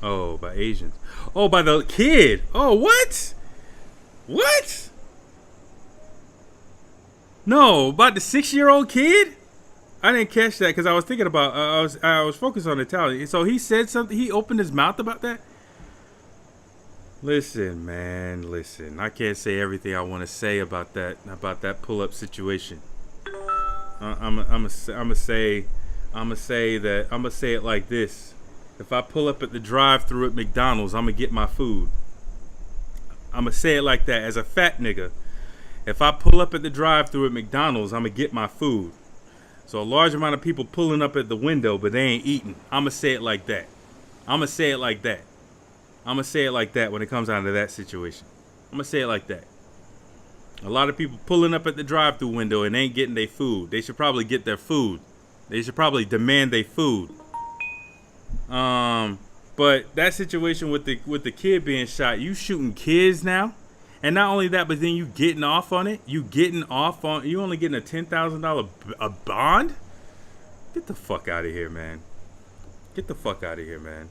S3: Oh, by Asians. Oh, by the kid. Oh, what? What? No, about the 6-year-old kid? I didn't catch that because I was thinking about. I was focused on Italian. So he said something. He opened his mouth about that. Listen, man. Listen. I can't say everything I want to say about that pull-up situation. I'm gonna say it like this. If I pull up at the drive-thru at McDonald's, I'm gonna get my food. I'm gonna say it like that as a fat nigga. If I pull up at the drive-thru at McDonald's, I'm gonna get my food. So a large amount of people pulling up at the window, but they ain't eating. I'm gonna say it like that. I'm gonna say it like that. I'm gonna say it like that when it comes down to that situation. I'm gonna say it like that. A lot of people pulling up at the drive-thru window and ain't getting their food. They should probably get their food. They should probably demand their food. But that situation with the kid being shot, you shooting kids now, and not only that, but then you getting off on it. You only getting a $10,000 a bond. Get the fuck out of here, man. Get the fuck out of here, man.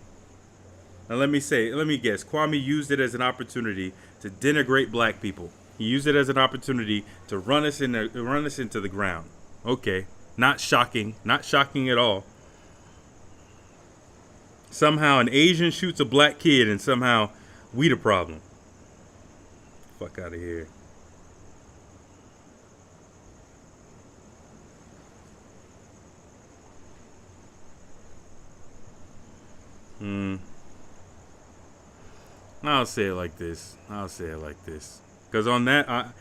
S3: Now let me guess. Kwame used it as an opportunity to denigrate black people. He used it as an opportunity to run us into the ground. Okay, not shocking at all. Somehow an Asian shoots a black kid and somehow we the problem. Fuck out of here. I'll say it like this. Because on that,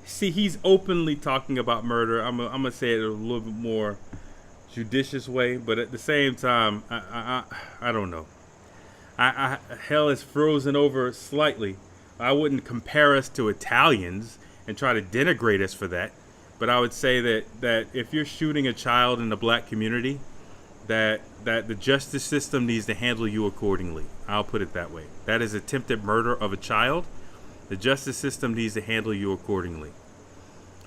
S3: see, he's openly talking about murder. I'm gonna say it a little bit more judicious way, but at the same time, I don't know. Hell is frozen over slightly. I wouldn't compare us to Italians and try to denigrate us for that, but I would say that if you're shooting a child in the black community, that the justice system needs to handle you accordingly. I'll put it that way. That is attempted murder of a child. The justice system needs to handle you accordingly.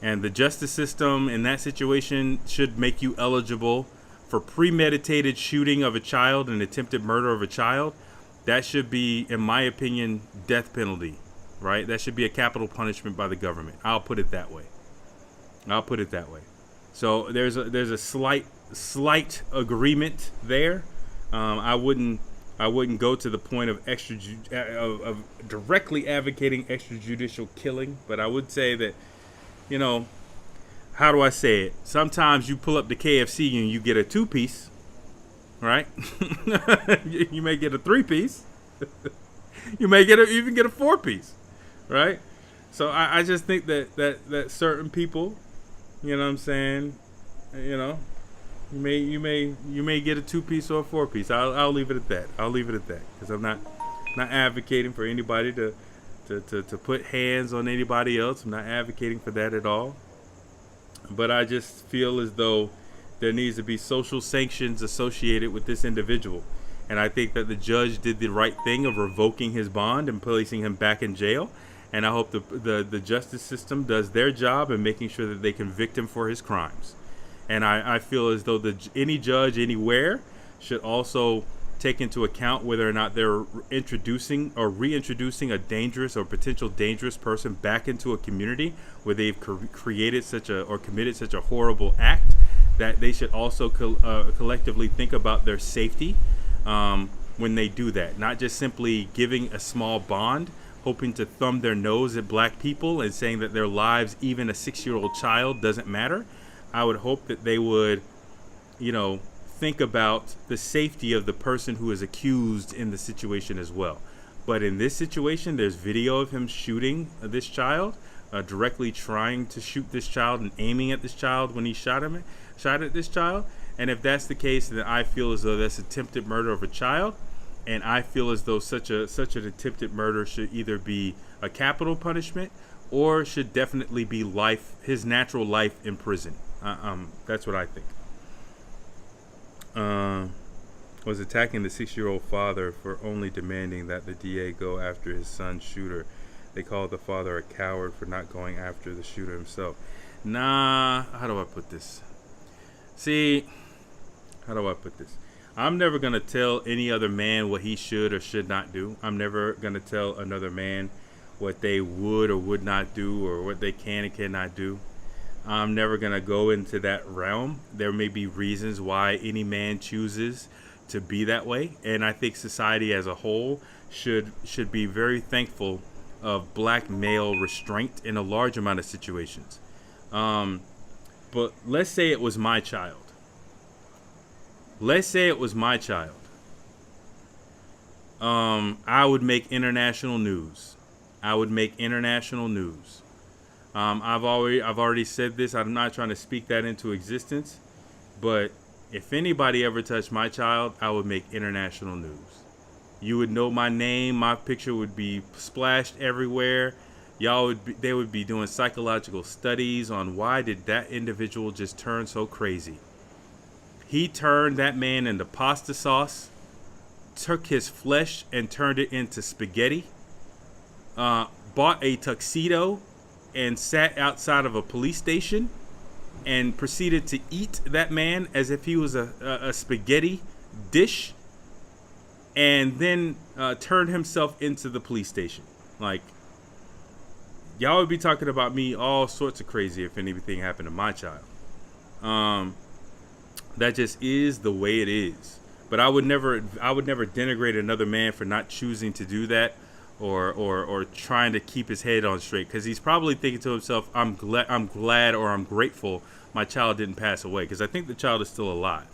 S3: And the justice system in that situation should make you eligible for premeditated shooting of a child and attempted murder of a child. That should be, in my opinion, death penalty, right? That should be a capital punishment by the government. I'll put it that way. So there's a slight agreement there. I wouldn't go to the point of of directly advocating extrajudicial killing, but I would say that, how do I say it? Sometimes you pull up to KFC and you get a 2-piece, right? You may get a 3-piece. You may even get a 4-piece, right? So I just think that certain people, you know what I'm saying, you may get a 2-piece or a 4-piece. I'll leave it at that. Because I'm not advocating for anybody to put hands on anybody else. I'm not advocating for that at all. But I just feel as though There needs to be social sanctions associated with this individual. And I think that the judge did the right thing of revoking his bond and placing him back in jail. And I hope the justice system does their job in making sure that they convict him for his crimes. And I feel as though any judge anywhere should also take into account whether or not they're introducing or reintroducing a dangerous or potential dangerous person back into a community where they've created or committed such a horrible act, that they should also collectively think about their safety when they do that. Not just simply giving a small bond, hoping to thumb their nose at black people and saying that their lives, even a 6-year-old child, doesn't matter. I would hope that they would, think about the safety of the person who is accused in the situation as well. But in this situation, there's video of him shooting this child, directly trying to shoot this child and aiming at this child when he shot at this child. And if that's the case, then I feel as though that's attempted murder of a child. And I feel as though such an attempted murder should either be a capital punishment or should definitely be his natural life in prison. That's what I think. Was attacking the 6-year-old father for only demanding that the DA go after his son's shooter. They called the father a coward for not going after the shooter himself. How do I put this? I'm never going to tell any other man what he should or should not do. I'm never going to tell another man what they would or would not do or what they can and cannot do. I'm never going to go into that realm. There may be reasons why any man chooses to be that way. And I think society as a whole should be very thankful of black male restraint in a large amount of situations. But let's say it was my child. I would make international news. I've already said this. I'm not trying to speak that into existence, but if anybody ever touched my child, I would make international news. You would know my name. My picture would be splashed everywhere. They would be doing psychological studies on why did that individual just turn so crazy. He turned that man into pasta sauce, took his flesh and turned it into spaghetti, bought a tuxedo and sat outside of a police station and proceeded to eat that man as if he was a spaghetti dish, and then turned himself into the police station. Like, y'all would be talking about me all sorts of crazy if anything happened to my child. That just is the way it is. But I would never denigrate another man for not choosing to do that, or trying to keep his head on straight, because he's probably thinking to himself, I'm glad or I'm grateful my child didn't pass away, because I think the child is still alive,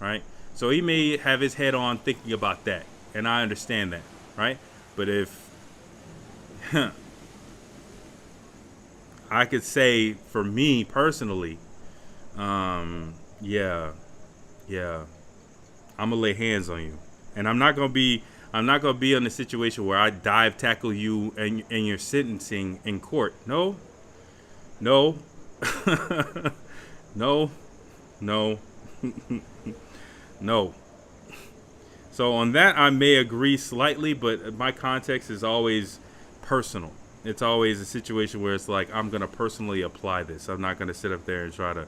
S3: right? So he may have his head on thinking about that, and I understand that, right? But if I could say for me personally, yeah, I'm gonna lay hands on you, and I'm not gonna be in a situation where I dive tackle you and your sentencing in court. No, no, no, no. So on that, I may agree slightly, but my context is always personal. It's always a situation where it's like, I'm going to personally apply this. I'm not going to sit up there and try to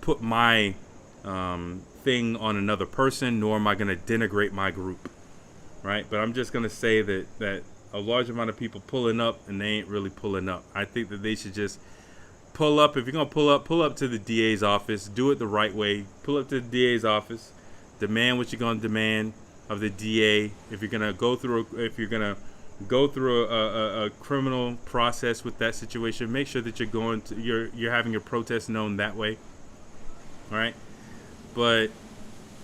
S3: put my thing on another person, nor am I going to denigrate my group, right? But I'm just going to say that a large amount of people pulling up, and they ain't really pulling up. I think that they should just pull up. If you're going to pull up to the DA's office. Do it the right way. Pull up to the DA's office. Demand what you're going to demand of the DA. If you're going to go through a criminal process with that situation, make sure that you're having your protest known that way. All right? But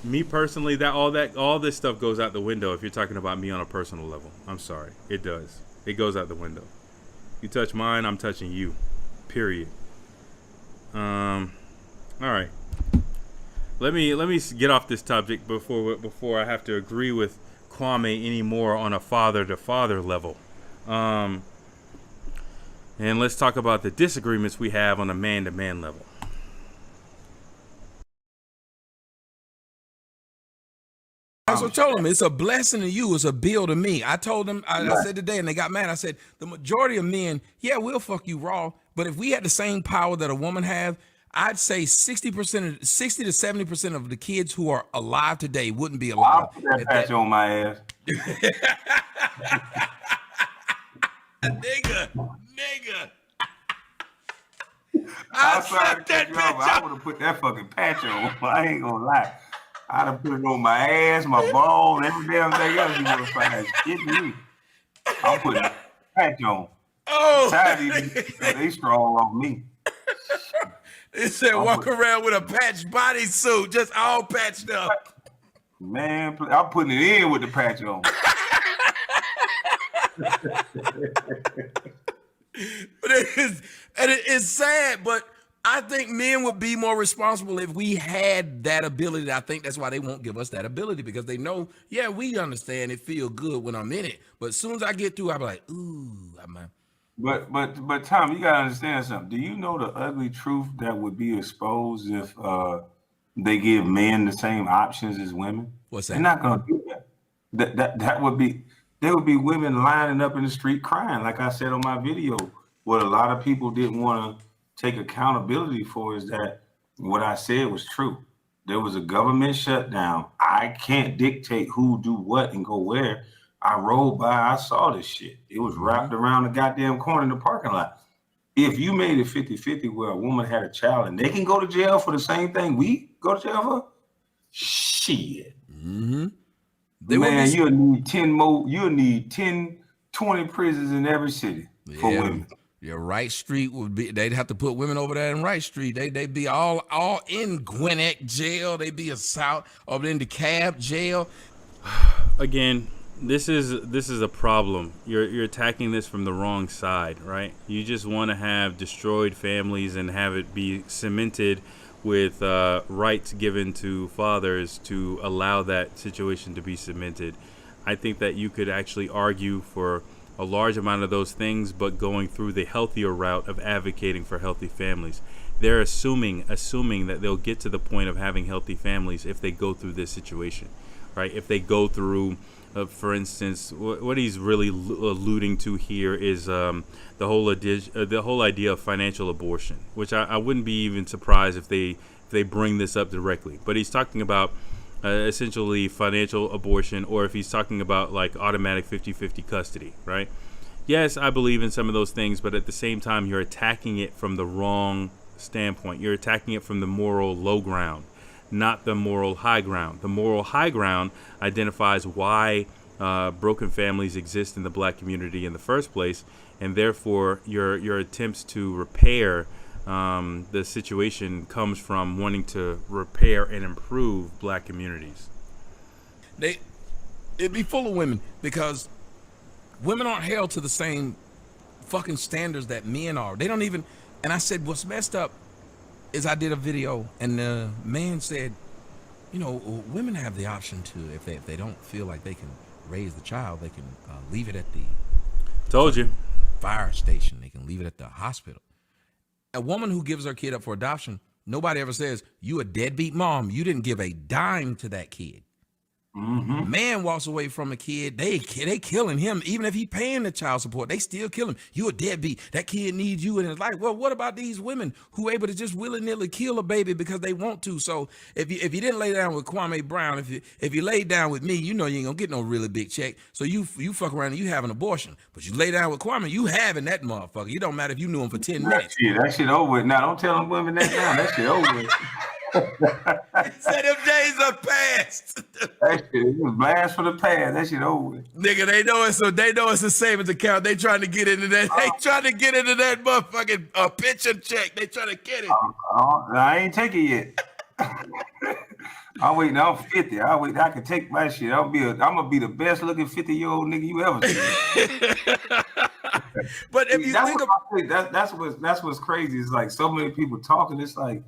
S3: me personally, all this stuff goes out the window if you're talking about me on a personal level. I'm sorry. It does. It goes out the window. You touch mine, I'm touching you. Period. All right. Let me get off this topic before I have to agree with Kwame anymore on a father-to-father level. And let's talk about the disagreements we have on a man-to-man level.
S2: I also told them it's a blessing to you, it's a bill to me. I told them, I said today, and they got mad. I said the majority of men, yeah, we'll fuck you raw, but if we had the same power that a woman have, I'd say 60% of 60 to 70% of the kids who are alive today wouldn't be alive.
S1: I'll put that patch on my ass.
S2: nigga.
S1: I
S2: I sucked that bitch
S1: I would have put that fucking patch on. I ain't gonna lie. I'd have put it on my ass, my balls, every damn thing else you would find. Shit me. I'm putting a patch on.
S2: Oh,
S1: They strong on me.
S2: It said walk around with a patch bodysuit, just all patched up.
S1: Man, I'm putting it in with the patch on.
S2: But it's sad, but I think men would be more responsible if we had that ability. I think that's why they won't give us that ability, because they know, yeah, we understand it feel good when I'm in it. But as soon as I get through, I'll be like, ooh,
S1: But Tom, you gotta understand something. Do you know the ugly truth that would be exposed if they give men the same options as women?
S2: What's that?
S1: They're not gonna do that. That would be, there would be women lining up in the street crying, like I said on my video. What a lot of people didn't want to take accountability for is that what I said was true. There was a government shutdown. I can't dictate who do what and go where. I rolled by, I saw this shit. It was wrapped around the goddamn corner in the parking lot. If you made it 50-50 where a woman had a child and they can go to jail for the same thing we go to jail for, shit.
S2: Mm-hmm.
S1: Man, you'll need 10 more, you'll need 10, 20 prisons in every city for women.
S2: Yeah, Wright Street would be, they'd have to put women over there in Wright Street. They'd be all in Gwinnett jail. They'd be over in DeKalb jail.
S3: Again, this is a problem. You're attacking this from the wrong side, right? You just want to have destroyed families and have it be cemented with rights given to fathers to allow that situation to be cemented. I think that you could actually argue for a large amount of those things, but going through the healthier route of advocating for healthy families. They're assuming that they'll get to the point of having healthy families if they go through this situation, right? If they go through, for instance, what he's really alluding to here is the whole idea of financial abortion, which I wouldn't be even surprised if they bring this up directly. But he's talking about essentially financial abortion, or if he's talking about like automatic 50-50 custody, right? Yes, I believe in some of those things, but at the same time, you're attacking it from the wrong standpoint. You're attacking it from the moral low ground, not the moral high ground. The moral high ground identifies why broken families exist in the black community in the first place, and therefore your attempts to repair the situation comes from wanting to repair and improve black communities.
S2: It'd be full of women, because women aren't held to the same fucking standards that men are. They don't even, and I said, what's messed up is I did a video and the man said, you know, women have the option to, if they don't feel like they can raise the child, they can leave it at the fire station. They can leave it at the hospital. A woman who gives her kid up for adoption, nobody ever says, you a deadbeat mom. You didn't give a dime to that kid. Mm-hmm. Man walks away from a kid, they killing him. Even if he paying the child support, they still kill him. You a deadbeat. That kid needs you in his life. Well, what about these women who able to just willy-nilly kill a baby because they want to? So if you didn't lay down with Kwame Brown, if you laid down with me, you know you ain't gonna get no really big check. So you fuck around and you have an abortion. But you lay down with Kwame, you having that motherfucker. It don't matter if you knew him for 10 minutes.
S1: That shit over with. Now don't tell them women that now. That shit over with.
S2: Say them days are past.
S1: That shit is blast for the past. That shit over with.
S2: Nigga, they know it's a savings account. They trying to get into that. They trying to get into that motherfucking pension check. They trying to get it.
S1: I ain't take it yet. I'm waiting. I'm 50. I can take my shit. I'm gonna be the best looking 50-year-old nigga you ever seen.
S2: But if you think about
S1: that's what's crazy. It's like so many people talking. It's like,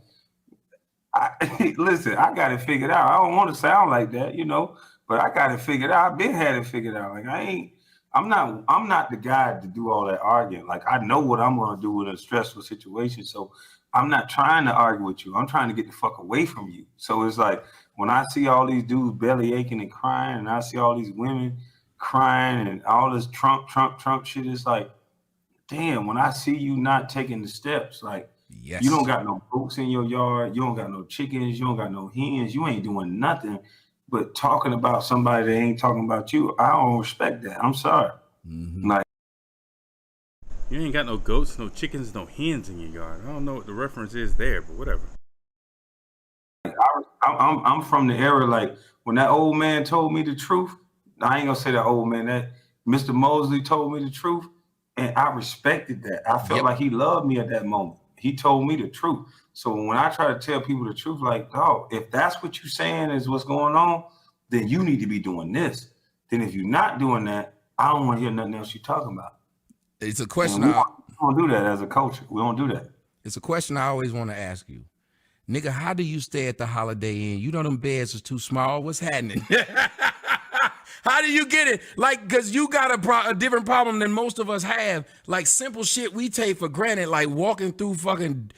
S1: listen, I got it figured out. I don't want to sound like that, you know, but I got it figured out. I've been had it figured out. Like I'm not the guy to do all that arguing. Like I know what I'm gonna do in a stressful situation. So I'm not trying to argue with you. I'm trying to get the fuck away from you. So it's like when I see all these dudes belly aching and crying, and I see all these women crying and all this Trump shit, it's like, damn, when I see you not taking the steps, like you don't
S2: Yes.
S1: got no goats in your yard, you don't got no chickens, you don't got no hens, you ain't doing nothing but talking about somebody that ain't talking about you. I don't respect that. I'm sorry.
S2: Mm-hmm.
S1: Like,
S3: You ain't got no goats, no chickens, no hens in your yard. I don't know what the reference is there, but whatever.
S1: I'm from the era, like when that old man told me the truth. I ain't gonna say that old man, that Mr. Mosley told me the truth, and I respected that. I felt
S2: Yep.
S1: like he loved me at that moment. He told me the truth. So when I try to tell people the truth, like, oh, if that's what you're saying is what's going on, then you need to be doing this. Then if you're not doing that, I don't want to hear nothing else you're talking about.
S2: It's a
S1: And
S2: question.
S1: we don't do that as a culture. We don't do that.
S2: It's a question I always want to ask you. Nigga, how do you stay at the Holiday Inn? You know them beds is too small. What's happening? How do you get it? Like, because you got a different problem than most of us have. Like, simple shit we take for granted, like walking through fucking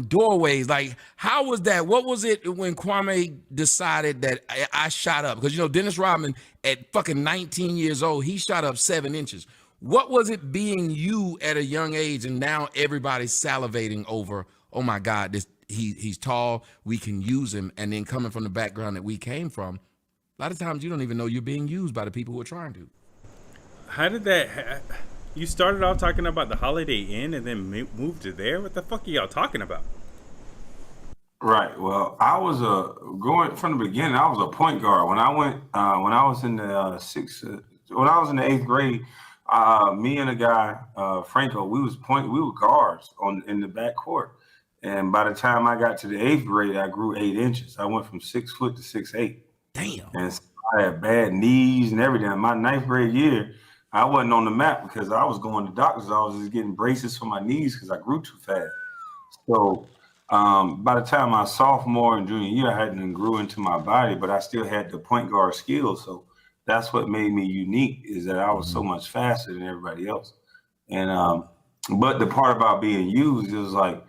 S2: doorways. Like, how was that? What was it when Kwame decided that I shot up? Because, you know, Dennis Rodman, at fucking 19 years old, he shot up 7 inches. What was it being you at a young age, and now everybody's salivating over, oh my God, he's tall, we can use him, and then coming from the background that we came from, a lot of times you don't even know you're being used by the people who are trying to.
S3: How did that? You started off talking about the Holiday Inn and then moved to there. What the fuck are y'all talking about?
S1: Right. Well, I was going from the beginning. I was a point guard when I went when I was in the when I was in the 8th grade. Me and a guy Franco, we were guards in the back court. And by the time I got to the 8th grade, I grew 8 inches. I went from 6 foot to 6'8".
S2: Damn.
S1: And I had bad knees and everything. My 9th grade year, I wasn't on the map because I was going to doctors. I was just getting braces for my knees because I grew too fast. So by the time my sophomore and junior year, I hadn't grew into my body, but I still had the point guard skills. So that's what made me unique, is that I was so much faster than everybody else. And but the part about being used is like,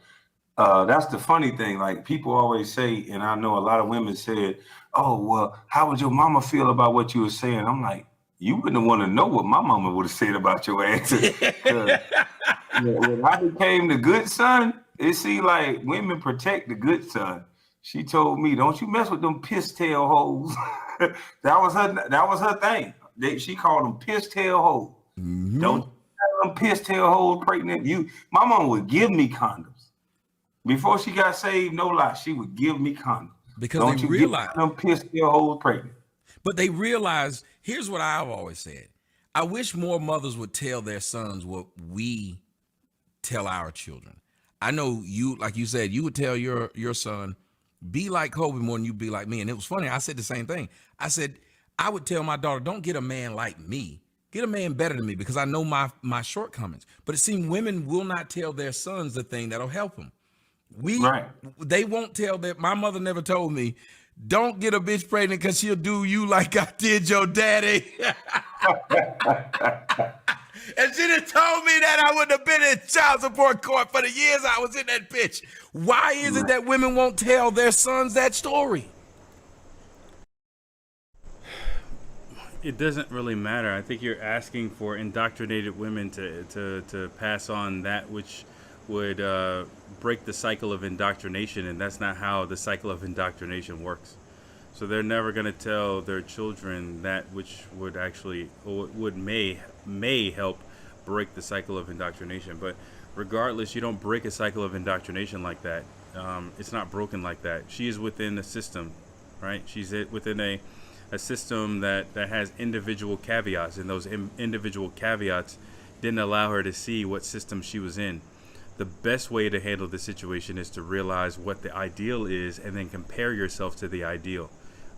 S1: that's the funny thing. Like people always say, and I know a lot of women said, "Oh, well, how would your mama feel about what you were saying?" I'm like, you wouldn't want to know what my mama would have said about your ass. 'Cause when I became the good son, it seemed like women protect the good son. She told me, "Don't you mess with them piss tail hoes." That was her thing. She called them piss tail hoes.
S2: Mm-hmm.
S1: Don't you have them piss tail hoes pregnant. My mom would give me condoms. Before she got saved, no lie, she would give me condoms.
S2: Because
S1: Don't
S2: they
S1: you
S2: realize,
S1: get them piss tail hoes pregnant.
S2: but they realize, here's what I've always said. I wish more mothers would tell their sons what we tell our children. I know you, like you said, you would tell your son, be like Kobe more than you be like me. And it was funny, I said the same thing. I said, I would tell my daughter, don't get a man like me. Get a man better than me, because I know my shortcomings. But it seems women will not tell their sons the thing that'll help them.
S1: Right.
S2: They won't tell that. My mother never told me, don't get a bitch pregnant because she'll do you like I did your daddy. And she'd have told me that, I wouldn't have been in child support court for the years I was in that bitch. Why is it that women won't tell their sons that story?
S3: It doesn't really matter. I think you're asking for indoctrinated women to pass on that which would break the cycle of indoctrination, and that's not how the cycle of indoctrination works. So they're never going to tell their children that which would actually may help break the cycle of indoctrination. But regardless, you don't break a cycle of indoctrination like that. It's not broken like that. She is within a system, right? She's within a system that has individual caveats, and those individual caveats didn't allow her to see what system she was in. The best way to handle the situation is to realize what the ideal is and then compare yourself to the ideal,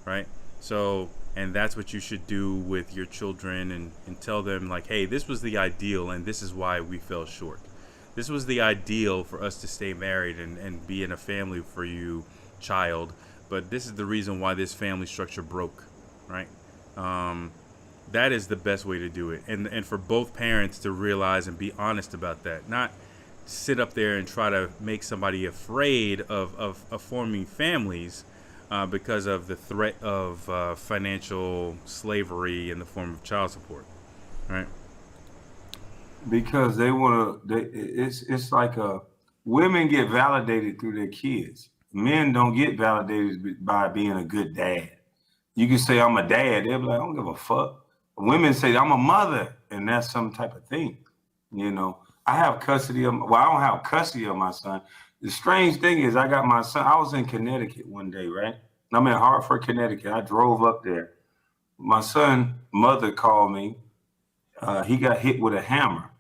S3: right? So, and that's what you should do with your children, and tell them like, hey, this was the ideal and this is why we fell short. This was the ideal for us to stay married and be in a family for you, child, but this is the reason why this family structure broke, right? That is the best way to do it. And for both parents to realize and be honest about that, not sit up there and try to make somebody afraid of forming families because of the threat of financial slavery in the form of child support, right?
S1: Because they want to. It's like women get validated through their kids. Men don't get validated by being a good dad. You can say I'm a dad. They'll be like, I don't give a fuck. Women say I'm a mother, and that's some type of thing. You know, I have custody of. Well, I don't have custody of my son. The strange thing is, I got my son. I was in Connecticut one day, right? I'm in Hartford, Connecticut. I drove up there. My son' mother called me. He got hit with a hammer.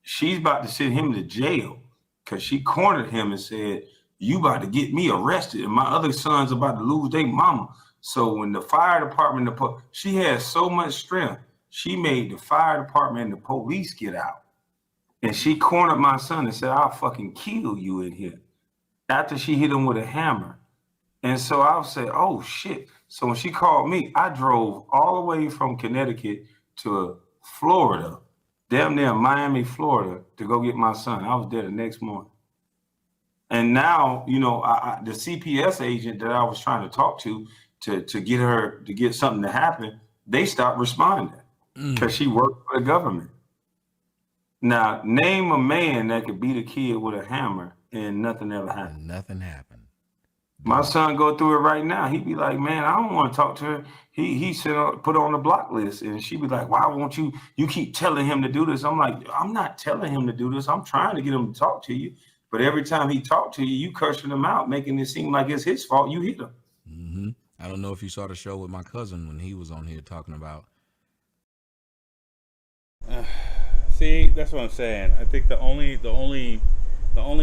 S1: She's about to send him to jail because she cornered him and said, "You about to get me arrested, and my other son's about to lose their mama." So when the fire department, she had so much strength, she made the fire department and the police get out. And she cornered my son and said, "I'll fucking kill you in here." After she hit him with a hammer. And so I said, "Oh shit." So when she called me, I drove all the way from Connecticut to Florida, damn near Miami, Florida, to go get my son. I was there the next morning. And now, you know, the CPS agent that I was trying to talk to get her to get something to happen, they stopped responding because she worked for the government. Now, name a man that could beat a kid with a hammer and nothing ever happened.
S2: Nothing happened.
S1: My son go through it right now. He'd be like, "Man, I don't want to talk to her." He said put her on the block list, and she'd be like, "Why won't you? You keep telling him to do this." I'm like, "I'm not telling him to do this. I'm trying to get him to talk to you, but every time he talked to you, you cursing him out, making it seem like it's his fault. You hit him."
S2: Mm-hmm. I don't know if you saw the show with my cousin when he was on here talking about.
S3: See, that's what I'm saying. I think the only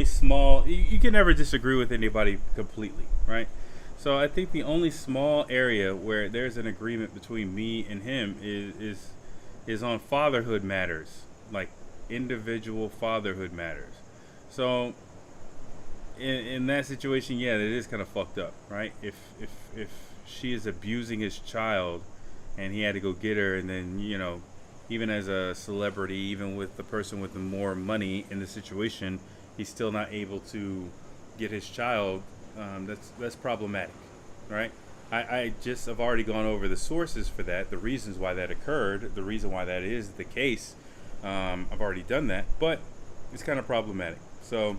S3: small, you can never disagree with anybody completely, right? So I think the only small area where there's an agreement between me and him is on fatherhood matters, like individual fatherhood matters. So in that situation, yeah, it is kind of fucked up, right? If she is abusing his child and he had to go get her, and then, you know, even as a celebrity, even with the person with the more money in the situation, he's still not able to get his child. That's problematic, right? I've already gone over the sources for that, the reasons why that occurred, the reason why that is the case. I've already done that, but it's kind of problematic. So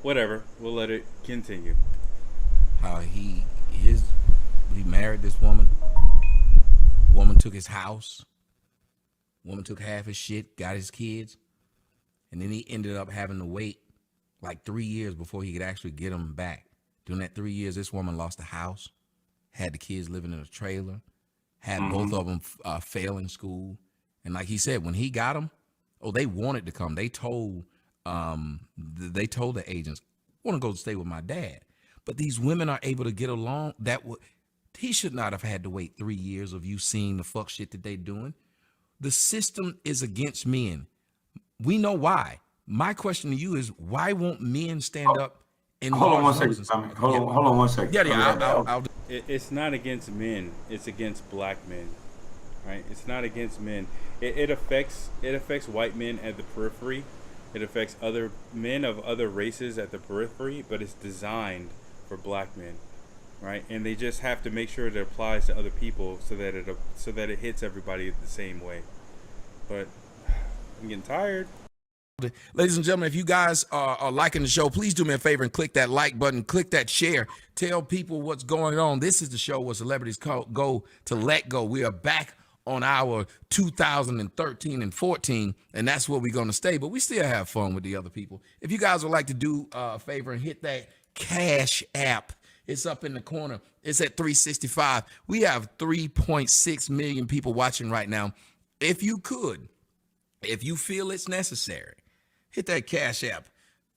S3: whatever, we'll let it continue.
S2: How he married this woman. Woman took his house. Woman took half his shit, got his kids, and then he ended up having to wait like 3 years before he could actually get them back. During that 3 years, this woman lost the house, had the kids living in a trailer, had both of them failing school. And like he said, when he got them, they wanted to come. They told the agents, "I want to go stay with my dad." But these women are able to get along. He should not have had to wait 3 years of you seeing the fuck shit that they doing. The system is against men. We know why. My question to you is, why won't men stand up and
S1: hold on one second. Hold on one second.
S2: Yeah.
S3: It's not against men. It's against black men, right? It's not against men. It affects white men at the periphery. It affects other men of other races at the periphery, but it's designed for black men, right? And they just have to make sure it applies to other people so that it hits everybody the same way. But I'm getting tired.
S2: Ladies and gentlemen, if you guys are liking the show, please do me a favor and click that like button, click that share, tell people what's going on. This is the show where celebrities go to let go. We are back on our 2013 and 14, and that's where we're going to stay, but we still have fun with the other people. If you guys would like to do a favor and hit that Cash App, it's up in the corner. It's at 365. We have 3.6 million people watching right now. If you feel it's necessary, hit that Cash App.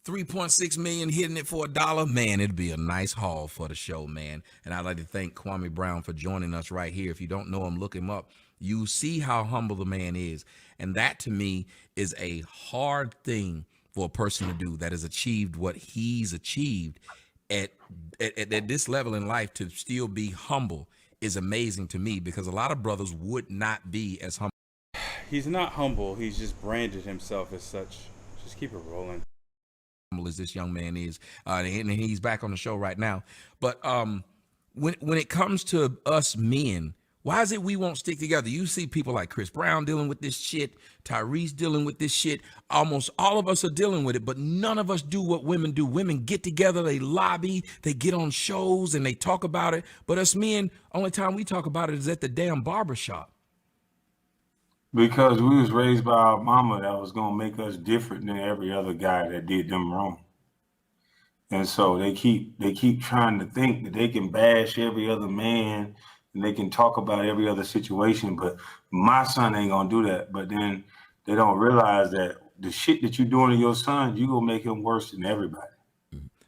S2: 3.6 million hitting it for $1. Man, it'd be a nice haul for the show, man. And I'd like to thank Kwame Brown for joining us right here. If you don't know him, look him up. You see how humble the man is. And that, to me, is a hard thing for a person to do that has achieved what he's achieved at this level in life. To still be humble is amazing to me, because a lot of brothers would not be as humble.
S3: He's not humble. He's just branded himself as such. Just keep it rolling.
S2: as this young man is, and he's back on the show right now. But when it comes to us men, why is it we won't stick together? You see people like Chris Brown dealing with this shit, Tyrese dealing with this shit. Almost all of us are dealing with it, but none of us do what women do. Women get together, they lobby, they get on shows, and they talk about it. But us men, only time we talk about it is at the damn barbershop.
S1: Because we was raised by our mama that was gonna make us different than every other guy that did them wrong. And so they keep trying to think that they can bash every other man and they can talk about every other situation, but my son ain't gonna do that. But then they don't realize that the shit that you're doing to your son, you gonna make him worse than everybody.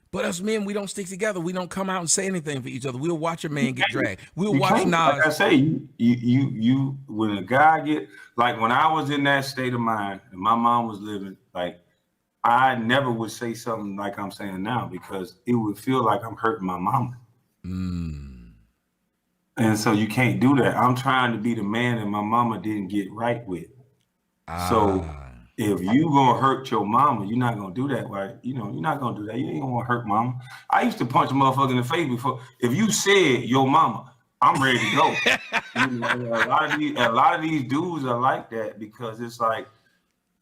S2: But us men, we don't stick together. We don't come out and say anything for each other. We'll watch a man get dragged. We'll
S1: You
S2: watch
S1: can't.
S2: Nas.
S1: Like I say, you when a guy get, like when I was in that state of mind and my mom was living, like I never would say something like I'm saying now because it would feel like I'm hurting my mama. And so you can't do that. I'm trying to be the man that my mama didn't get right with. So if you gonna hurt your mama, you're not gonna do that, right? You know, you're not gonna do that. You ain't gonna hurt mama. I used to punch a motherfucker in the face before. If you said your mama, I'm ready to go. You know, a lot of these dudes are like that because it's like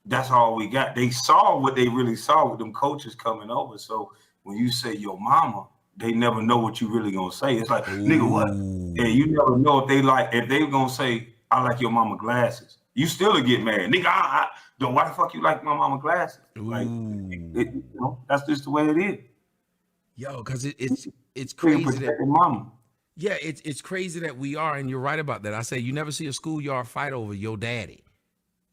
S1: that's all we got. They saw what they really saw with them coaches coming over. So when you say your mama, they never know what you really gonna say. It's like, nigga, what? And you never know if they gonna say, I like your mama glasses. You still will get mad. Nigga, why the fuck you like my mama glasses? Like, you know, that's just the way it is.
S2: Yo, because it's crazy that
S1: mama.
S2: Yeah, it's crazy that we are, and you're right about that. I say you never see a schoolyard fight over your daddy.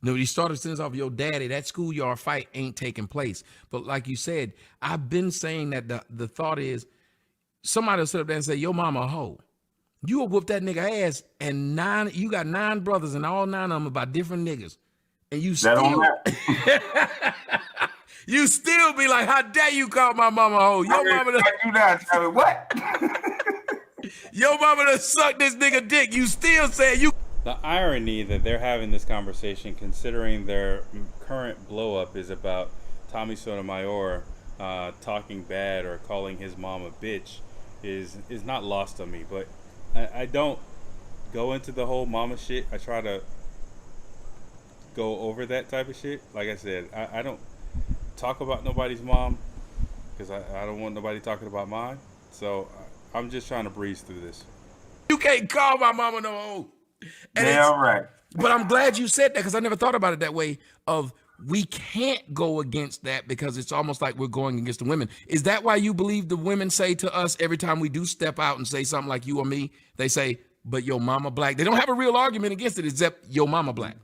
S2: No, you started sentence off your daddy. That schoolyard fight ain't taking place. But like you said, I've been saying that the thought is somebody will sit up there and say, your mama a hoe. You will whoop that nigga ass, and you got 9 brothers, and all 9 of them about different niggas. And you still you still be like, how dare you call my mama a hoe? Your mama done,
S1: what?
S2: Your mama done sucked this nigga dick. You still say you.
S3: The irony that they're having this conversation, considering their current blow up is about Tommy Sotomayor talking bad or calling his mom a bitch, is not lost on me. But I don't go into the whole mama shit. I try to go over that type of shit. Like I said, I don't talk about nobody's mom because I don't want nobody talking about mine. So I'm just trying to breeze through this.
S2: You can't call my mama no hoe.
S1: Yeah, all right.
S2: But I'm glad you said that because I never thought about it that way. Of we can't go against that because it's almost like we're going against the women. Is that why you believe the women say to us every time we do step out and say something like you or me, they say, but your mama black? They don't have a real argument against it except your mama black.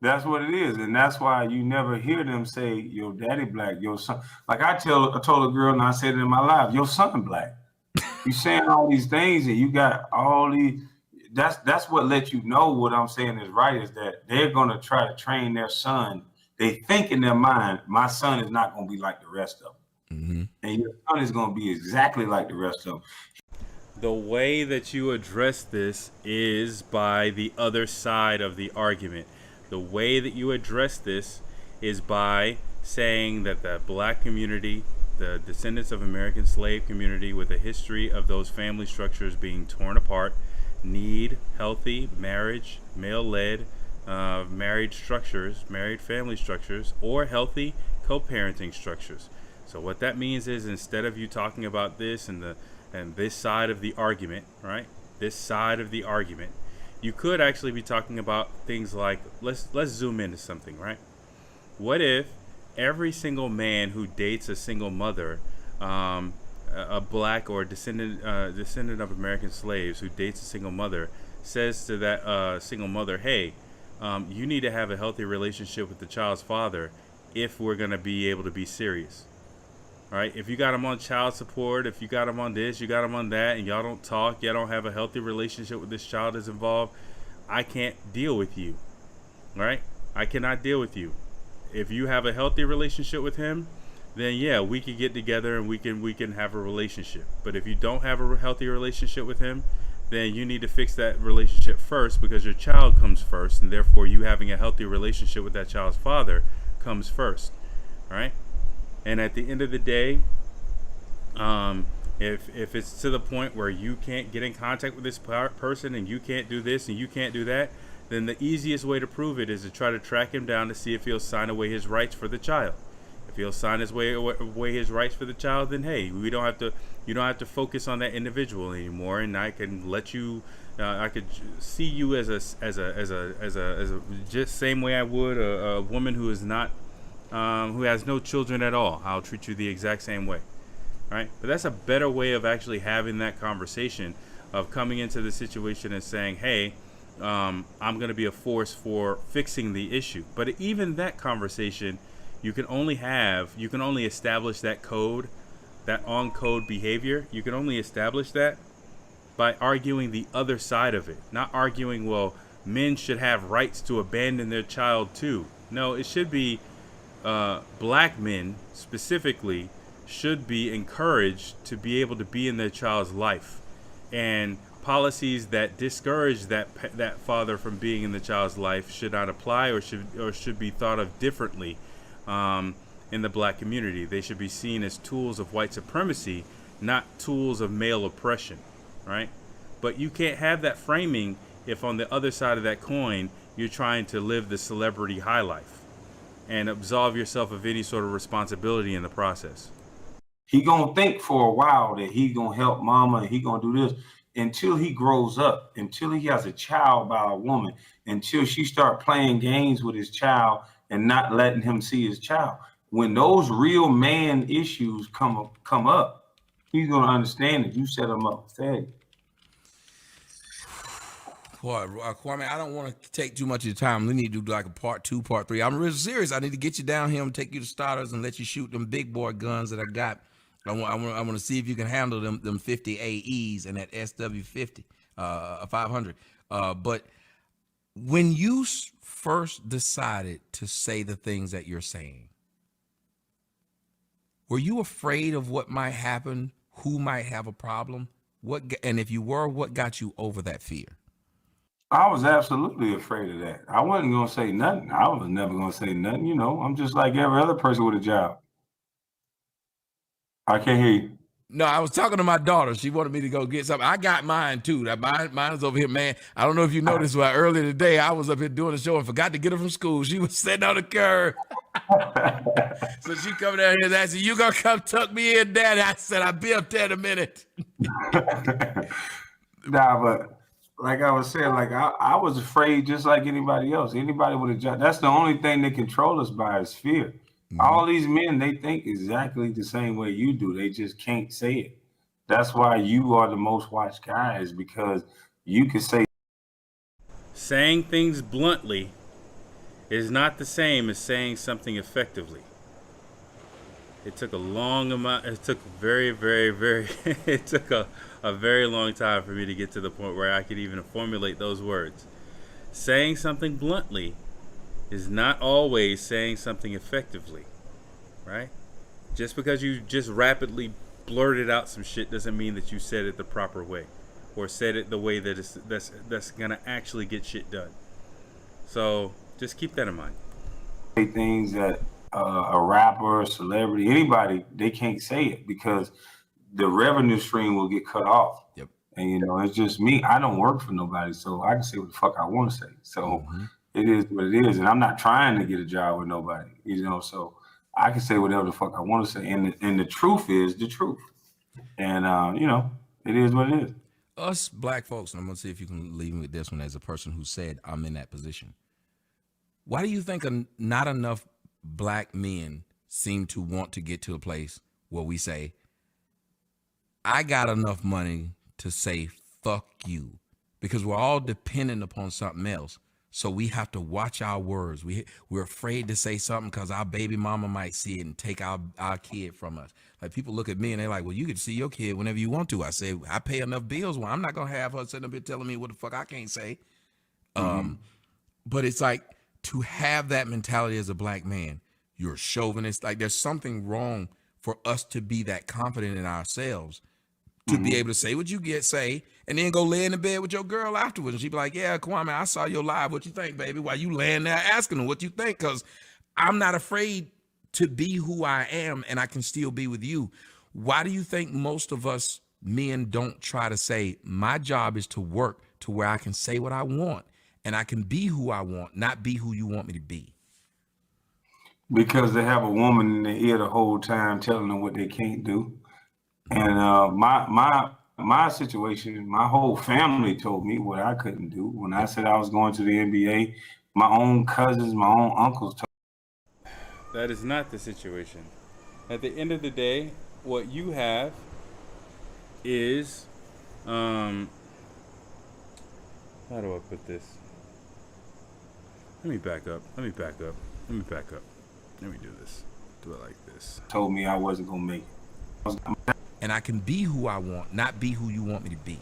S1: That's what it is. And that's why you never hear them say your daddy black, your son. Like I told a girl, and I said it in my life, your son black. You saying all these things and you got all these. That's what lets you know what I'm saying is right, is that they're going to try to train their son. They think in their mind, my son is not going to be like the rest of them. Mm-hmm. And your son is going to be exactly like the rest of them.
S3: The way that you address this is by the other side of the argument. The way that you address this is by saying that the black community, the descendants of American slave community with a history of those family structures being torn apart, need healthy marriage, male-led married structures, married family structures, or healthy co-parenting structures. So what that means is, instead of you talking about this and this side of the argument, right? This side of the argument, you could actually be talking about things like, let's zoom into something, right? What if every single man who dates a single mother, a black or descendant of American slaves who dates a single mother, says to that single mother, hey, you need to have a healthy relationship with the child's father if we're going to be able to be serious. Right? If you got him on child support, if you got him on this, you got him on that, and y'all don't talk, y'all don't have a healthy relationship with this child that's involved, I can't deal with you. Right? I cannot deal with you. If you have a healthy relationship with him, then yeah, we can get together and we can have a relationship. But if you don't have a healthy relationship with him, then you need to fix that relationship first, because your child comes first, and therefore you having a healthy relationship with that child's father comes first. Right? And at the end of the day, if it's to the point where you can't get in contact with this person and you can't do this and you can't do that, then the easiest way to prove it is to try to track him down to see if he'll sign away his rights for the child. If he'll sign away his rights for the child, then hey, we don't have to. You don't have to focus on that individual anymore, and I can let you. I could see you as a just same way I would a woman who is not, who has no children at all. I'll treat you the exact same way, right? But that's a better way of actually having that conversation, of coming into the situation and saying, hey, I'm going to be a force for fixing the issue. But even that conversation, you can only establish that code, that on code behavior. You can only establish that by arguing the other side of it, not arguing, well, men should have rights to abandon their child too. No, it should be black men specifically should be encouraged to be able to be in their child's life, and policies that discourage that father from being in the child's life should not apply, or should be thought of differently in the black community. They should be seen as tools of white supremacy, not tools of male oppression, right? But you can't have that framing if on the other side of that coin you're trying to live the celebrity high life and absolve yourself of any sort of responsibility in the process.
S1: He gonna think for a while that he gonna help mama and he gonna do this until he grows up, until he has a child by a woman, until she start playing games with his child and not letting him see his child. When those real man issues come up, he's gonna understand that you set him up for failure.
S2: Boy, Kwame, I don't want to take too much of your time. We need to do like a part 2, part 3. I'm real serious. I need to get you down here and take you to starters and let you shoot them big boy guns that I got. I want to see if you can handle them 50 AEs and that SW50 500. But when you first decided to say the things that you're saying, were you afraid of what might happen? Who might have a problem? And if you were, what got you over that fear?
S1: I was absolutely afraid of that. I wasn't gonna say nothing. I was never gonna say nothing. You know, I'm just like every other person with a job. I can't hear you.
S2: No, I was talking to my daughter. She wanted me to go get something. I got mine too. Mine's over here, man. I don't know if you noticed, but earlier today I was up here doing a show and forgot to get her from school. She was sitting on the curb. So she coming down here and asking, "You gonna come tuck me in, Daddy?" I said, "I'll be up there in a minute."
S1: Nah, but like I was saying, like I was afraid just like anybody else. Anybody with a job. That's the only thing they control us by is fear. Mm-hmm. All these men, they think exactly the same way you do. They just can't say it. That's why you are the most watched guy, is because you can say.
S3: Saying things bluntly is not the same as saying something effectively. It took a long amount. It took very, very, very. It took a very long time for me to get to the point where I could even formulate those words. Saying something bluntly is not always saying something effectively, right? Just because you just rapidly blurted out some shit doesn't mean that you said it the proper way, or said it the way that that's gonna actually get shit done. So just keep that in mind.
S1: Things that a rapper, a celebrity, anybody, they can't say it because the revenue stream will get cut off.
S2: Yep.
S1: And you know, it's just me. I don't work for nobody, so I can say what the fuck I want to say. So it is what it is, and I'm not trying to get a job with nobody. You know, so I can say whatever the fuck I want to say, and the truth is the truth. And you know, it is what it is.
S2: Us black folks, and I'm gonna see if you can leave me with this one as a person who said I'm in that position. Why do you think not enough black men seem to want to get to a place where we say, I got enough money to say fuck you? Because we're all dependent upon something else. So we have to watch our words. We're afraid to say something because our baby mama might see it and take our kid from us. Like, people look at me and they're like, well, you can see your kid whenever you want to. I say, I pay enough bills. Well, I'm not going to have her sitting up here telling me what the fuck I can't say. But it's like, to have that mentality as a black man, you're a chauvinist. Like, there's something wrong for us to be that confident in ourselves, to be able to say what you say, and then go lay in the bed with your girl afterwards. And she'd be like, yeah, Kwame, I saw your live. What you think, baby? While you laying there asking her what you think, because I'm not afraid to be who I am and I can still be with you. Why do you think most of us men don't try to say, my job is to work to where I can say what I want and I can be who I want, not be who you want me to be?
S1: Because they have a woman in their ear the whole time telling them what they can't do. And my situation, my whole family told me what I couldn't do. When I said I was going to the NBA, my own cousins, my own uncles told
S3: That is not the situation. At the end of the day, what you have is, how do I put this? Let me back up. Let me back up. Let me back up. Let me do this. Do it like this.
S1: told me I wasn't gonna make it.
S2: And I can be who I want, not be who you want me to be.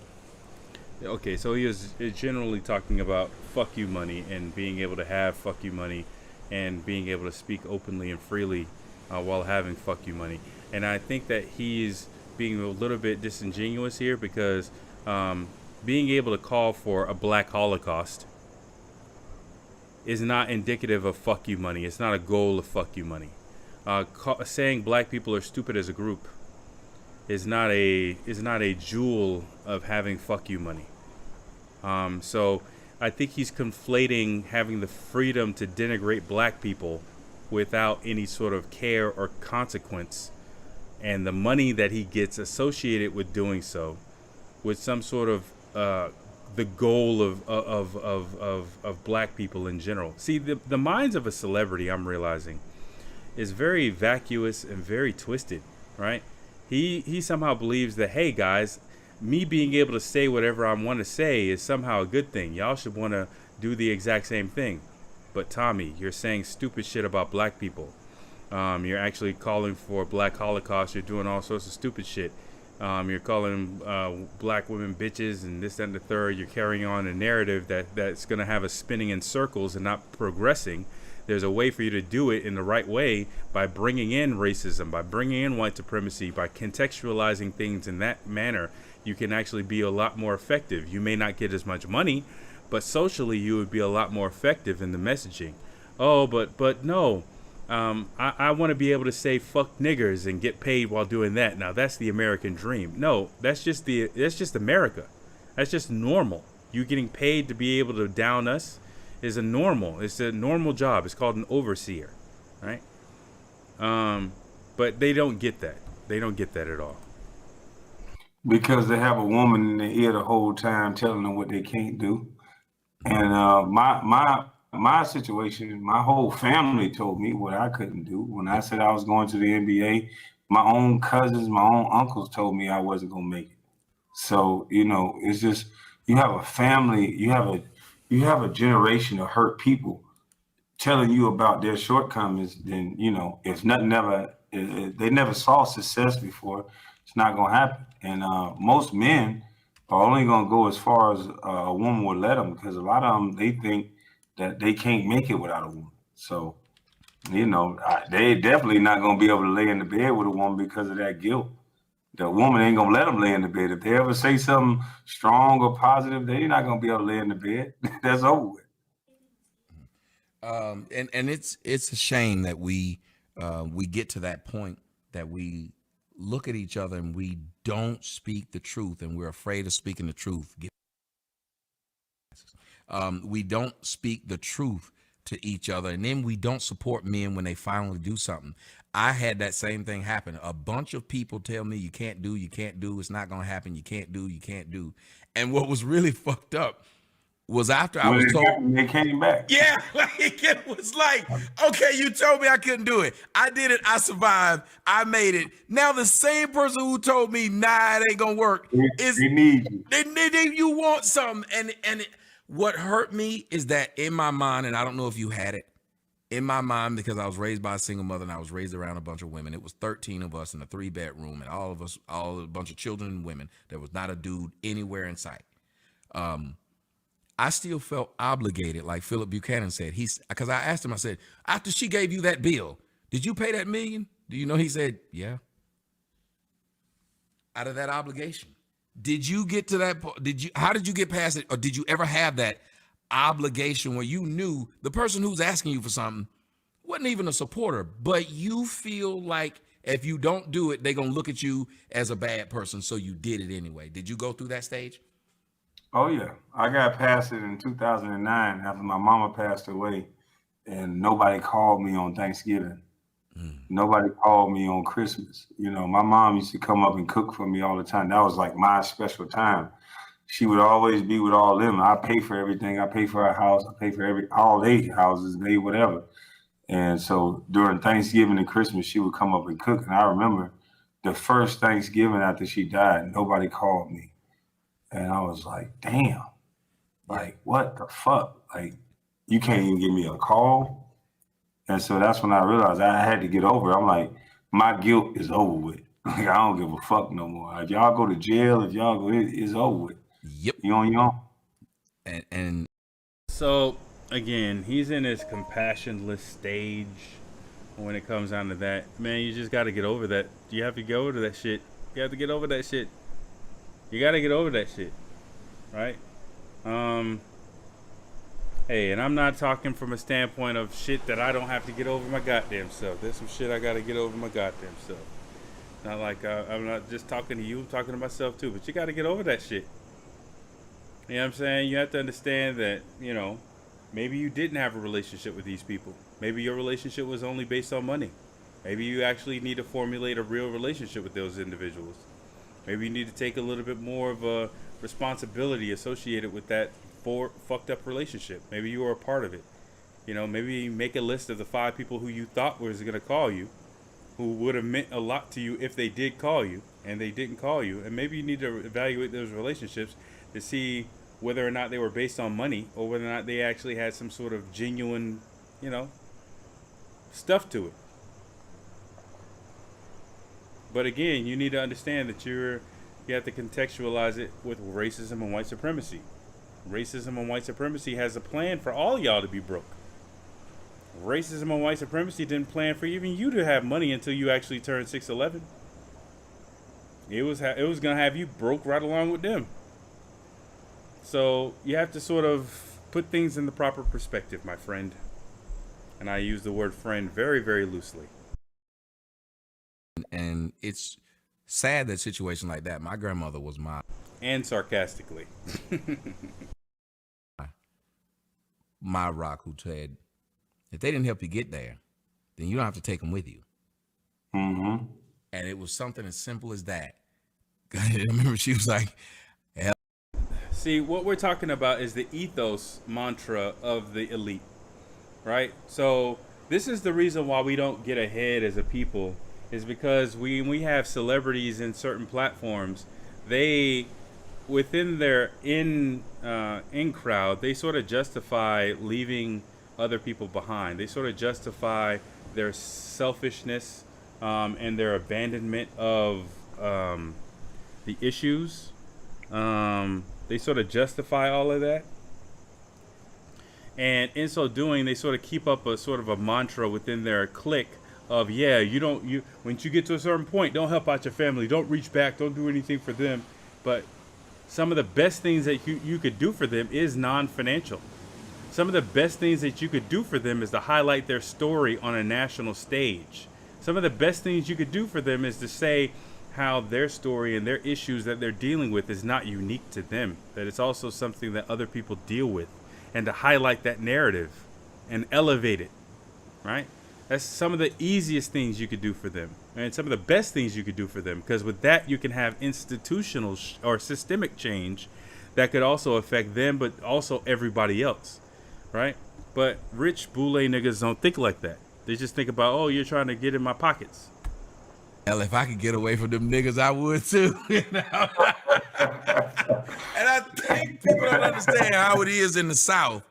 S3: Okay, so he is generally talking about fuck you money and being able to have fuck you money and being able to speak openly and freely while having fuck you money. And I think that he's being a little bit disingenuous here because being able to call for a black Holocaust is not indicative of fuck you money. It's not a goal of fuck you money. Saying black people are stupid as a group is not a jewel of having fuck you money. So I think he's conflating having the freedom to denigrate black people without any sort of care or consequence, and the money that he gets associated with doing so, with some sort of the goal of black people in general. See, the minds of a celebrity, I'm realizing, is very vacuous and very twisted, right? He somehow believes that, hey guys, me being able to say whatever I want to say is somehow a good thing. Y'all should want to do the exact same thing. But Tommy, you're saying stupid shit about black people. You're actually calling for a black Holocaust. You're doing all sorts of stupid shit. You're calling black women bitches and this, that, and the third. You're carrying on a narrative that's going to have us spinning in circles and not progressing. There's a way for you to do it in the right way by bringing in racism, by bringing in white supremacy, by contextualizing things in that manner. You can actually be a lot more effective. You may not get as much money, but socially you would be a lot more effective in the messaging. Oh, but no. I want to be able to say fuck niggers and get paid while doing that. Now that's the American dream. No, that's just America. That's just normal. You getting paid to be able to down us is a normal job. It's called an overseer, right? But they don't get that. They don't get that at all.
S1: because they have a woman in their ear the whole time telling them what they can't do. And my situation, my whole family told me what I couldn't do. When I said I was going to the NBA, my own cousins, my own uncles told me I wasn't gonna make it. So, it's just you have a family, you have a generation of hurt people telling you about their shortcomings. Then if nothing ever, if they never saw success before, it's not gonna happen. And most men are only gonna go as far as a woman will let them, because a lot of them, they think that they can't make it without a woman. So they definitely not gonna be able to lay in the bed with a woman because of that guilt. The woman ain't gonna let them lay in the bed. If they ever say something strong or positive, they're not gonna be able to lay in the bed. That's over with.
S2: And it's a shame that we get to that point that we look at each other and we don't speak the truth, and we're afraid of speaking the truth. We don't speak the truth to each other, and then we don't support men when they finally do something. I had that same thing happen. A bunch of people tell me you can't do, it's not gonna happen, you can't do. And what was really fucked up was after I was told,
S1: they came back.
S2: yeah, like it was like, okay, you told me I couldn't do it. I did it. I survived. I made it. Now the same person who told me, nah, it ain't gonna work,
S1: They need you.
S2: they you want something. What hurt me is that in my mind, and I don't know if you had it, in my mind, because I was raised by a single mother and I was raised around a bunch of women. It was 13 of us in a 3-bedroom, and all a bunch of children and women. There was not a dude anywhere in sight. I still felt obligated, like Philip Buchanan said. Because I asked him, I said, after she gave you that bill, did you pay that $1 million? Do you know? He said, yeah. Out of that obligation. Did you get to that point? How did you get past it? Or did you ever have that obligation where you knew the person who's asking you for something, wasn't even a supporter, but you feel like if you don't do it, they're going to look at you as a bad person, so you did it anyway. Did you go through that stage?
S1: Oh yeah, I got past it in 2009 after my mama passed away, and nobody called me on Thanksgiving. Nobody called me on Christmas. You know, my mom used to come up and cook for me all the time. That was like my special time. She would always be with all them. I pay for everything. I pay for our house. I pay for all eight houses, they whatever. And so during Thanksgiving and Christmas, she would come up and cook. And I remember the first Thanksgiving after she died, nobody called me. And I was like, damn, like, what the fuck? Like, you can't even give me a call. And so that's when I realized I had to get over it. I'm like, my guilt is over with. Like, I don't give a fuck no more. If y'all go to jail, if y'all go, it's over with.
S2: Yep.
S1: You on your own.
S2: And
S3: So again, he's in his compassionless stage. When it comes down to that, man, you just got to get over that. You have to get over that shit. You have to get over that shit. You got to get over that shit, right? Hey, and I'm not talking from a standpoint of shit that I don't have to get over my goddamn self. There's some shit I got to get over my goddamn self. Not like I'm not just talking to you, I'm talking to myself too. But you got to get over that shit. You know what I'm saying? You have to understand that, you know, maybe you didn't have a relationship with these people. Maybe your relationship was only based on money. Maybe you actually need to formulate a real relationship with those individuals. Maybe you need to take a little bit more of a responsibility associated with that fucked up relationship. Maybe you were a part of it. You know, maybe make a list of the 5 people who you thought was going to call you, who would have meant a lot to you if they did call you, and they didn't call you. And maybe you need to evaluate those relationships to see whether or not they were based on money or whether or not they actually had some sort of genuine, you know, stuff to it. But again, you need to understand that you have to contextualize it with racism and white supremacy. Racism and white supremacy has a plan for all y'all to be broke. Racism and white supremacy didn't plan for even you to have money until you actually turned 6'11". It was gonna have you broke right along with them. So you have to sort of put things in the proper perspective, my friend. And I use the word friend very, very loosely.
S2: And it's sad that situation like that. My grandmother was
S3: And sarcastically.
S2: my rock who said, if they didn't help you get there, then you don't have to take them with you.
S1: Mm-hmm.
S2: And it was something as simple as that. I remember she was like, hell.
S3: See, what we're talking about is the ethos mantra of the elite, right? So this is the reason why we don't get ahead as a people, is because we have celebrities in certain platforms, they, within their in crowd, they sort of justify leaving other people behind. They sort of justify their selfishness and their abandonment of the issues. They sort of justify all of that. And in so doing, they sort of keep up a sort of a mantra within their clique of, yeah, once you get to a certain point, don't help out your family, don't reach back, don't do anything for them. But some of the best things that you could do for them is non-financial. Some of the best things that you could do for them is to highlight their story on a national stage. Some of the best things you could do for them is to say how their story and their issues that they're dealing with is not unique to them, that it's also something that other people deal with, and to highlight that narrative and elevate it, right? That's some of the easiest things you could do for them, and some of the best things you could do for them, because with that you can have institutional or systemic change that could also affect them, but also everybody else, right? But rich boule niggas don't think like that. They just think about, oh, you're trying to get in my pockets.
S2: Hell, if I could get away from them niggas, I would too. You know? And I think people don't understand how it is in the South.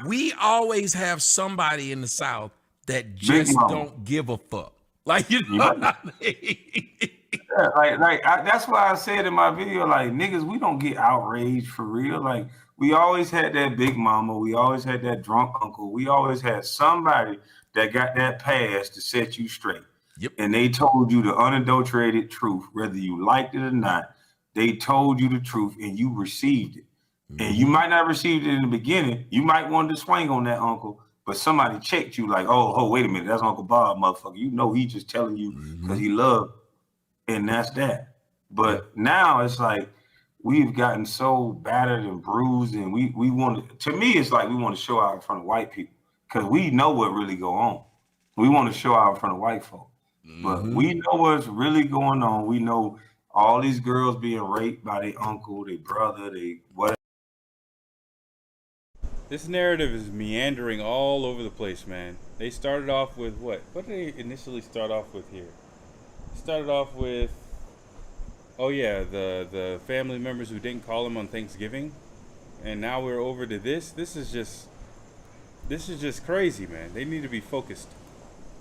S2: We always have somebody in the South that just don't give a fuck. Like, you know what I mean?
S1: Yeah, that's why I said in my video, like, niggas, we don't get outraged for real. Like, we always had that big mama. We always had that drunk uncle. We always had somebody that got that pass to set you straight.
S2: Yep.
S1: And they told you the unadulterated truth, whether you liked it or not. They told you the truth and you received it. Mm-hmm. And you might not have received it in the beginning. You might want to swing on that uncle. but somebody checked you like, oh, wait a minute, that's Uncle Bob, motherfucker. You know he just telling you because he loved, and that's that. But now it's like we've gotten so battered and bruised, and we want to me, it's like we want to show out in front of white people because we know what really go on. We want to show out in front of white folk. But we know what's really going on. We know all these girls being raped by their uncle, their brother, they whatever.
S3: This narrative is meandering all over the place, man. They started off with what? What did they initially start off with here? Started off with, oh yeah, the family members who didn't call him on Thanksgiving, and now we're over to this. This is just crazy, man. They need to be focused.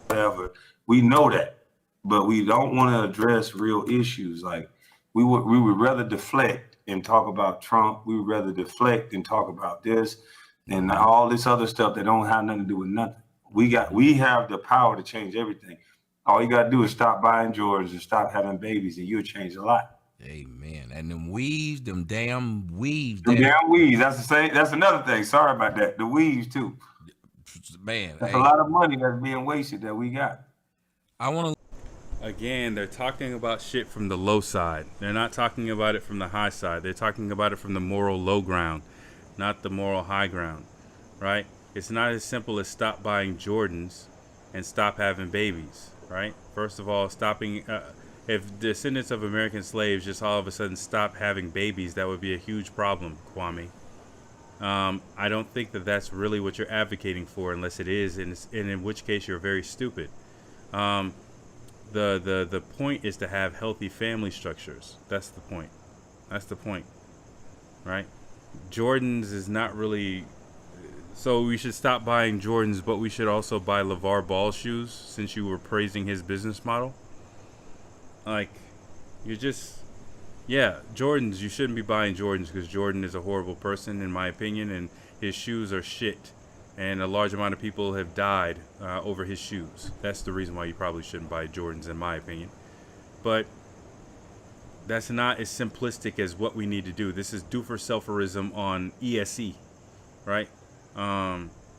S1: Whatever. We know that, but we don't want to address real issues. Like we would rather deflect and talk about Trump. We would rather deflect and talk about this and all this other stuff that don't have nothing to do with nothing. We have the power to change everything. All you gotta do is stop buying Jordans and stop having babies, and you'll change a lot.
S2: Amen. And them weaves, them damn weaves.
S1: Them damn weaves. That's the same. That's another thing. Sorry about that. The weaves too.
S2: Man,
S1: that's a lot of money that's being wasted that we got.
S2: I want to.
S3: Again, they're talking about shit from the low side. They're not talking about it from the high side. They're talking about it from the moral low ground, not the moral high ground, right? It's not as simple as stop buying Jordans and stop having babies, right? First of all, stopping, if descendants of American slaves just all of a sudden stop having babies, that would be a huge problem, Kwame. I don't think that that's really what you're advocating for, unless it is, and in which case you're very stupid. The point is to have healthy family structures. That's the point. That's the point, right? Jordans is not really. So we should stop buying Jordans, but we should also buy LeVar Ball shoes, since you were praising his business model. Like, you're just. Yeah, Jordans, you shouldn't be buying Jordans because Jordan is a horrible person, in my opinion, and his shoes are shit. And a large amount of people have died over his shoes. That's the reason why you probably shouldn't buy Jordans, in my opinion. But that's not as simplistic as what we need to do. This is do-for-selferism on ESE, right?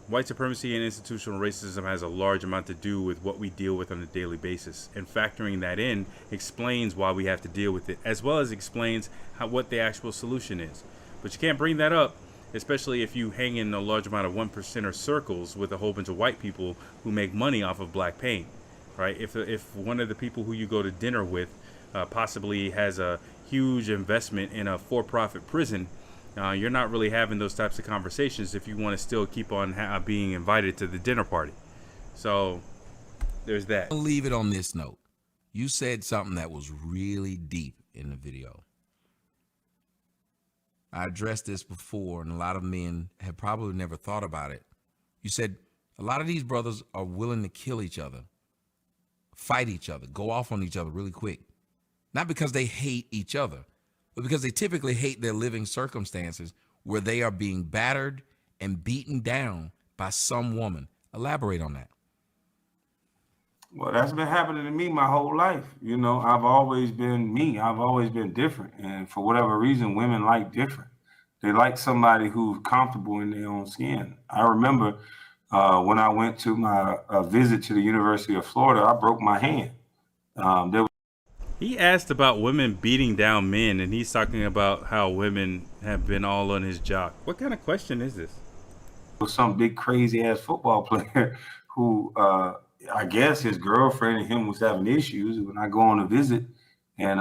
S3: White supremacy and institutional racism has a large amount to do with what we deal with on a daily basis. And factoring that in explains why we have to deal with it, as well as explains what the actual solution is. But you can't bring that up, especially if you hang in a large amount of 1%er circles with a whole bunch of white people who make money off of black pain, right? If one of the people who you go to dinner with possibly has a huge investment in a for-profit prison, you're not really having those types of conversations if you want to still keep on being invited to the dinner party. So there's that.
S2: I'll leave it on this note. You said something that was really deep in the video. I addressed this before, and a lot of men have probably never thought about it. You said a lot of these brothers are willing to kill each other, fight each other, go off on each other really quick. Not because they hate each other, but because they typically hate their living circumstances where they are being battered and beaten down by some woman. Elaborate on that.
S1: Well, that's been happening to me my whole life. You know, I've always been me. I've always been different. And for whatever reason, women like different. They like somebody who's comfortable in their own skin. I remember when I went to my visit to the University of Florida, I broke my hand.
S3: He asked about women beating down men, and he's talking about how women have been all on his jock. What kind of question is this?
S1: Some big crazy ass football player who I guess his girlfriend and him was having issues. When I go on a visit, and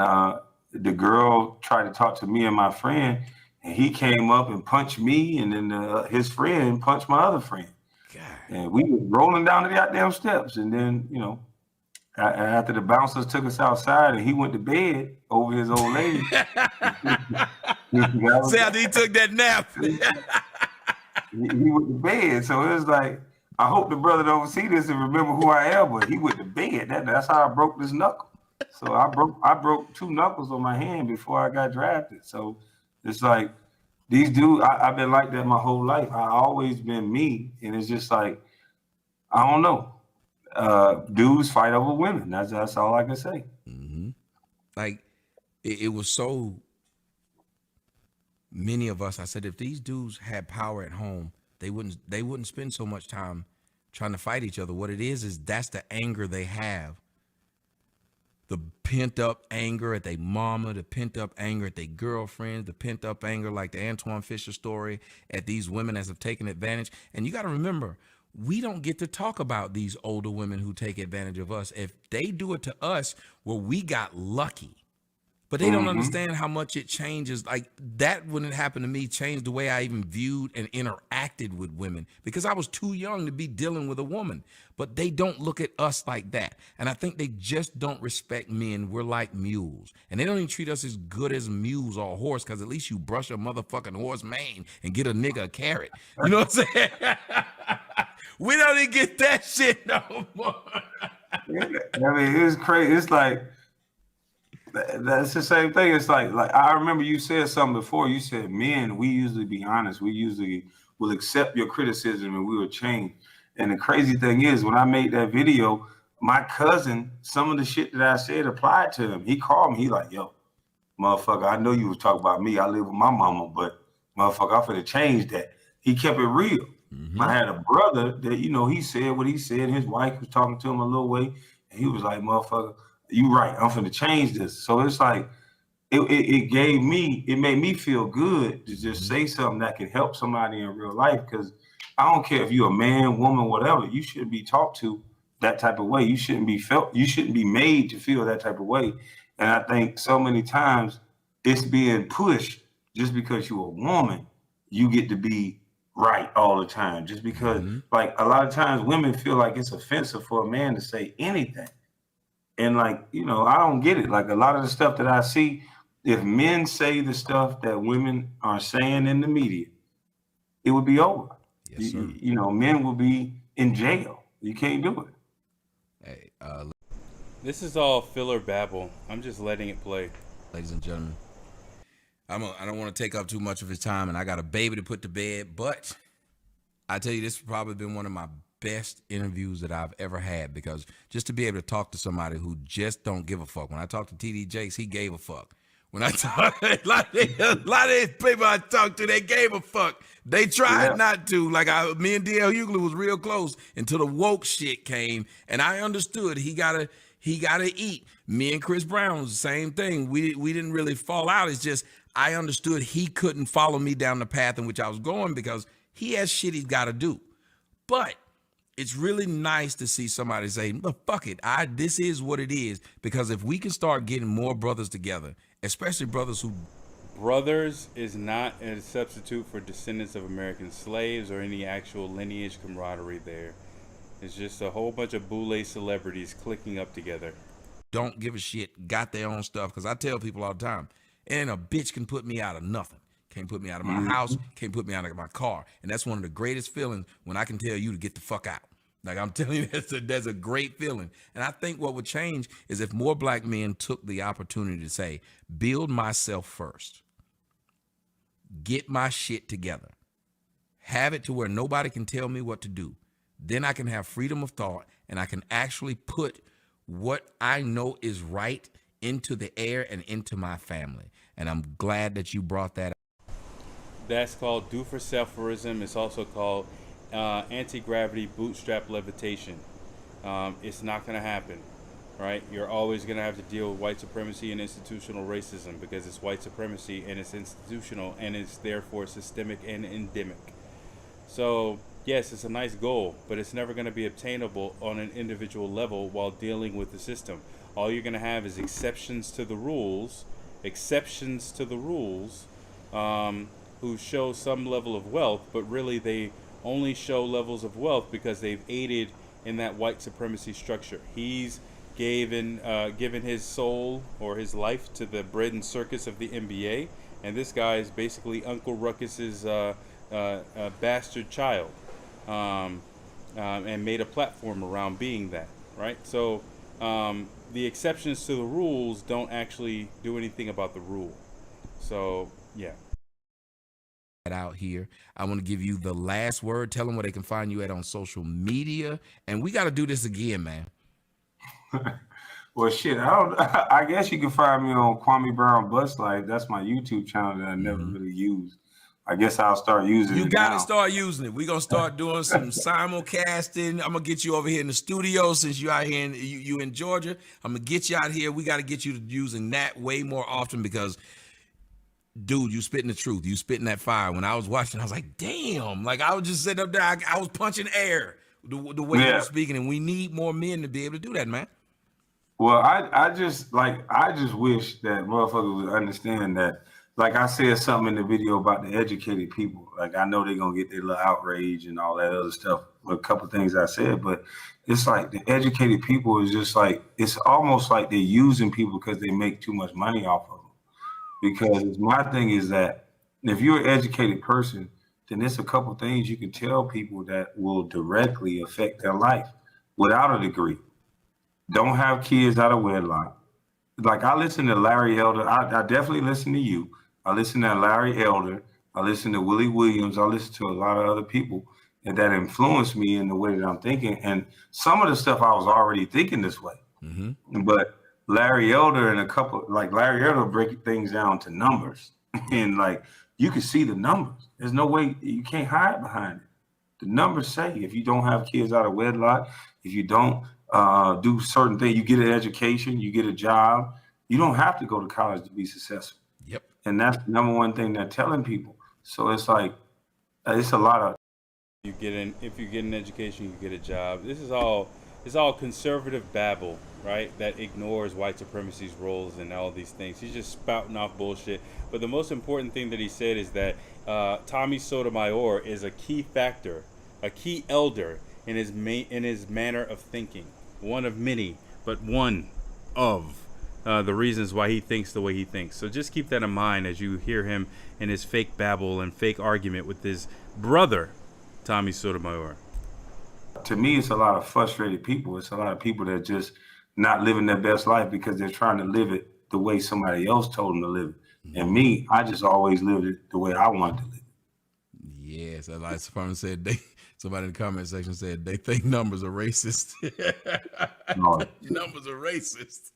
S1: the girl tried to talk to me and my friend, and he came up and punched me, and then his friend punched my other friend. God. And we were rolling down the goddamn steps, and then, you know, after the bouncers took us outside and he went to bed over his old lady.
S2: See how he took that nap.
S1: He went to bed. So it was like, I hope the brother don't see this and remember who I am, but he went to bed. That's how I broke this knuckle. So I broke 2 knuckles on my hand before I got drafted. So it's like, these dudes, I've been like that my whole life. I always been me. And it's just like, I don't know. Dudes fight over women. That's all I can say.
S2: Mm-hmm. Like it was so many of us. I said, if these dudes had power at home, they wouldn't spend so much time trying to fight each other. What it is that's the anger they have. The pent up anger at their mama, the pent up anger at their girlfriends, the pent up anger like the Antoine Fisher story at these women as have taken advantage. And you got to remember, we don't get to talk about these older women who take advantage of us. If they do it to us, well, we got lucky. But they don't understand how much it changes. Like that, when it happened to me, changed the way I even viewed and interacted with women, because I was too young to be dealing with a woman. But they don't look at us like that. And I think they just don't respect men. We're like mules. And they don't even treat us as good as mules or a horse, because at least you brush a motherfucking horse mane and get a nigga a carrot. You know what I'm saying? We don't even get that shit no more.
S1: I mean, it's crazy. It's like, that's the same thing. It's like I remember you said something before. You said, men, we usually be honest. We usually will accept your criticism and we will change. And the crazy thing is, when I made that video, my cousin, some of the shit that I said applied to him. He called me. He like, yo, motherfucker, I know you was talking about me. I live with my mama, but motherfucker, I'm finna change that. He kept it real. I had a brother that, you know, he said what he said. His wife was talking to him a little way. And he was like, motherfucker, you right. I'm finna change this. So it's like, it made me feel good to just say something that can help somebody in real life. Because I don't care if you're a man, woman, whatever, you shouldn't be talked to that type of way. You shouldn't be made to feel that type of way. And I think so many times it's being pushed just because you're a woman, you get to be right all the time. Just because, like, a lot of times women feel like it's offensive for a man to say anything. And like, you know, I don't get it. Like a lot of the stuff that I see, if men say the stuff that women are saying in the media, it would be over.
S2: Yes, sir.
S1: You know, men will be in jail. You can't do it.
S2: Hey,
S3: This is all filler babble. I'm just letting it play.
S2: ladies and gentlemen, I don't want to take up too much of his time, and I got a baby to put to bed, but I tell you, this has probably been one of my best interviews that I've ever had, because just to be able to talk to somebody who just don't give a fuck. When I talked to TD Jakes, he gave a fuck. When I talk, a lot of these people I talked to, they gave a fuck. They tried not to. Like me and DL Hughley was real close until the woke shit came, and I understood he gotta eat. Me and Chris Brown was the same thing. We didn't really fall out. It's just I understood he couldn't follow me down the path in which I was going because he has shit he's got to do. But it's really nice to see somebody say, "Look, fuck it. This is what it is." Because if we can start getting more brothers together, especially brothers who...
S3: Brothers is not a substitute for descendants of American slaves or any actual lineage camaraderie there. It's just a whole bunch of boule celebrities clicking up together.
S2: don't give a shit, got their own stuff. Because I tell people all the time, and a bitch can put me out of nothing. Can't put me out of my house, can't put me out of my car. And that's one of the greatest feelings, when I can tell you to get the fuck out. Like I'm telling you, that's a great feeling. And I think what would change is if more black men took the opportunity to say, build myself first, get my shit together, have it to where nobody can tell me what to do. Then I can have freedom of thought, and I can actually put what I know is right into the air and into my family. And I'm glad that you brought that up.
S3: That's called do-for-selferism. It's also called anti-gravity bootstrap levitation. It's not going to happen, right? You're always going to have to deal with white supremacy and institutional racism because it's white supremacy and it's institutional and it's therefore systemic and endemic. So, yes, it's a nice goal, but it's never going to be obtainable on an individual level while dealing with the system. All you're going to have is exceptions to the rules, who show some level of wealth, but really they only show levels of wealth because they've aided in that white supremacy structure. He's given his soul or his life to the bread and circus of the NBA, and this guy is basically Uncle Ruckus's bastard child, and made a platform around being that, right? So the exceptions to the rules don't actually do anything about the rule. So, yeah.
S2: Out here, I want to give you the last word. Tell them where they can find you at on social media, and we got to do this again, man.
S1: Well, shit, I guess you can find me on Kwame Brown Bus Life. That's my YouTube channel that I never really used. I guess I'll start using
S2: You
S1: it
S2: got to
S1: now.
S2: start using it. We're going to start doing some simulcasting. I'm going to get you over here in the studio since you out here you in Georgia. I'm going to get you out here. We got to get you to using that way more often because, dude, you spitting the truth. You spitting that fire. When I was watching, I was like, damn. Like, I was just sitting up there. I was punching air the way you were speaking, and we need more men to be able to do that, man.
S1: Well, I just wish that motherfuckers would understand that. Like I said something in the video about the educated people. Like I know they're gonna get their little outrage and all that other stuff with a couple things I said, but it's like the educated people is just like it's almost like they're using people because they make too much money off of them. Because my thing is that if you're an educated person, then there's a couple things you can tell people that will directly affect their life without a degree. Don't have kids out of wedlock. Like I listen to Larry Elder. I definitely listen to you. I listen to Larry Elder. I listen to Willie Williams. I listen to a lot of other people that influenced me in the way that I'm thinking. And some of the stuff I was already thinking this way. Mm-hmm. But Larry Elder and Larry Elder break things down to numbers. And like you can see the numbers. There's no way you can't hide behind it. The numbers say if you don't have kids out of wedlock, if you don't do certain things, you get an education, you get a job, you don't have to go to college to be successful.
S2: Yep.
S1: And that's the number one thing they're telling people. So it's like, it's a lot of.
S3: If you get an education, you get a job. It's all conservative babble, right? That ignores white supremacy's roles and all these things. He's just spouting off bullshit. But the most important thing that he said is that Tommy Sotomayor is a key factor, a key elder in his manner of thinking. One of many, but one of the reasons why he thinks the way he thinks. So just keep that in mind as you hear him in his fake babble and fake argument with his brother, Tommy Sotomayor.
S1: To me, it's a lot of frustrated people. It's a lot of people that are just not living their best life because they're trying to live it the way somebody else told them to live it. Mm-hmm. And me, I just always lived it the way I wanted to live it.
S2: Yes, like someone said, somebody in the comment section said they think numbers are racist. No. Numbers are racist.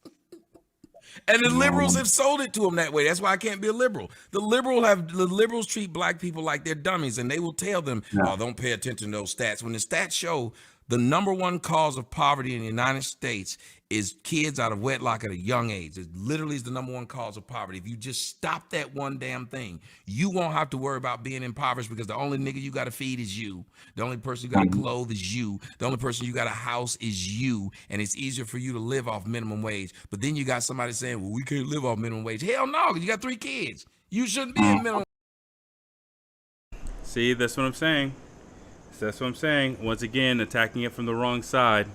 S2: And the liberals have sold it to them that way. That's why I can't be a liberal. The liberals treat black people like they're dummies, and they will tell them, "Oh, don't pay attention to those stats." When the stats show the number one cause of poverty in the United States is kids out of wedlock at a young age. It literally is the number one cause of poverty. If you just stop that one damn thing, you won't have to worry about being impoverished because the only nigga you got to feed is you. The only person you got to clothe is you. The only person you got to house is you. And it's easier for you to live off minimum wage. But then you got somebody saying, well, we can't live off minimum wage. Hell no, because you got 3 kids. You shouldn't be in minimum.
S3: See, that's what I'm saying. That's what I'm saying. Once again, attacking it from the wrong side.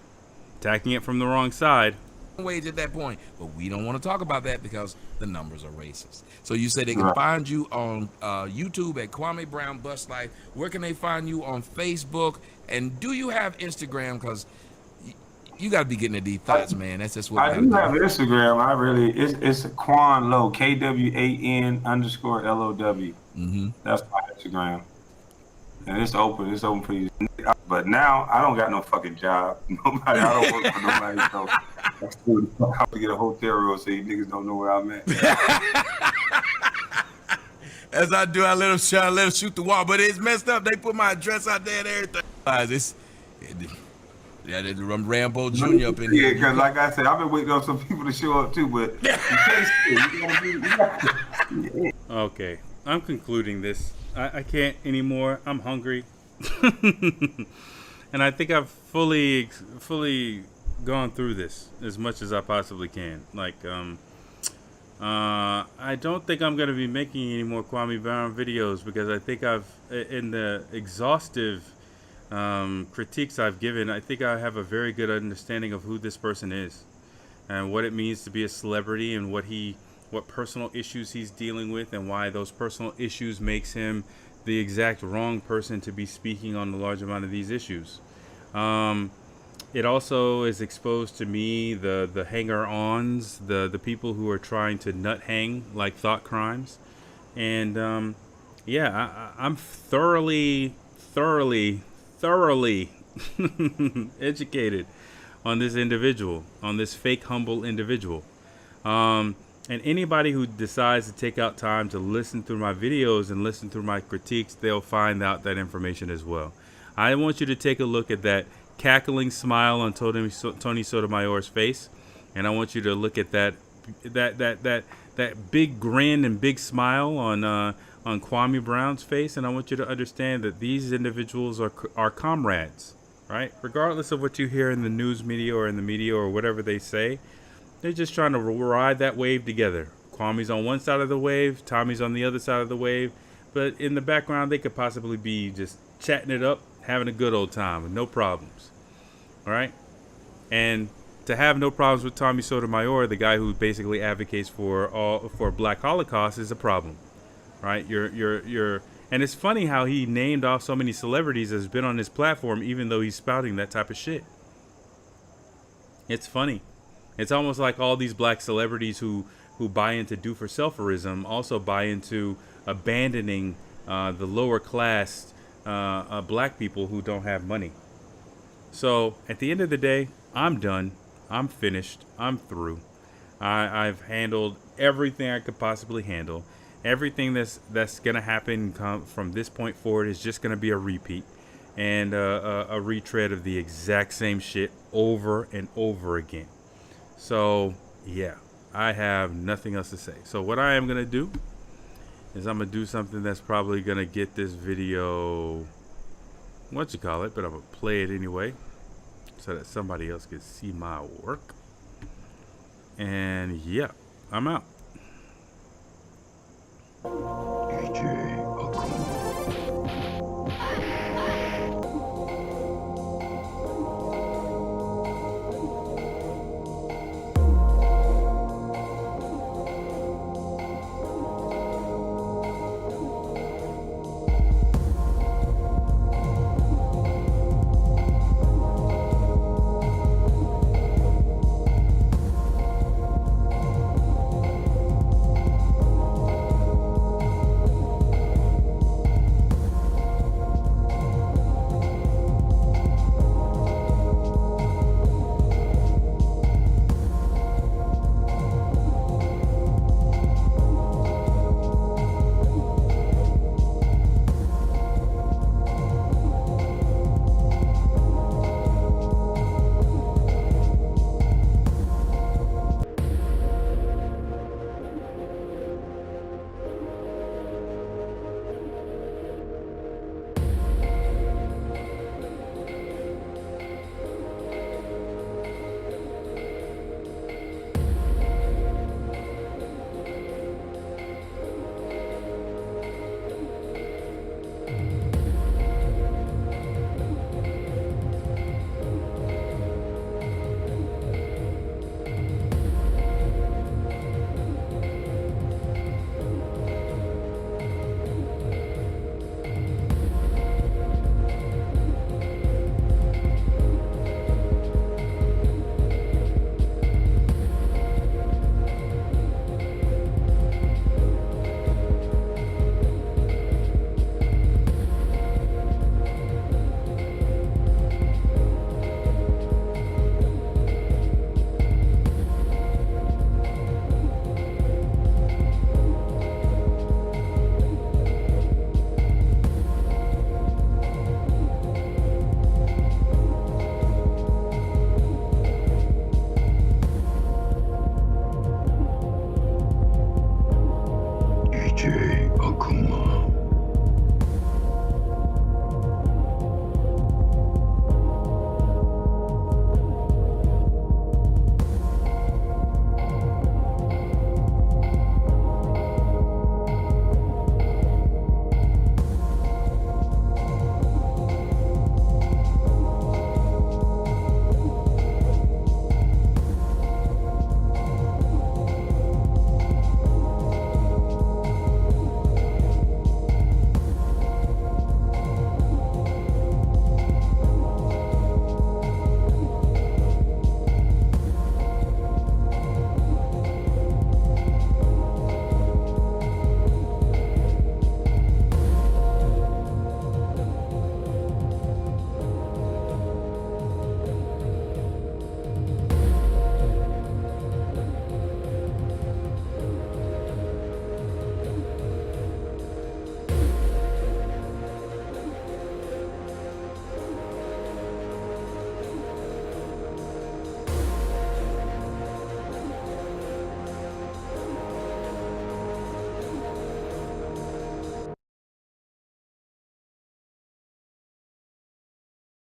S2: Wage at that point, but we don't want to talk about that because the numbers are racist. So you said they can find you on YouTube at Kwame Brown Bust Life. Where can they find you on Facebook? And do you have Instagram? Because you got to be getting at these thoughts, man. That's just what
S1: I do have Instagram. It's Quan Low, KWAN_LOW. That's my Instagram. And it's open for you. But now I don't got no fucking job. I don't work for nobody. So I have to get a hotel room so you niggas don't know where I'm at.
S2: As I do, I let them shoot the wall. But it's messed up. They put my address out there and everything. There's Rambo Jr. up in here.
S1: Yeah, because like I said, I've been waiting on some people to show up too. But
S3: okay, I'm concluding this. I can't anymore. I'm hungry. And I think I've fully gone through this as much as I possibly can. Like, I don't think I'm going to be making any more Kwame Brown videos because I think in the exhaustive critiques I've given, I think I have a very good understanding of who this person is and what it means to be a celebrity and what personal issues he's dealing with and why those personal issues makes him the exact wrong person to be speaking on the large amount of these issues. It also is exposed to me the hanger-ons, the people who are trying to nut hang like thought crimes. And I'm thoroughly educated on this individual, on this fake humble individual. And anybody who decides to take out time to listen through my videos and listen through my critiques, they'll find out that information as well. I want you to take a look at that cackling smile on Tony Sotomayor's face, and I want you to look at that big grin and big smile on Kwame Brown's face, and I want you to understand that these individuals are comrades, right? Regardless of what you hear in the news media or in the media or whatever they say, they're just trying to ride that wave together. Kwame's on one side of the wave, Tommy's on the other side of the wave, but in the background they could possibly be just chatting it up, having a good old time with no problems. All right? And to have no problems with Tommy Sotomayor, the guy who basically advocates for Black Holocaust, is a problem. Right? And it's funny how he named off so many celebrities that's been on his platform, even though he's spouting that type of shit. It's funny. It's almost like all these black celebrities who buy into do-for-selferism also buy into abandoning the lower class black people who don't have money. So at the end of the day, I'm done. I'm finished. I'm through. I've handled everything I could possibly handle. Everything that's gonna happen from this point forward is just gonna be a repeat and a retread of the exact same shit over and over again. So yeah, I have nothing else to say. So what I am gonna do is I'm gonna do something that's probably gonna get this video, what you call it, but I'm gonna play it anyway so that somebody else can see my work. And yeah, I'm out.